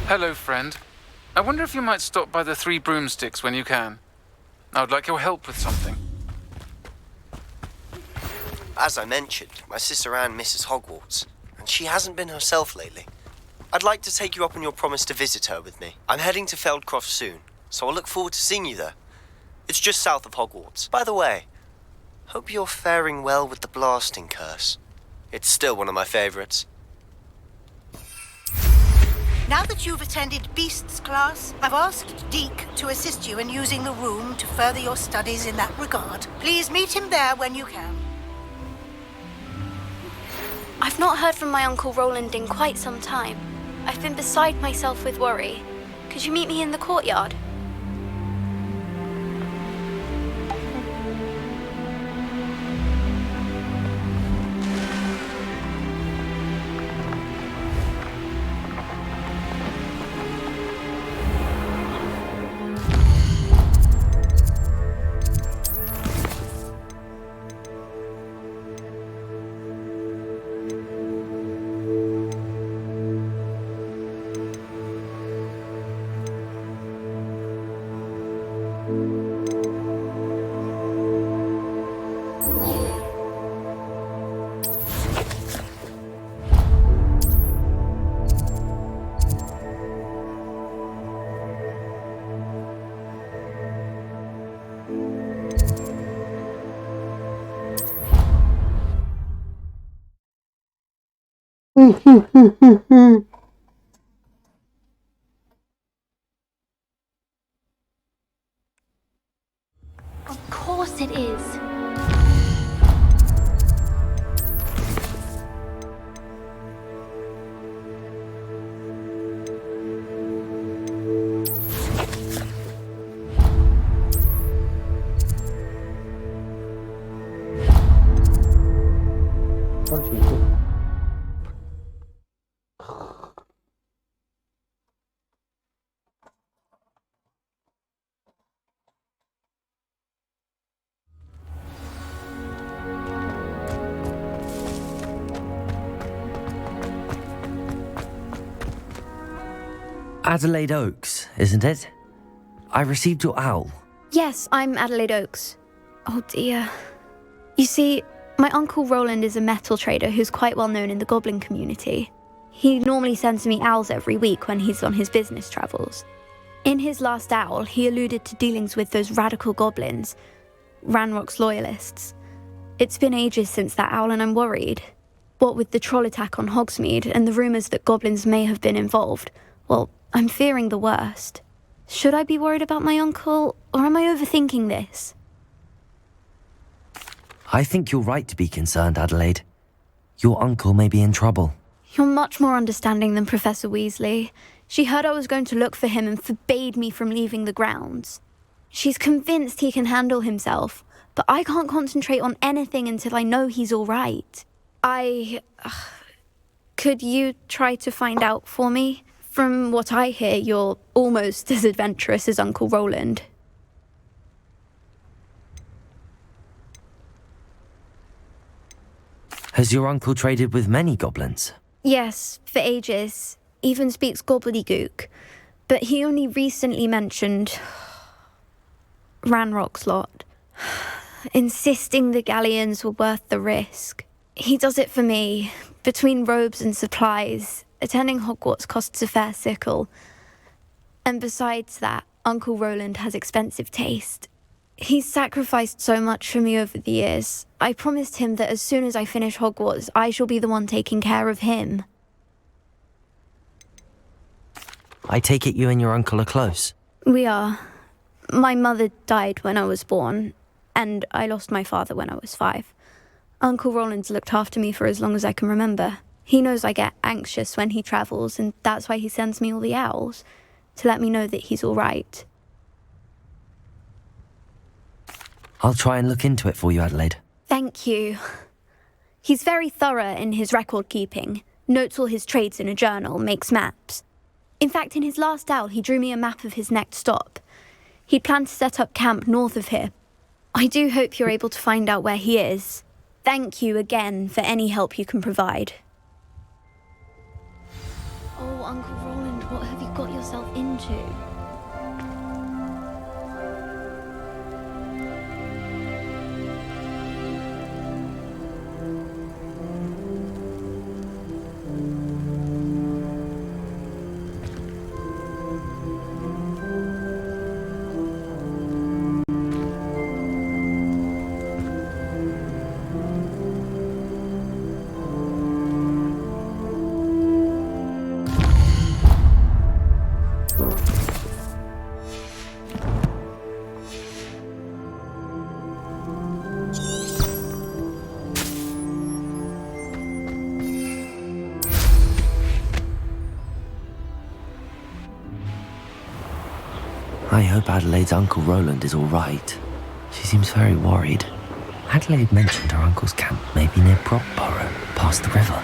Hello, friend. I wonder if you might stop by the Three Broomsticks when you can. I would like your help with something. As I mentioned, my sister Anne misses Hogwarts, and she hasn't been herself lately. I'd like to take you up on your promise to visit her with me. I'm heading to Feldcroft soon, so I'll look forward to seeing you there. It's just south of Hogwarts. By the way, hope you're faring well with the blasting curse. It's still one of my favorites. Now that you've attended Beasts class, I've asked Deke to assist you in using the room to further your studies in that regard. Please meet him there when you can. I've not heard from my Uncle Roland in quite some time. I've been beside myself with worry. Could you meet me in the courtyard? Of course it is. Adelaide Oaks, isn't it? I received your owl. Yes, I'm Adelaide Oaks. Oh dear. You see, my Uncle Roland is a metal trader who's quite well known in the goblin community. He normally sends me owls every week when he's on his business travels. In his last owl, he alluded to dealings with those radical goblins, Ranrock's loyalists. It's been ages since that owl and I'm worried. What with the troll attack on Hogsmeade and the rumours that goblins may have been involved, well, I'm fearing the worst. Should I be worried about my uncle, or am I overthinking this? I think you're right to be concerned, Adelaide. Your uncle may be in trouble. You're much more understanding than Professor Weasley. She heard I was going to look for him and forbade me from leaving the grounds. She's convinced he can handle himself, but I can't concentrate on anything until I know he's all right. Could you try to find out for me? From what I hear, you're almost as adventurous as Uncle Roland. Has your uncle traded with many goblins? Yes, for ages. Even speaks gobbledygook. But he only recently mentioned Ranrock's lot, insisting the galleons were worth the risk. He does it for me. Between robes and supplies, attending Hogwarts costs a fair sickle. And besides that, Uncle Roland has expensive taste. He's sacrificed so much for me over the years. I promised him that as soon as I finish Hogwarts, I shall be the one taking care of him. I take it you and your uncle are close. We are. My mother died when I was born, and I lost my father when I was 5. Uncle Roland's looked after me for as long as I can remember. He knows I get anxious when he travels, and that's why he sends me all the owls, to let me know that he's all right. I'll try and look into it for you, Adelaide. Thank you. He's very thorough in his record keeping, notes all his trades in a journal, makes maps. In fact, in his last owl, he drew me a map of his next stop. He planned to set up camp north of here. I do hope you're able to find out where he is. Thank you again for any help you can provide. Oh, Uncle Roland, what have you got yourself into? I hope Adelaide's Uncle Roland is all right. She seems very worried. Adelaide mentioned her uncle's camp may be near Proccessor, past the river.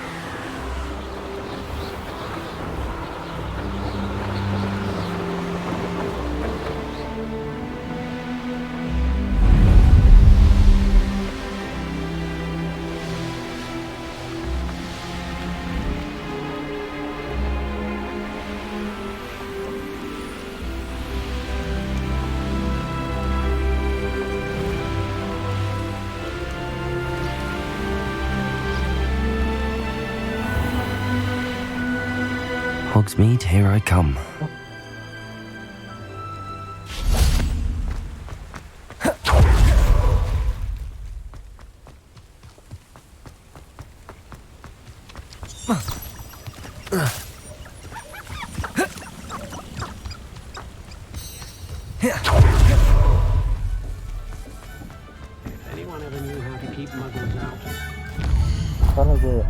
Hogsmeade, here I come. Anyone ever knew how to keep muggles out? Ntar aja ya.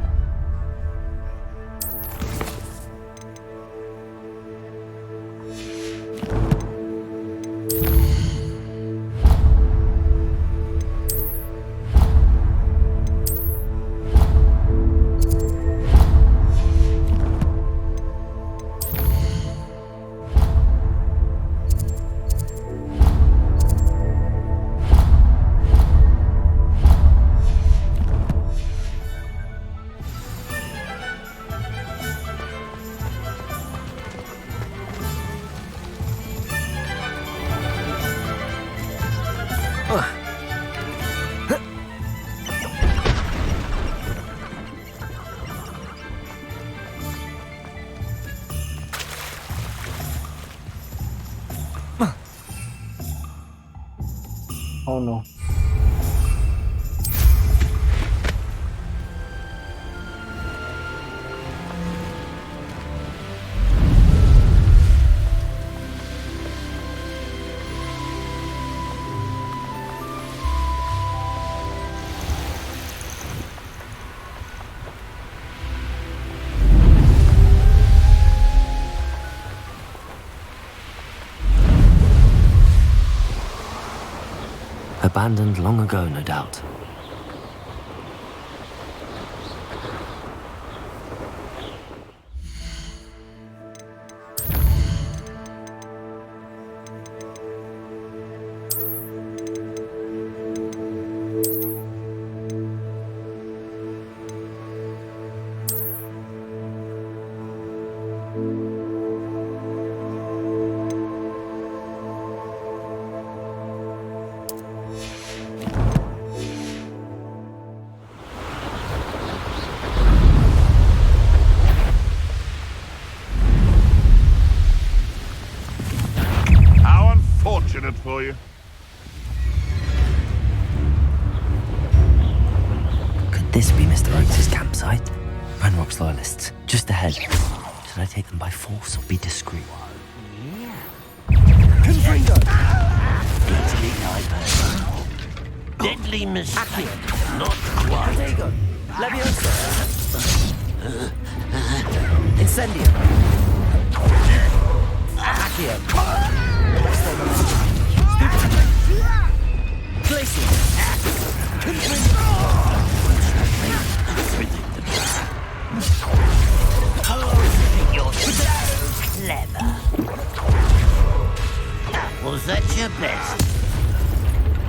Oh no. Abandoned long ago, no doubt. For you. Could this be Mr. Oakes' campsite? Ranrock's loyalists, just ahead. Should I take them by force or be discreet? Confringo! Easily diverted. Deadly mistake. Not quite. Protego! Leviosa! Incendio! Accio! Glacier! You're so clever. Was that your best?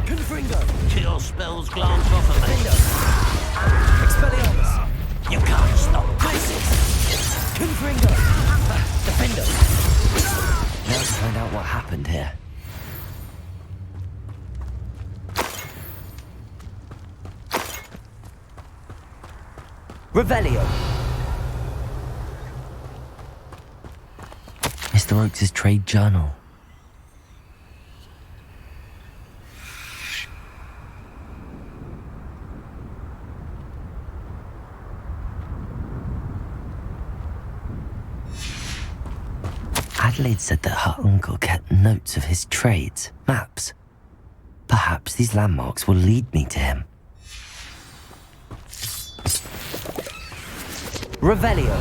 Confringo! Kill spells glance off of me. Expelliarmus! You can't stop Crisis! Confringo! Defendo! Now to find out what happened here. Revelio! Mr. Oakes' trade journal. Adelaide said that her uncle kept notes of his trades, maps. Perhaps these landmarks will lead me to him. Revelio!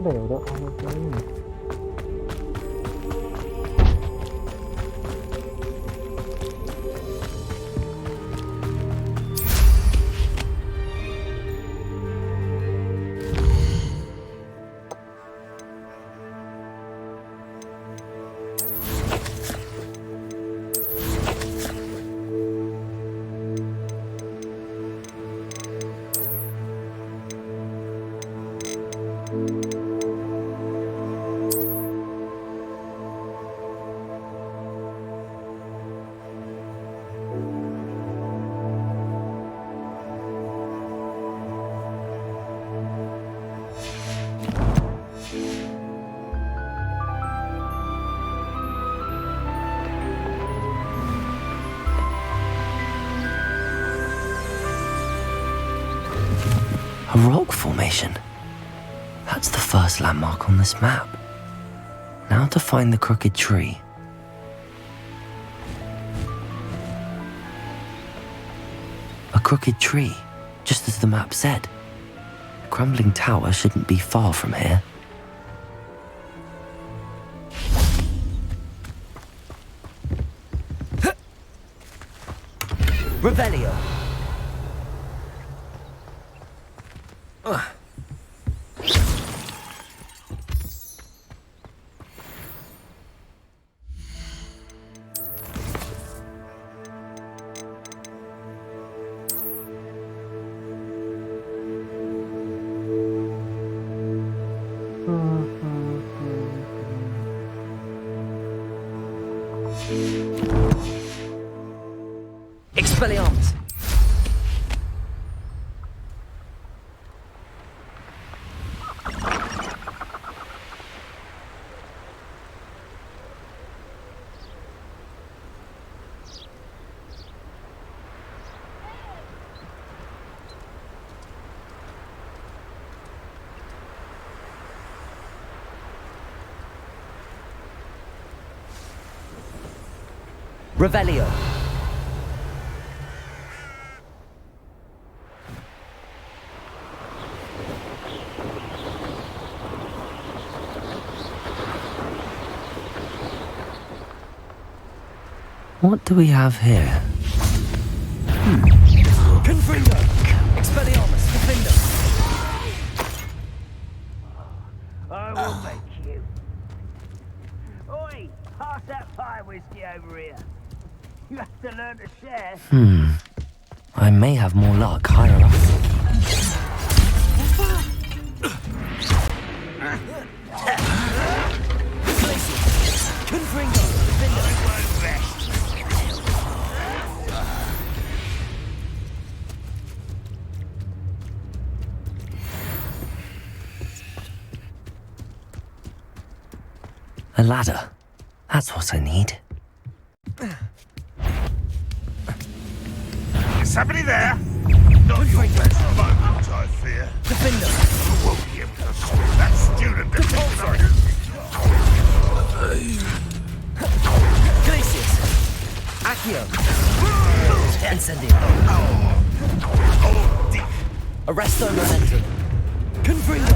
Udah kamu. A rock formation. That's the first landmark on this map. Now to find the crooked tree. A crooked tree, just as the map said. The crumbling tower shouldn't be far from here. Revelio! Expelliarmus! Revelio. What do we have here? Confringo. Expelliarmus. Defender. I will make you. Oi, pass that fire whiskey over here. You have to learn to share. I may have more luck higher up. Confringo. Defender. A ladder. That's what I need. Is somebody there? Not your best moment, I fear. Defender. You won't be able to stop that student. Glacius. Accio. Incendio. Oh, deep. Arresto momentum. Confringo.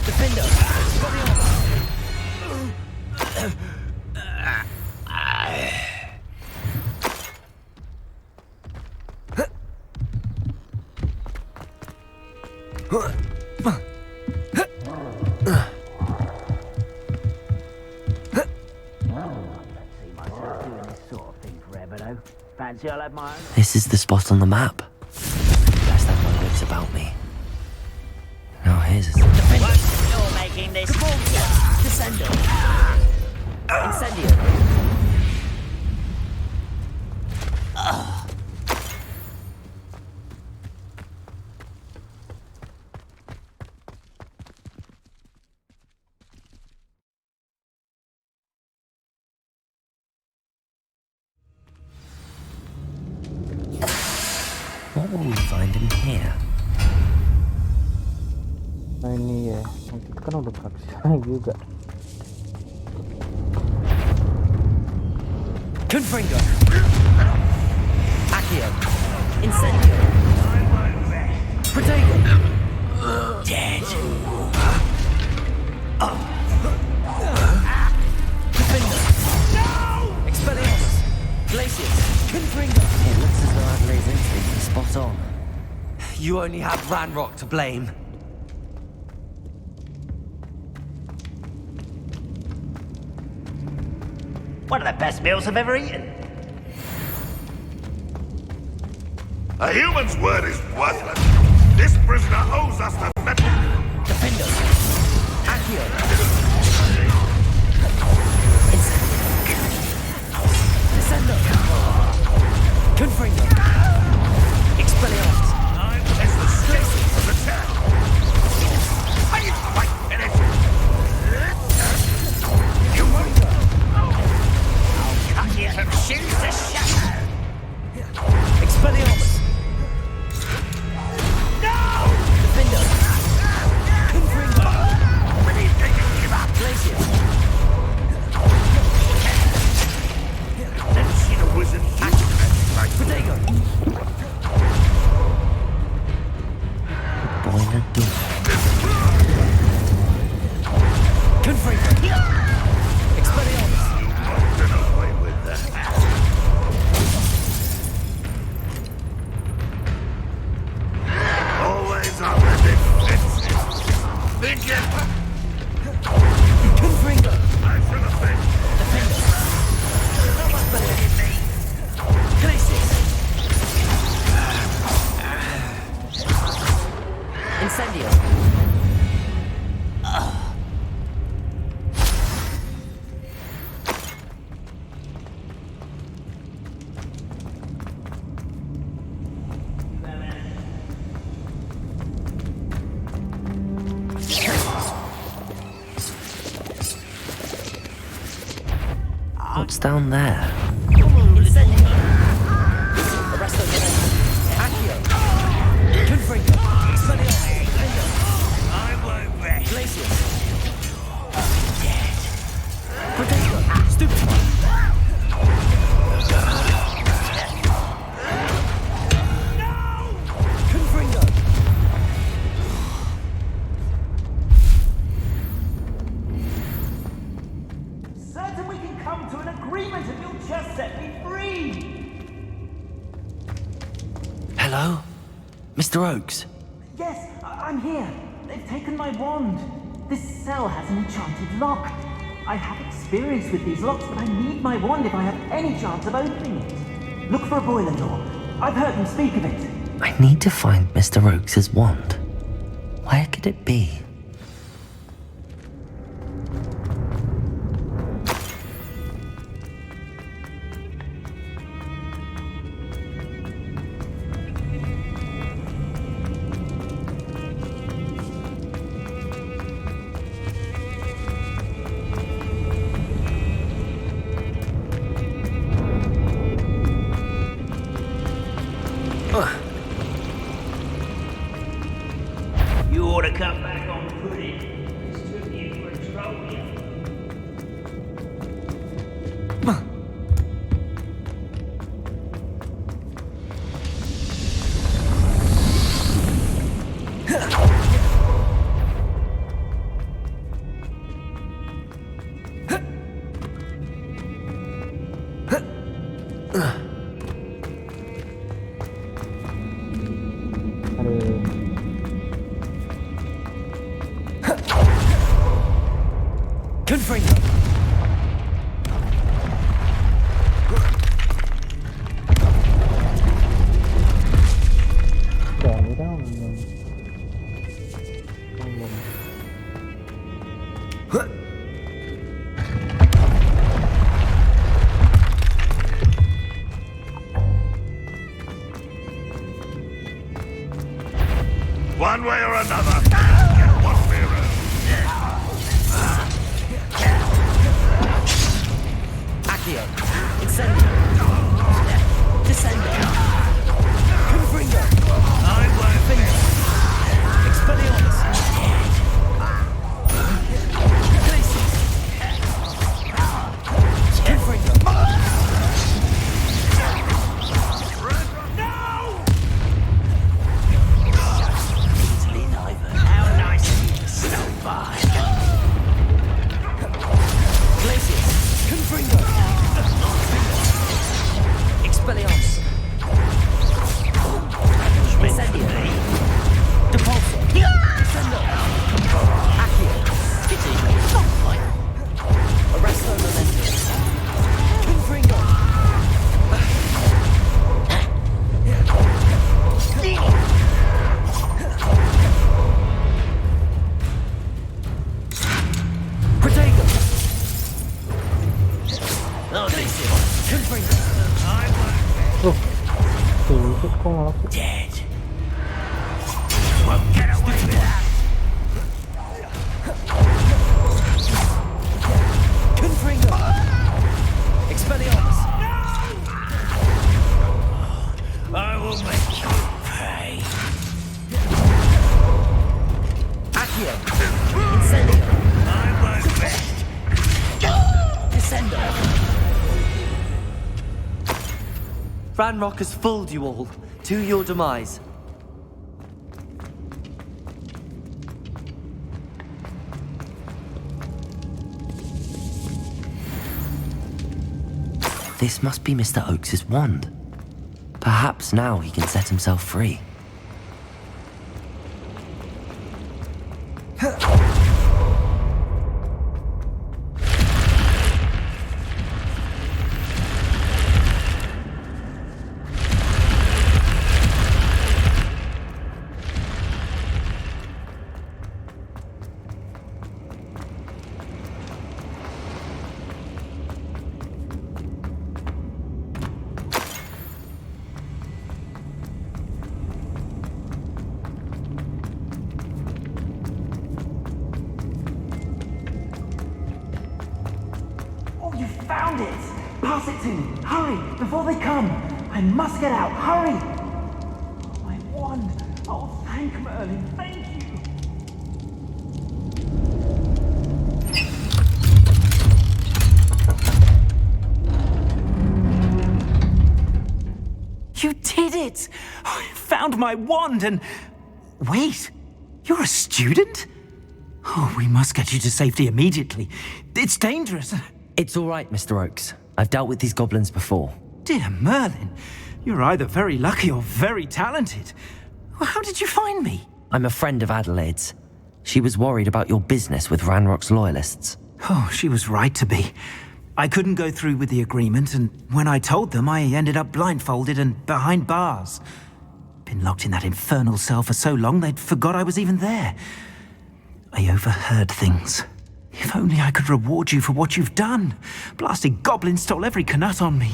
Defender. Expelliarmus. Fancy I'll have my own. This is the spot on the map. Best have my wits about me. Now here's a... You're making this. Descendo. Incendio. What will we find in here? Nah ini ya, itu kan udah praktis juga. Confringo. Accio. Incendio. Protego. Dead. Defender. Expelliarmus. Glacius. Confringo. It looks as though Adelaide's entry is spot on. You only have Ranrock to blame. One of the best meals I've ever eaten. A human's word is worthless. This prisoner owes us the metal. Defender. Accio. Descendo. Confringo. Expelliarmus. It's the strength of the town. Are you quite finished? You won't go. Cut you from shoes to shatter. Expelliarmus. No! Defender. Confringo. When do you think you give up? Glacius. Never seen a wizard like Protego. Boiler door. Confringo. Expelliarmus. Get away with that. Always on the defensive. Think it. Confringo. I should have been. Defender. Expelliarmus. Glacius. Incendio. What's down there? Incendio. Arresto momentum. Accio. Confringo. Expelliarmus. Defender. I won't rest. Glacius. Dead. Protego. Stupefy. Hello? Mr. Oakes? Yes, I'm here. They've taken my wand. This cell has an enchanted lock. I have experience with these locks, but I need my wand if I have any chance of opening it. Look for a boiler door. I've heard them speak of it. I need to find Mr. Oakes' wand. Where could it be? You ought to cut back on pudding. It's too new for a troll yet. One way or another, get what we're Accio. Incendio. Descendo. Confringo. Finger. Expelliarmus. Glacius. Confringo. How nice of you to stop by. Glacius. Confringo. Expelliarmus. Incendio. Depulso. Descendo. Accio. Kitty. Arresto Memento. Confringo. Protego. Glacius. Confringo. Dead. Won't get away with that. Confringo. Expelliarmus. I will make you pay. Accio. Incendio. I work best. Descendo. Ranrock has fooled you all, to your demise. This must be Mr. Oakes' wand. Perhaps now he can set himself free. Oh, you found it! Pass it to me! Hurry! Before they come! I must get out! Hurry! My wand! Oh, thank Merlin! Thank you! You did it! I found my wand and... Wait! You're a student? Oh, we must get you to safety immediately. It's dangerous. It's all right, Mr. Oakes. I've dealt with these goblins before. Dear Merlin, You're either very lucky or very talented. Well, how did you find me? I'm a friend of Adelaide's. She was worried about your business with Ranrock's loyalists. Oh, she was right to be. I couldn't go through with the agreement, and when I told them, I ended up blindfolded and behind bars. Been locked in that infernal cell for so long, they'd forgot I was even there. I overheard things. If only I could reward you for what you've done. Blasted goblin stole every Knut on me.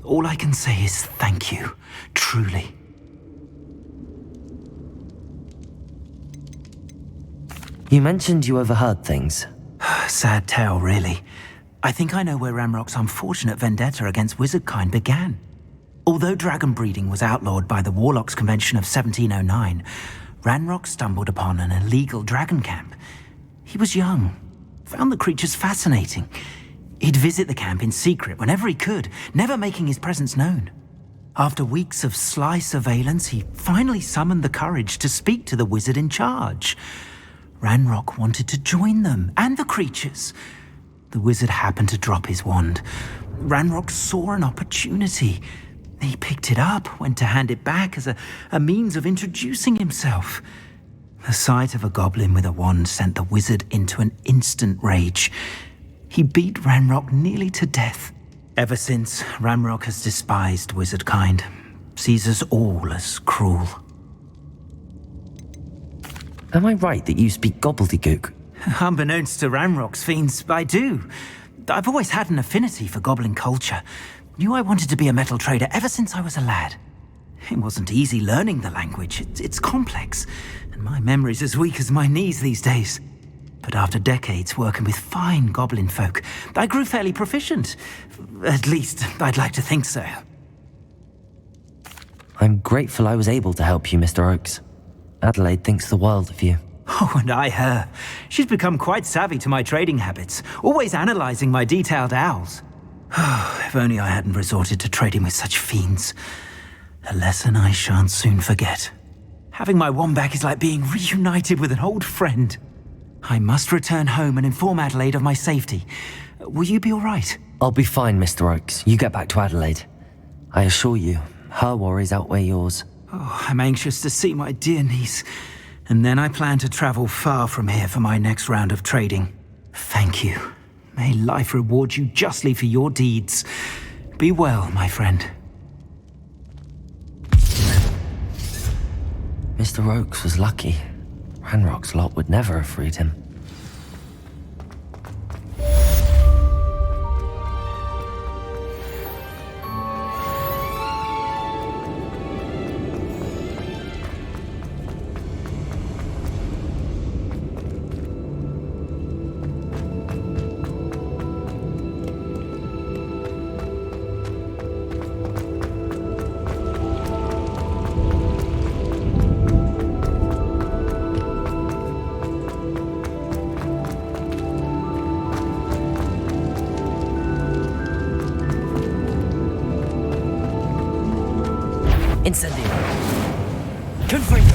All I can say is thank you, truly. You mentioned you overheard things. Sad tale, really. I think I know where Ranrock's unfortunate vendetta against wizardkind began. Although dragon breeding was outlawed by the Warlocks Convention of 1709, Ranrock stumbled upon an illegal dragon camp. He was young, found the creatures fascinating. He'd visit the camp in secret whenever he could, never making his presence known. After weeks of sly surveillance, he finally summoned the courage to speak to the wizard in charge. Ranrock wanted to join them, and the creatures. The wizard happened to drop his wand. Ranrock saw an opportunity. He picked it up, went to hand it back as a means of introducing himself. The sight of a goblin with a wand sent the wizard into an instant rage. He beat Ranrock nearly to death. Ever since, Ranrock has despised wizardkind, sees us all as cruel. Am I right that you speak gobbledygook? Unbeknownst to Ranrock's fiends, I do. I've always had an affinity for goblin culture. Knew I wanted to be a metal trader ever since I was a lad. It wasn't easy learning the language. It's complex, and my memory's as weak as my knees these days. But after decades working with fine goblin folk, I grew fairly proficient. At least, I'd like to think so. I'm grateful I was able to help you, Mr. Oakes. Adelaide thinks the world of you. Oh, and I her. She's become quite savvy to my trading habits, always analyzing my detailed owls. If only I hadn't resorted to trading with such fiends. A lesson I shan't soon forget. Having my wand back is like being reunited with an old friend. I must return home and inform Adelaide of my safety. Will you be all right? I'll be fine, Mr. Oakes. You get back to Adelaide. I assure you, her worries outweigh yours. Oh, I'm anxious to see my dear niece. And then I plan to travel far from here for my next round of trading. Thank you. May life reward you justly for your deeds. Be well, my friend. Mr. Oakes was lucky. Ranrock's lot would never have freed him. Incendio. Confringo.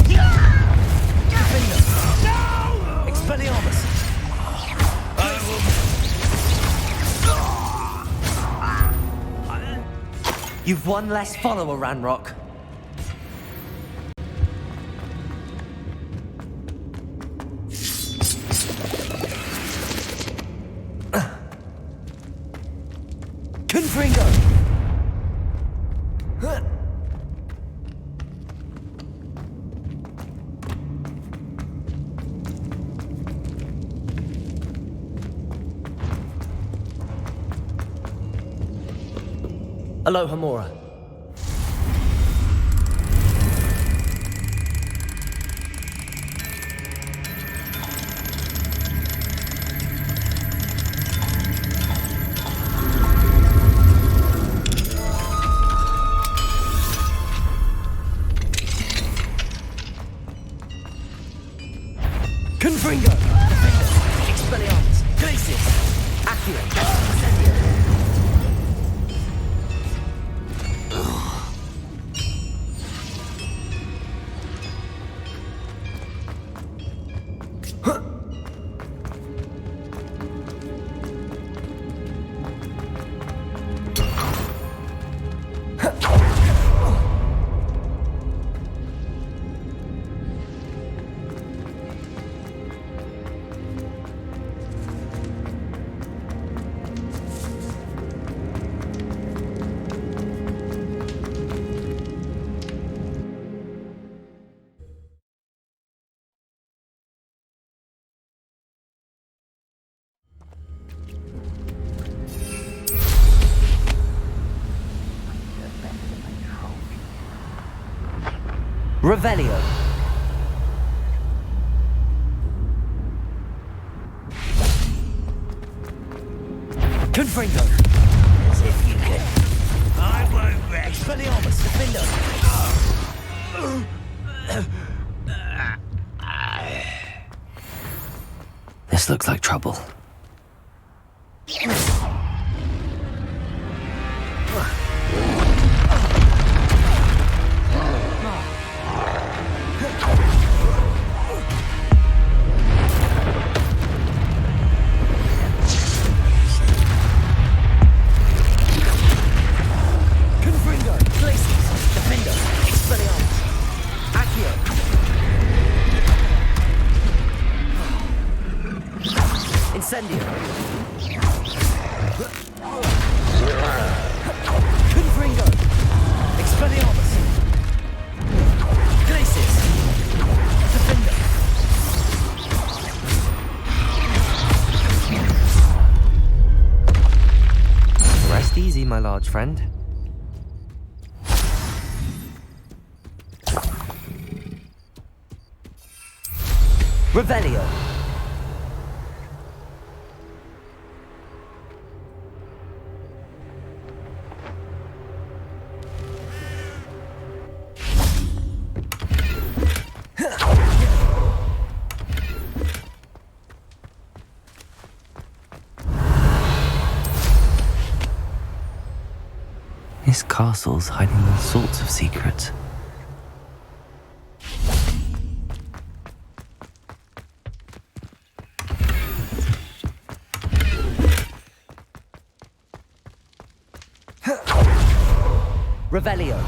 Confringo. No! Expelliarmus. You've one less follower, Ranrock. Confringo. Aloha Mora. Confringo. Expelliarmus. Glacius. Accurate. Incendio. Revelio. Confringo. As if you can. I won't rest. Expelliarmus, Defender. This looks like trouble. Incendio. Confringo. Expelliarmus. Glacis. Defender. Rest easy, my large friend. Revelio. This castle's hiding all sorts of secrets. Revelio.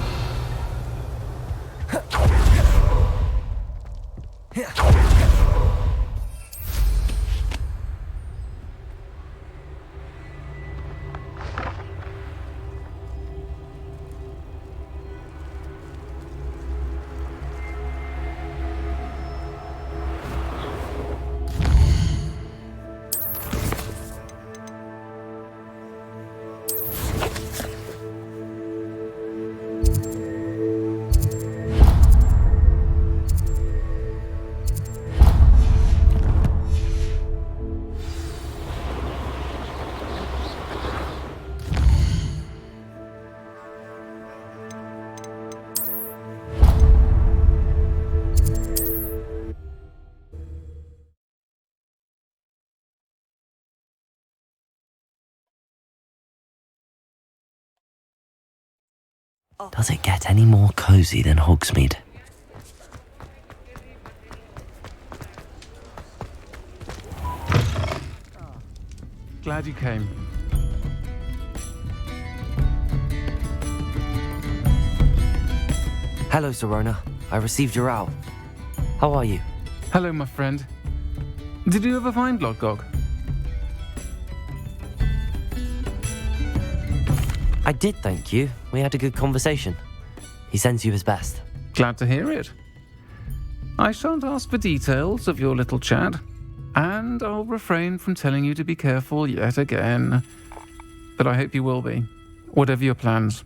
Does it get any more cozy than Hogsmeade? Glad you came. Hello, Serona. I received your owl. How are you? Hello, my friend. Did you ever find Lodgok? I did, thank you. We had a good conversation. He sends you his best. Glad to hear it. I shan't ask for details of your little chat, and I'll refrain from telling you to be careful yet again. But I hope you will be, whatever your plans.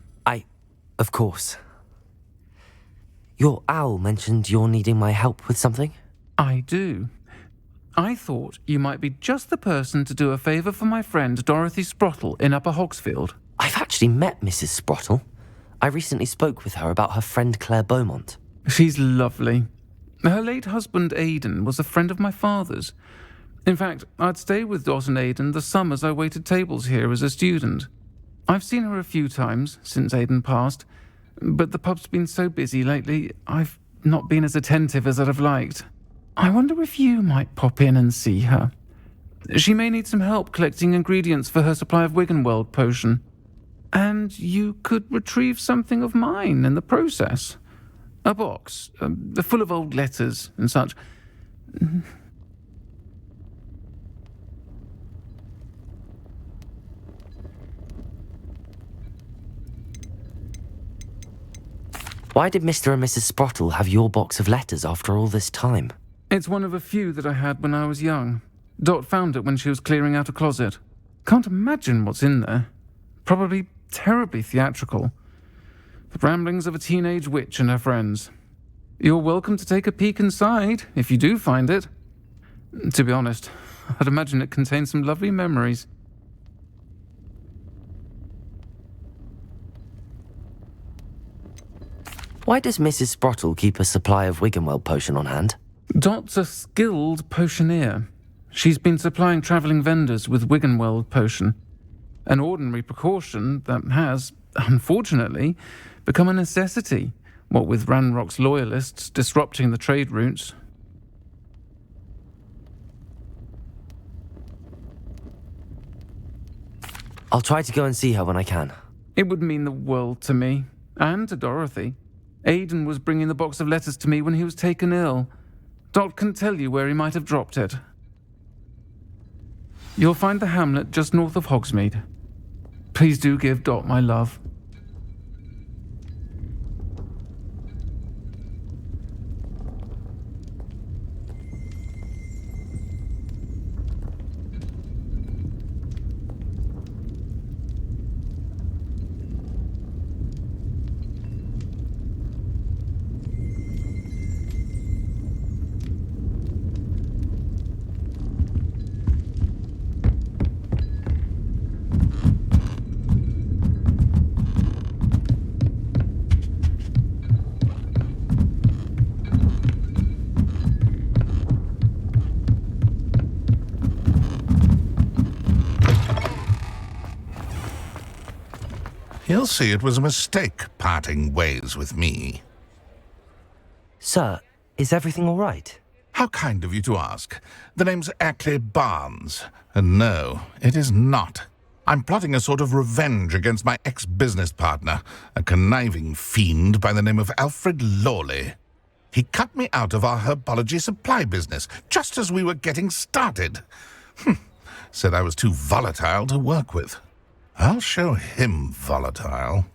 Of course. Your owl mentioned you're needing my help with something? I do. I thought you might be just the person to do a favour for my friend Dorothy Sprottle in Upper Hogsfield. I've actually met Mrs. Sprottle. I recently spoke with her about her friend Claire Beaumont. She's lovely. Her late husband Aidan was a friend of my father's. In fact, I'd stay with Dot and Aidan the summers I waited tables here as a student. I've seen her a few times since Aidan passed, but the pub's been so busy lately, I've not been as attentive as I'd have liked. I wonder if you might pop in and see her. She may need some help collecting ingredients for her supply of Wiggenweld potion. And you could retrieve something of mine in the process. A box, full of old letters and such. Why did Mr. and Mrs. Sprottle have your box of letters after all this time? It's one of a few that I had when I was young. Dot found it when she was clearing out a closet. Can't imagine what's in there. Probably terribly theatrical. The ramblings of a teenage witch and her friends. You're welcome to take a peek inside, if you do find it. To be honest, I'd imagine it contains some lovely memories. Why does Mrs. Sprottle keep a supply of Wiggenweld potion on hand? Dot's a skilled potioneer. She's been supplying travelling vendors with Wiggenweld potion, an ordinary precaution that has, unfortunately, become a necessity, what with Ranrock's loyalists disrupting the trade routes. I'll try to go and see her when I can. It would mean the world to me, and to Dorothy. Aidan was bringing the box of letters to me when he was taken ill. Dot can tell you where he might have dropped it. You'll find the hamlet just north of Hogsmeade. Please do give Dot my love. He'll see it was a mistake parting ways with me. Sir, is everything all right? How kind of you to ask. The name's Ackley Barnes. And no, it is not. I'm plotting a sort of revenge against my ex-business partner, a conniving fiend by the name of Alfred Lawley. He cut me out of our herbology supply business just as we were getting started. Said I was too volatile to work with. I'll show him volatile.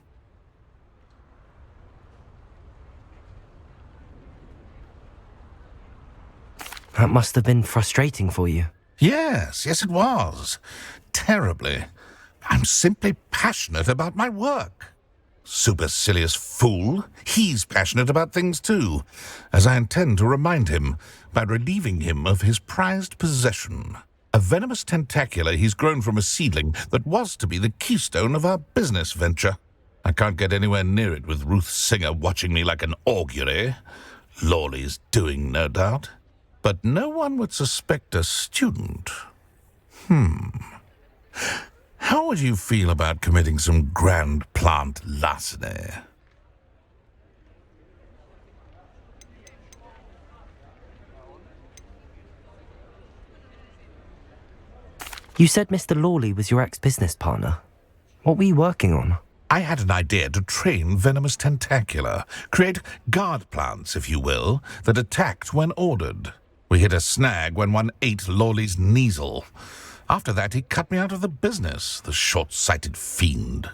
That must have been frustrating for you. Yes, it was. Terribly. I'm simply passionate about my work. Supercilious fool. He's passionate about things too, as I intend to remind him by relieving him of his prized possession. A venomous tentacula he's grown from a seedling that was to be the keystone of our business venture. I can't get anywhere near it with Ruth Singer watching me like an augury. Lawley's doing, no doubt. But no one would suspect a student. How would you feel about committing some grand plant larceny? You said Mr. Lawley was your ex-business partner. What were you working on? I had an idea to train venomous tentacula, create guard plants, if you will, that attacked when ordered. We hit a snag when one ate Lawley's Kneasel. After that, he cut me out of the business, the short-sighted fiend.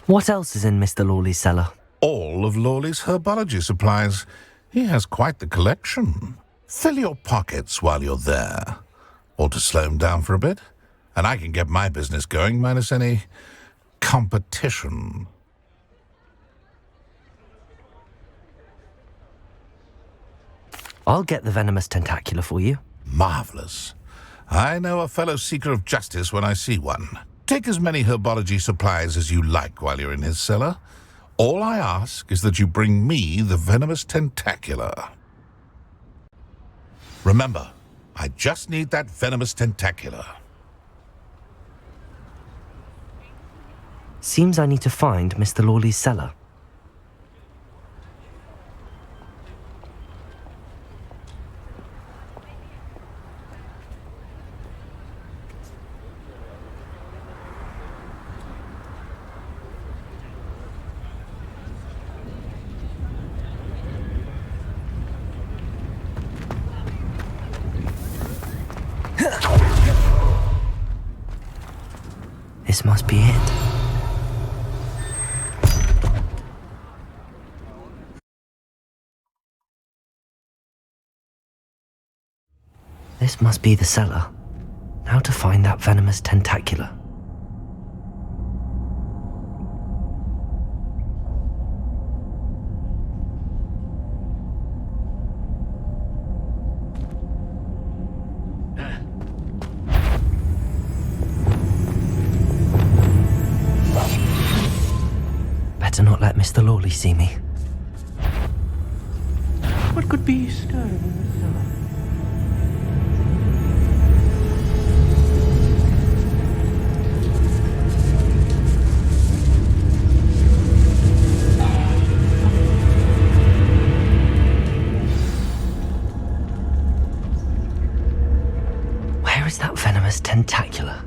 What else is in Mr. Lawley's cellar? All of Lawley's herbology supplies. He has quite the collection. Fill your pockets while you're there. Or to slow him down for a bit. And I can get my business going minus any competition. I'll get the venomous tentacula for you. Marvelous. I know a fellow seeker of justice when I see one. Take as many herbology supplies as you like while you're in his cellar. All I ask is that you bring me the venomous tentacula. Remember, I just need that venomous tentacula. Seems I need to find Mr. Lawley's cellar. This must be it. This must be the cellar. Now to find that venomous tentacula. Better not let Mr. Lawley see me. What could be stirring in the cellar? Where is that venomous tentacula?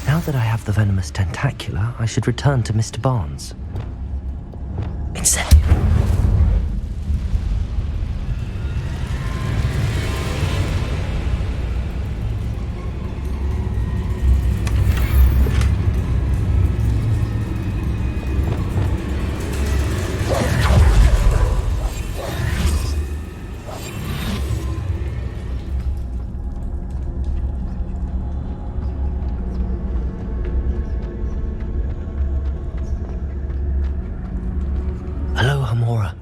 Now that I have the venomous tentacula, I should return to Mr. Barnes. Incendiary. Hello, Hamora.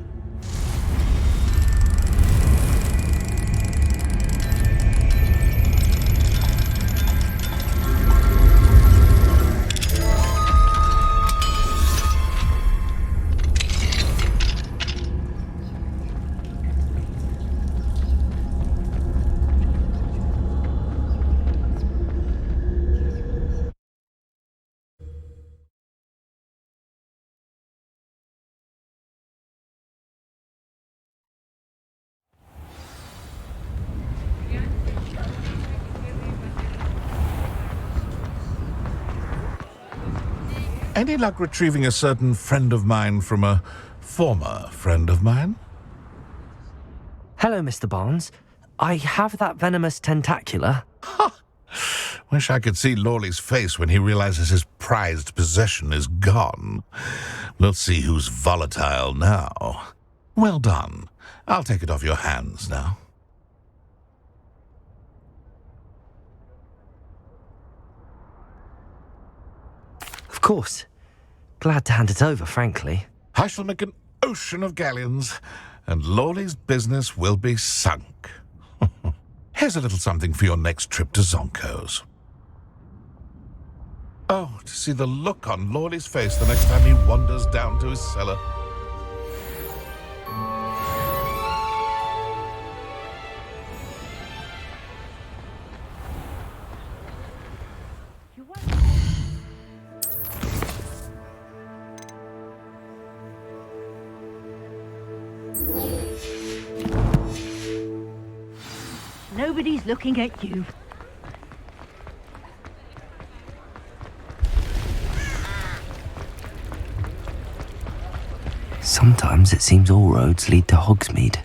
Any luck retrieving a certain friend of mine from a former friend of mine? Hello, Mr. Barnes. I have that venomous tentacula. Wish I could see Lawley's face when he realizes his prized possession is gone. We'll see who's volatile now. Well done. I'll take it off your hands now. Of course. Glad to hand it over, frankly. I shall make an ocean of galleons, and Lawley's business will be sunk. Here's a little something for your next trip to Zonko's. Oh, to see the look on Lawley's face the next time he wanders down to his cellar. Nobody's looking at you. Sometimes it seems all roads lead to Hogsmeade.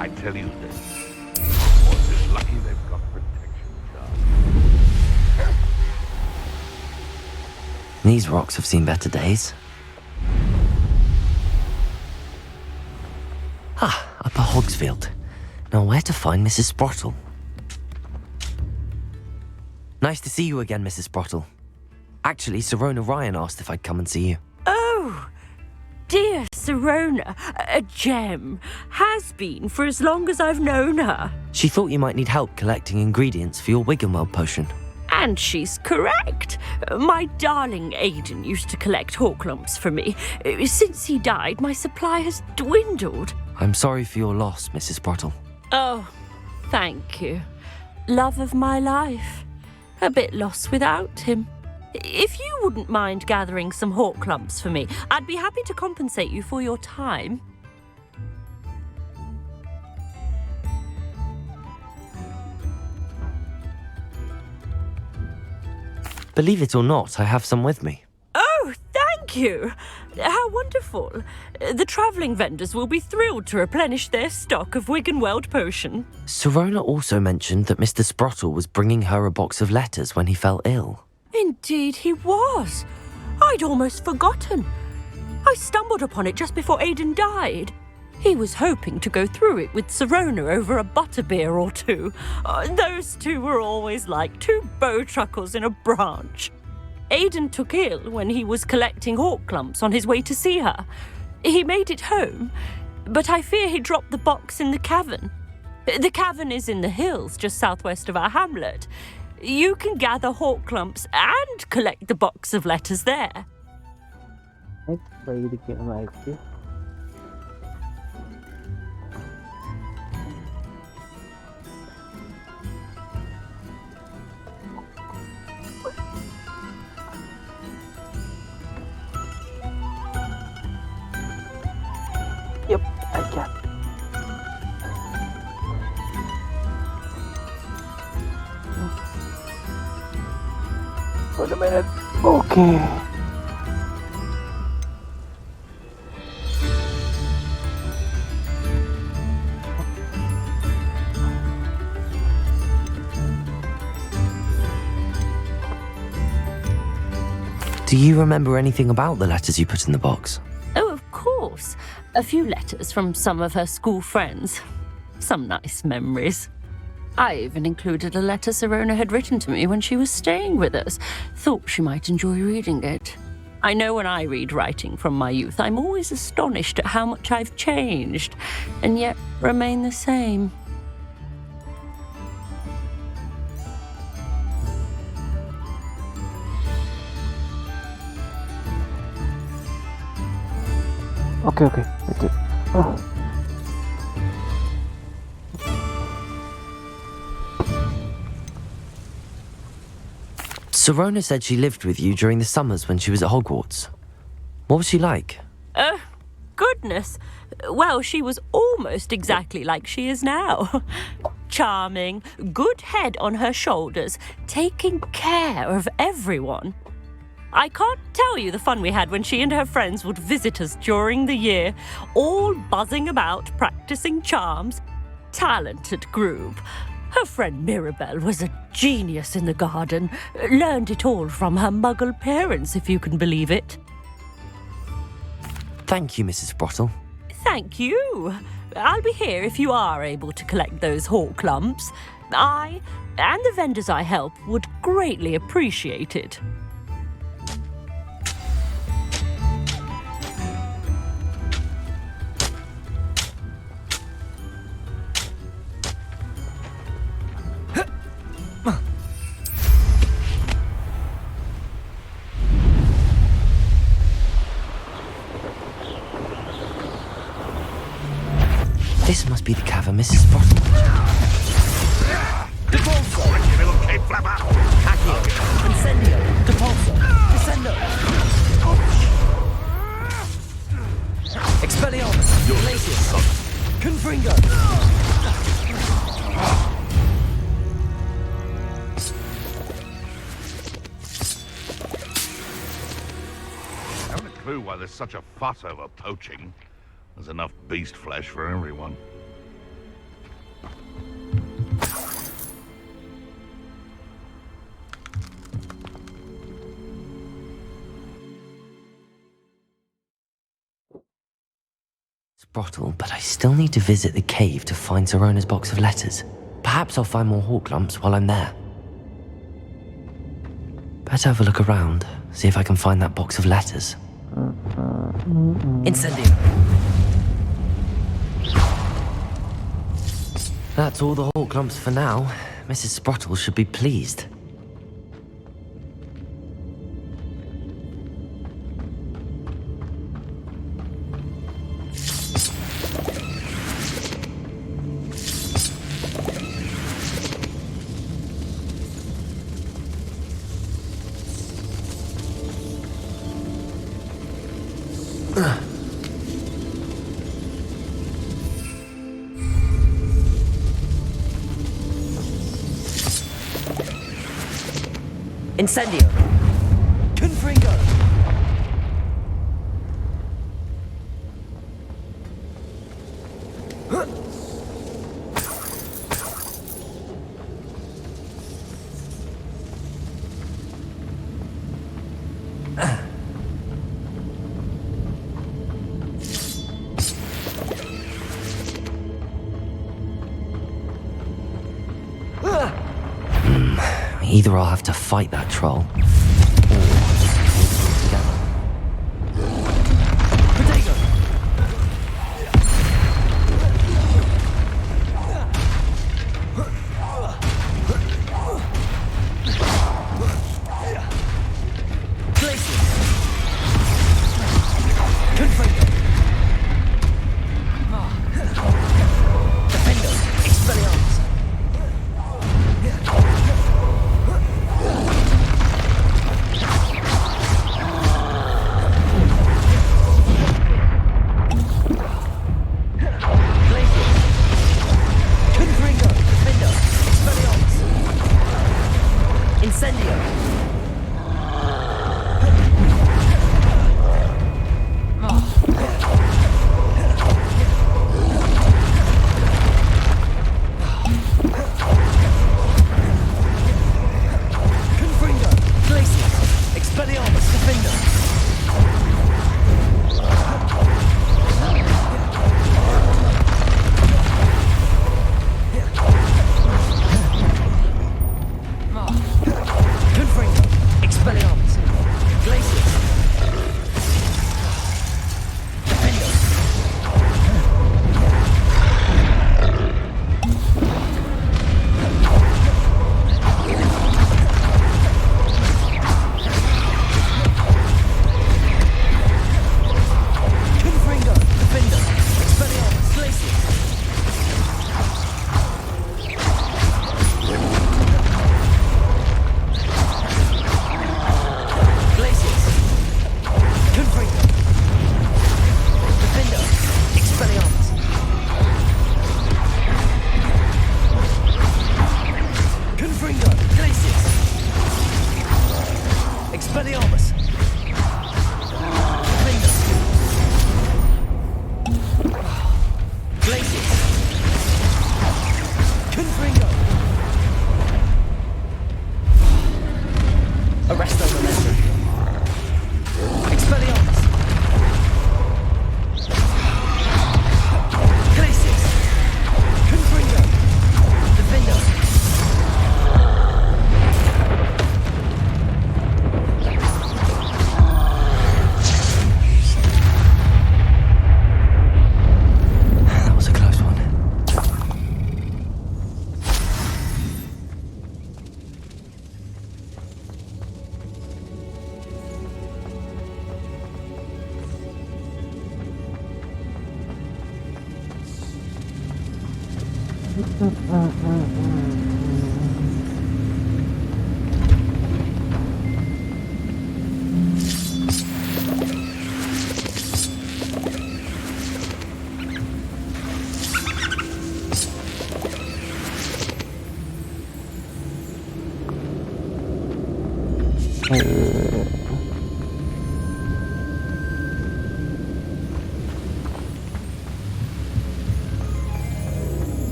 I tell you this. Hogwarts is lucky they've got protection guards. These rocks have seen better days. Upper Hogsfield. Now where to find Mrs. Sprottle? Nice to see you again, Mrs. Sprottle. Actually, Sirona Ryan asked if I'd come and see you. Oh, dear Sirona, a gem. Has been for as long as I've known her. She thought you might need help collecting ingredients for your Wiggenweld potion. And she's correct. My darling Aiden used to collect hawk lumps for me. Since he died, my supply has dwindled. I'm sorry for your loss, Mrs. Sprottle. Oh, thank you. Love of my life. A bit lost without him. If you wouldn't mind gathering some hawk lumps for me, I'd be happy to compensate you for your time. Believe it or not, I have some with me. Oh, thank you. How wonderful. The travelling vendors will be thrilled to replenish their stock of Wiggenweld potion. Sirona also mentioned that Mr. Sprottle was bringing her a box of letters when he fell ill. Indeed he was. I'd almost forgotten. I stumbled upon it just before Aiden died. He was hoping to go through it with Sirona over a butterbeer or two. Those two were always like two bowtruckles in a branch. Aiden took ill when he was collecting hawk clumps on his way to see her. He made it home, but I fear he dropped the box in the cavern. The cavern is in the hills just southwest of our hamlet. You can gather hawk clumps and collect the box of letters there. Let's play the game like this. Yep, I can. Wait a minute. Okay. Do you remember anything about the letters you put in the box? Oh, of course. A few letters from some of her school friends. Some nice memories. I even included a letter Sirona had written to me when she was staying with us. Thought she might enjoy reading it. I know when I read writing from my youth, I'm always astonished at how much I've changed, and yet remain the same. Okay. That's it. Oh. Sirona said she lived with you during the summers when she was at Hogwarts. What was she like? Goodness. Well, she was almost exactly like she is now. Charming, good head on her shoulders, taking care of everyone. I can't tell you the fun we had when she and her friends would visit us during the year, all buzzing about, practicing charms. Talented group. Her friend Mirabelle was a genius in the garden. Learned it all from her muggle parents, if you can believe it. Thank you, Mrs. Sprottle. Thank you. I'll be here if you are able to collect those hawk lumps. I, and the vendors I help, would greatly appreciate it. This must be the cavern Mrs. Sprottle. Depulso! Accio! Incendio! Depulso! Descendo! Expelliarmus! Glacius! Confringo! I haven't a clue why there's such a fuss over poaching. There's enough beast flesh for everyone. Sprottle, but I still need to visit the cave to find Sirona's box of letters. Perhaps I'll find more hawk lumps while I'm there. Better have a look around, see if I can find that box of letters. Incendio. That's all the Hawk lumps for now. Mrs. Sprottle should be pleased. Incendio. Confringo. Either I'll have to fight that troll,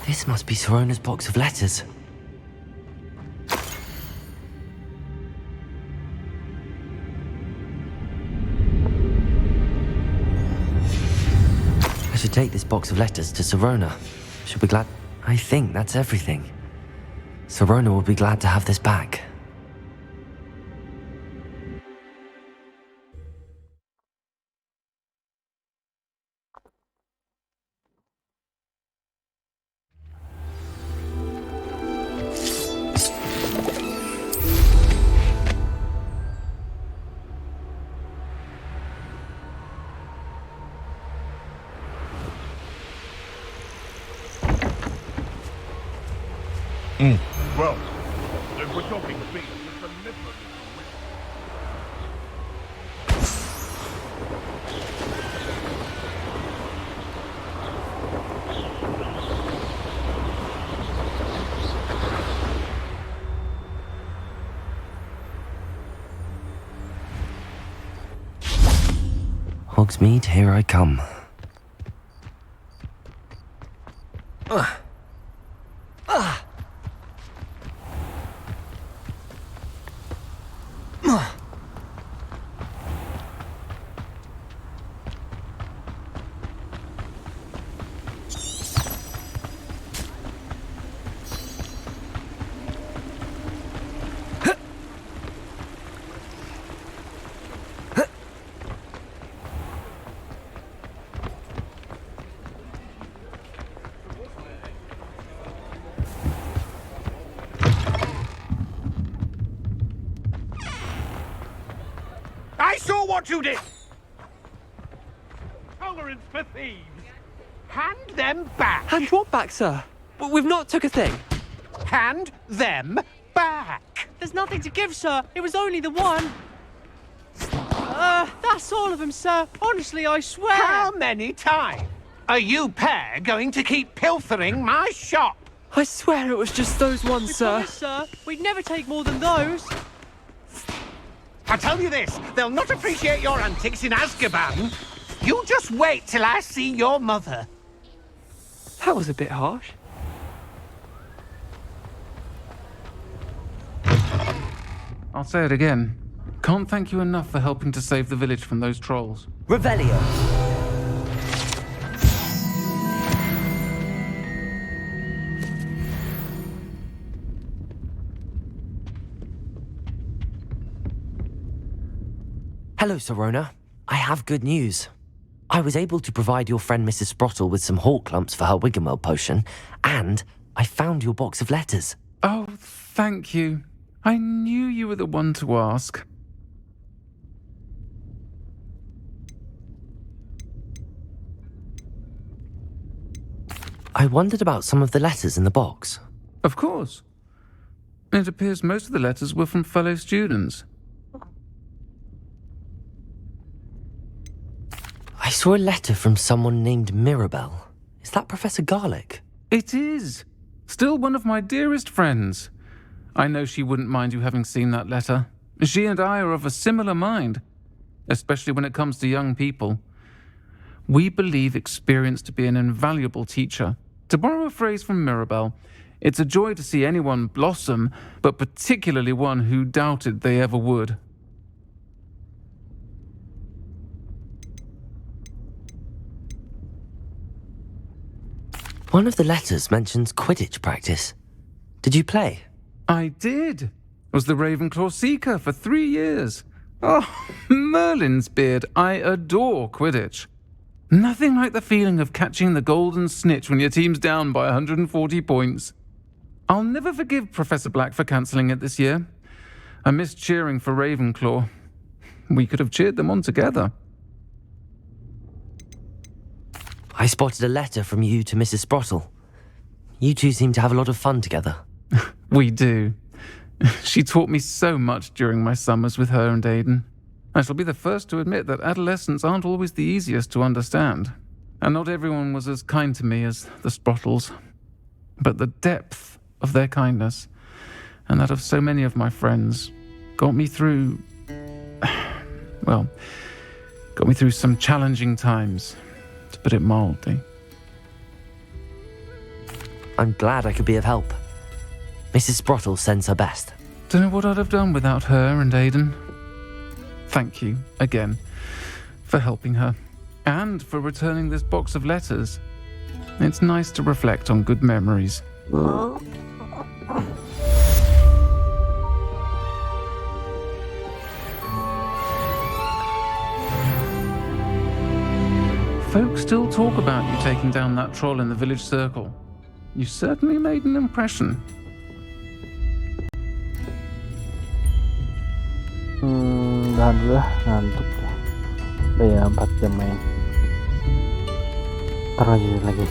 This must be Sorona's box of letters. I should take this box of letters to Sirona. She'll be glad. I think that's everything. Sirona will be glad to have this back. Well, if we're talking beef, it's a liver. Hogsmeade, here I come. I saw what you did! Tolerance for thieves! Hand them back! Hand what back, sir? We've not took a thing. Hand them back! There's nothing to give, sir. It was only the one. That's all of them, sir. Honestly, I swear. How many times are you pair going to keep pilfering my shop? I swear it was just those ones, sir. Promise, sir. We'd never take more than those. I tell you this, they'll not appreciate your antics in Azkaban. You just wait till I see your mother. That was a bit harsh. I'll say it again. Can't thank you enough for helping to save the village from those trolls. Revelio. Hello, Sirona. I have good news. I was able to provide your friend Mrs. Sprottle with some hawk lumps for her Wiggenweld potion, and I found your box of letters. Oh, thank you. I knew you were the one to ask. I wondered about some of the letters in the box. Of course. It appears most of the letters were from fellow students. I saw a letter from someone named Mirabelle. Is that Professor Garlick? It is. Still one of my dearest friends. I know she wouldn't mind you having seen that letter. She and I are of a similar mind, especially when it comes to young people. We believe experience to be an invaluable teacher. To borrow a phrase from Mirabelle, it's a joy to see anyone blossom, but particularly one who doubted they ever would. One of the letters mentions Quidditch practice. Did you play? I did. Was the Ravenclaw Seeker for 3 years. Oh, Merlin's beard, I adore Quidditch. Nothing like the feeling of catching the golden snitch when your team's down by 140 points. I'll never forgive Professor Black for cancelling it this year. I missed cheering for Ravenclaw. We could have cheered them on together. I spotted a letter from you to Mrs. Sprottle. You two seem to have a lot of fun together. We do. She taught me so much during my summers with her and Aidan. I shall be the first to admit that adolescents aren't always the easiest to understand, and not everyone was as kind to me as the Sprottles. But the depth of their kindness, and that of so many of my friends, got me through some challenging times, to put it mildly. I'm glad I could be of help. Mrs. Sprottle sends her best. Don't know what I'd have done without her and Aidan. Thank you, again, for helping her. And for returning this box of letters. It's nice to reflect on good memories. Folks still talk about you taking down that troll in the village circle. You certainly made an impression. Tahan dulu lah, ngantuk ya. Udah ya 4 jam main. Ntar lanjutin lagi.